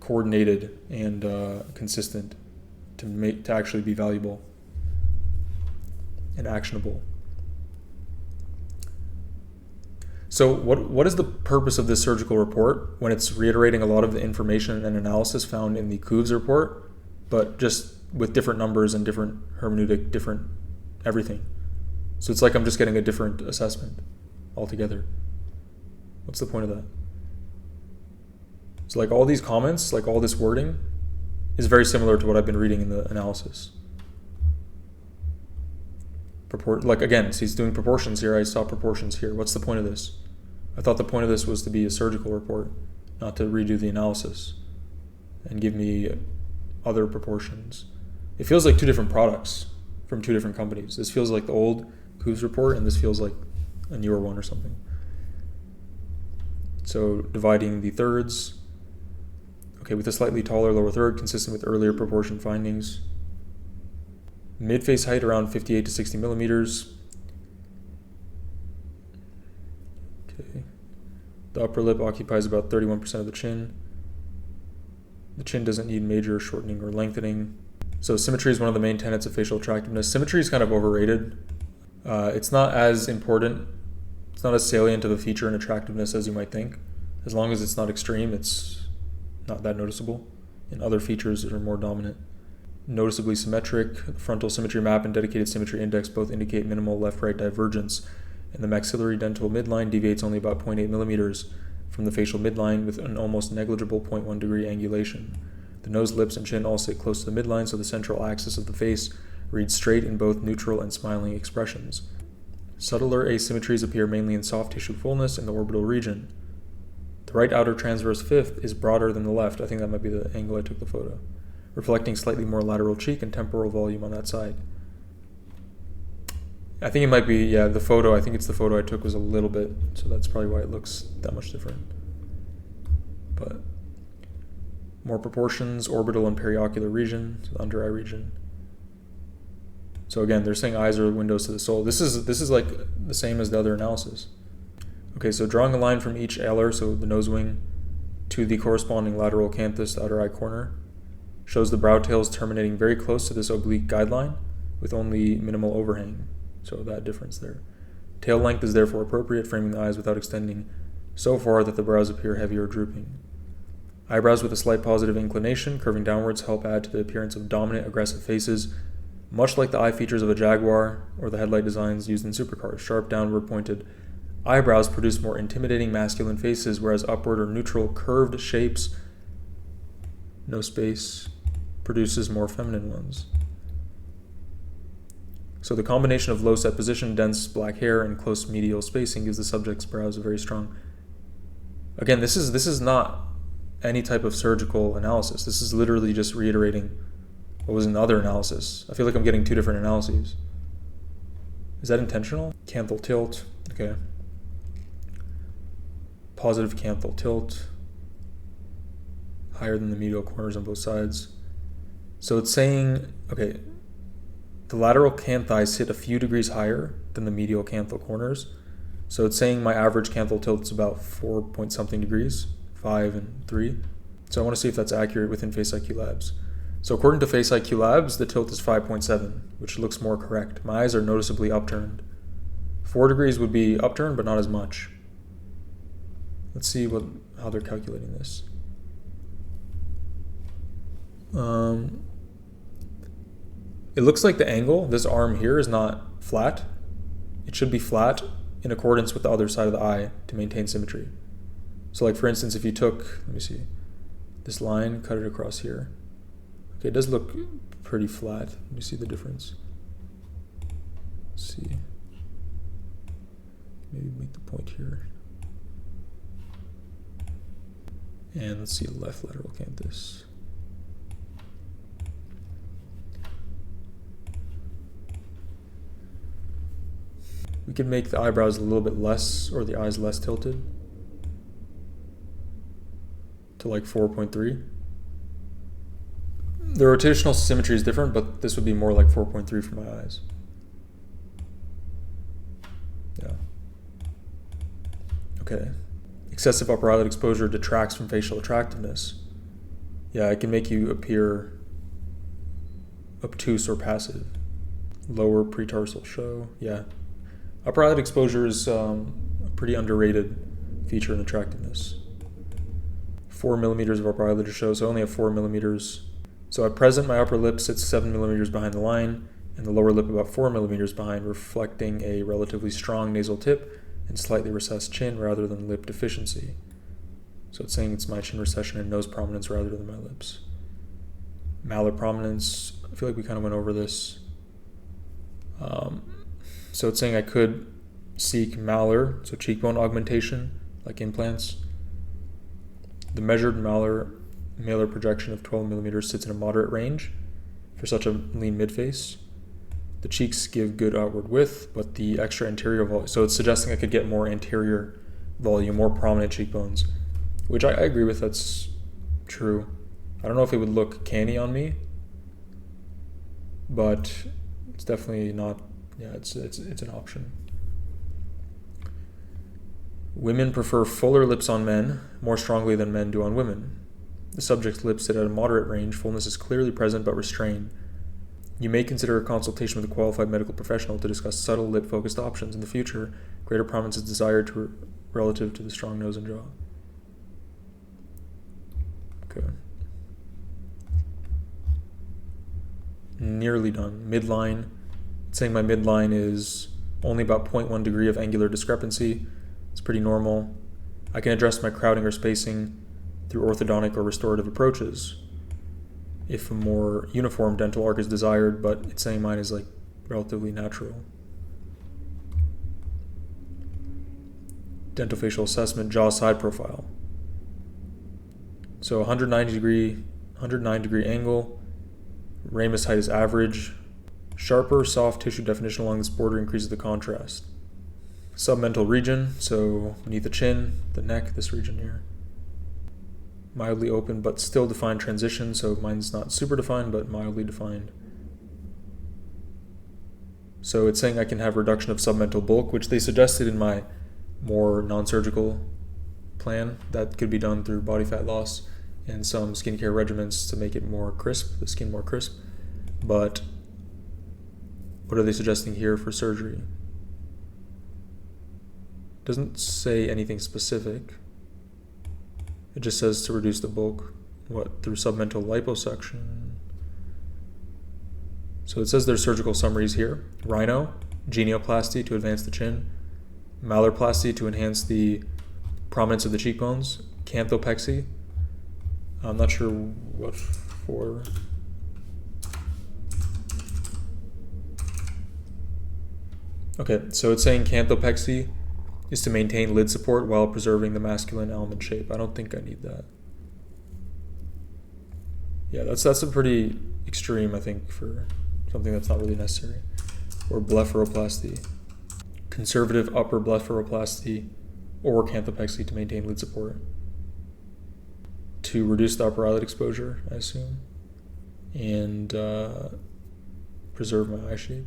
coordinated and consistent to actually be valuable and actionable. So what is the purpose of this surgical report when it's reiterating a lot of the information and analysis found in the Qoves report, but just with different numbers and different hermeneutic, different everything? So it's like I'm just getting a different assessment altogether. What's the point of that? So like all these comments, like all this wording is very similar to what I've been reading in the analysis. Like again, so he's doing proportions here, I saw proportions here. What's the point of this? I thought the point of this was to be a surgical report, not to redo the analysis and give me other proportions. It feels like two different products from two different companies. This feels like the old Qoves report, and this feels like a newer one or something. So dividing the thirds. Okay, with a slightly taller lower third, consistent with earlier proportion findings. Mid-face height around 58 to 60 millimeters. Okay. The upper lip occupies about 31% of the chin. The chin doesn't need major shortening or lengthening. So symmetry is one of the main tenets of facial attractiveness. Symmetry is kind of overrated. It's not as important. It's not as salient of a feature in attractiveness as you might think. As long as it's not extreme, it's not that noticeable. And other features are more dominant. Noticeably symmetric, frontal symmetry map and dedicated symmetry index both indicate minimal left-right divergence, and the maxillary dental midline deviates only about 0.8 millimeters from the facial midline with an almost negligible 0.1 degree angulation. The nose, lips, and chin all sit close to the midline, so the central axis of the face reads straight in both neutral and smiling expressions. Subtler asymmetries appear mainly in soft tissue fullness in the orbital region. The right outer transverse fifth is broader than the left. I think that might be the angle I took the photo, reflecting slightly more lateral cheek and temporal volume on that side. I think it might be, yeah, the photo, I think it's the photo I took was a little bit, so that's probably why it looks that much different. But more proportions, orbital and periocular region, so the under eye region. So again, they're saying eyes are windows to the soul. This is like the same as the other analysis. Okay, so drawing a line from each alar, so the nose wing, to the corresponding lateral canthus, the outer eye corner, shows the brow tails terminating very close to this oblique guideline with only minimal overhang. So that difference there. Tail length is therefore appropriate, framing the eyes without extending so far that the brows appear heavy or drooping. Eyebrows with a slight positive inclination, curving downwards, help add to the appearance of dominant, aggressive faces, much like the eye features of a Jaguar or the headlight designs used in supercars. Sharp, downward pointed eyebrows produce more intimidating masculine faces, whereas upward or neutral curved shapes, no space, produces more feminine ones. So the combination of low set position, dense black hair, and close medial spacing gives the subject's brows a very strong. Again, this is not any type of surgical analysis. This is literally just reiterating what was in the other analysis. I feel like I'm getting two different analyses. Is that intentional? Canthal tilt, okay. Positive canthal tilt, higher than the medial corners on both sides. So it's saying, okay, the lateral canthi sit a few degrees higher than the medial canthal corners. So it's saying my average canthal tilt is about 4 point something degrees, 5 and 3. So I want to see if that's accurate within Face IQ Labs. So according to Face IQ Labs, the tilt is 5.7, which looks more correct. My eyes are noticeably upturned. 4 degrees would be upturned, but not as much. Let's see how they're calculating this. It looks like the angle, this arm here, is not flat. It should be flat in accordance with the other side of the eye to maintain symmetry. So like for instance, if you took, let me see, this line, cut it across here. Okay, it does look pretty flat. Let me see the difference. Let's see. Maybe make the point here. And let's see left lateral canthus. We could make the eyebrows a little bit less, or the eyes less tilted, to like 4.3. The rotational symmetry is different, but this would be more like 4.3 for my eyes. Yeah. Okay. Excessive upper eyelid exposure detracts from facial attractiveness. Yeah, it can make you appear obtuse or passive. Lower pretarsal show. Yeah. Upper eyelid exposure is a pretty underrated feature in attractiveness. 4 millimeters of upper eyelid to show, so I only have 4 millimeters. So at present, my upper lip sits 7 millimeters behind the line, and the lower lip about 4 millimeters behind, reflecting a relatively strong nasal tip and slightly recessed chin rather than lip deficiency. So it's saying it's my chin recession and nose prominence rather than my lips. Malar prominence, I feel like we kind of went over this. So it's saying I could seek malar, so cheekbone augmentation, like implants. The measured malar projection of 12 millimeters sits in a moderate range for such a lean midface. The cheeks give good outward width, but the extra anterior volume, so it's suggesting I could get more anterior volume, more prominent cheekbones, which I agree with, that's true. I don't know if it would look canny on me, but it's definitely not, yeah, it's an option. Women prefer fuller lips on men more strongly than men do on women. The subject's lips sit at a moderate range. Fullness is clearly present but restrained. You may consider a consultation with a qualified medical professional to discuss subtle lip-focused options in the future. Greater prominence is desired relative to the strong nose and jaw. Okay. Nearly done. Midline. It's saying my midline is only about 0.1 degree of angular discrepancy. It's pretty normal. I can address my crowding or spacing through orthodontic or restorative approaches if a more uniform dental arc is desired, but it's saying mine is like relatively natural. Dental facial assessment, jaw side profile. So 109 degree angle. Ramus height is average. Sharper, soft tissue definition along this border increases the contrast. Submental region, so beneath the chin, the neck, this region here. Mildly open but still defined transition, so mine's not super defined but mildly defined. So it's saying I can have reduction of submental bulk, which they suggested in my more non-surgical plan. That could be done through body fat loss and some skincare regimens to make it more crisp, the skin more crisp. But what are they suggesting here for surgery? Doesn't say anything specific. It just says to reduce the bulk, through submental liposuction. So it says there's surgical summaries here. Rhino, genioplasty to advance the chin, malarplasty to enhance the prominence of the cheekbones, canthopexy, I'm not sure what for. Okay, so it's saying canthopexy is to maintain lid support while preserving the masculine almond shape. I don't think I need that. Yeah, that's a pretty extreme, I think, for something that's not really necessary. Or blepharoplasty. Conservative upper blepharoplasty or canthopexy to maintain lid support. To reduce the upper eyelid exposure, I assume, and preserve my eye shape.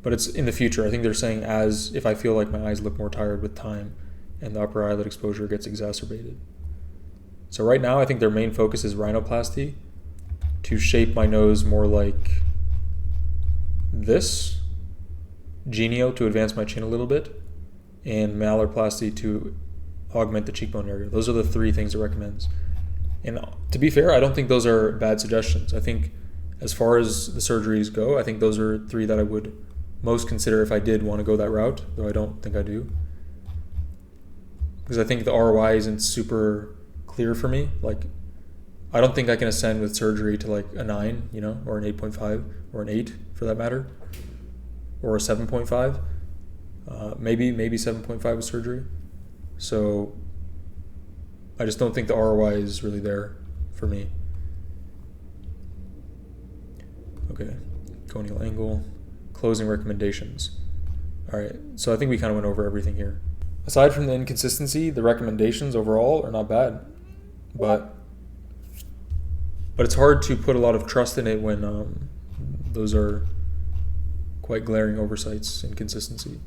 But it's in the future. I think they're saying if I feel like my eyes look more tired with time and the upper eyelid exposure gets exacerbated. So right now, I think their main focus is rhinoplasty, to shape my nose more like this, genio to advance my chin a little bit, and malarplasty to augment the cheekbone area. Those are the 3 things it recommends. And to be fair, I don't think those are bad suggestions. I think as far as the surgeries go, I think those are 3 that I would most consider if I did want to go that route, though I don't think I do. Because I think the ROI isn't super clear for me. Like, I don't think I can ascend with surgery to like a 9, you know, or an 8.5, or an 8 for that matter, or a 7.5. Maybe 7.5 with surgery. So I just don't think the ROI is really there for me. Okay, conial angle, closing recommendations. All right, so I think we kind of went over everything here. Aside from the inconsistency, the recommendations overall are not bad, but it's hard to put a lot of trust in it when those are quite glaring oversights, inconsistency.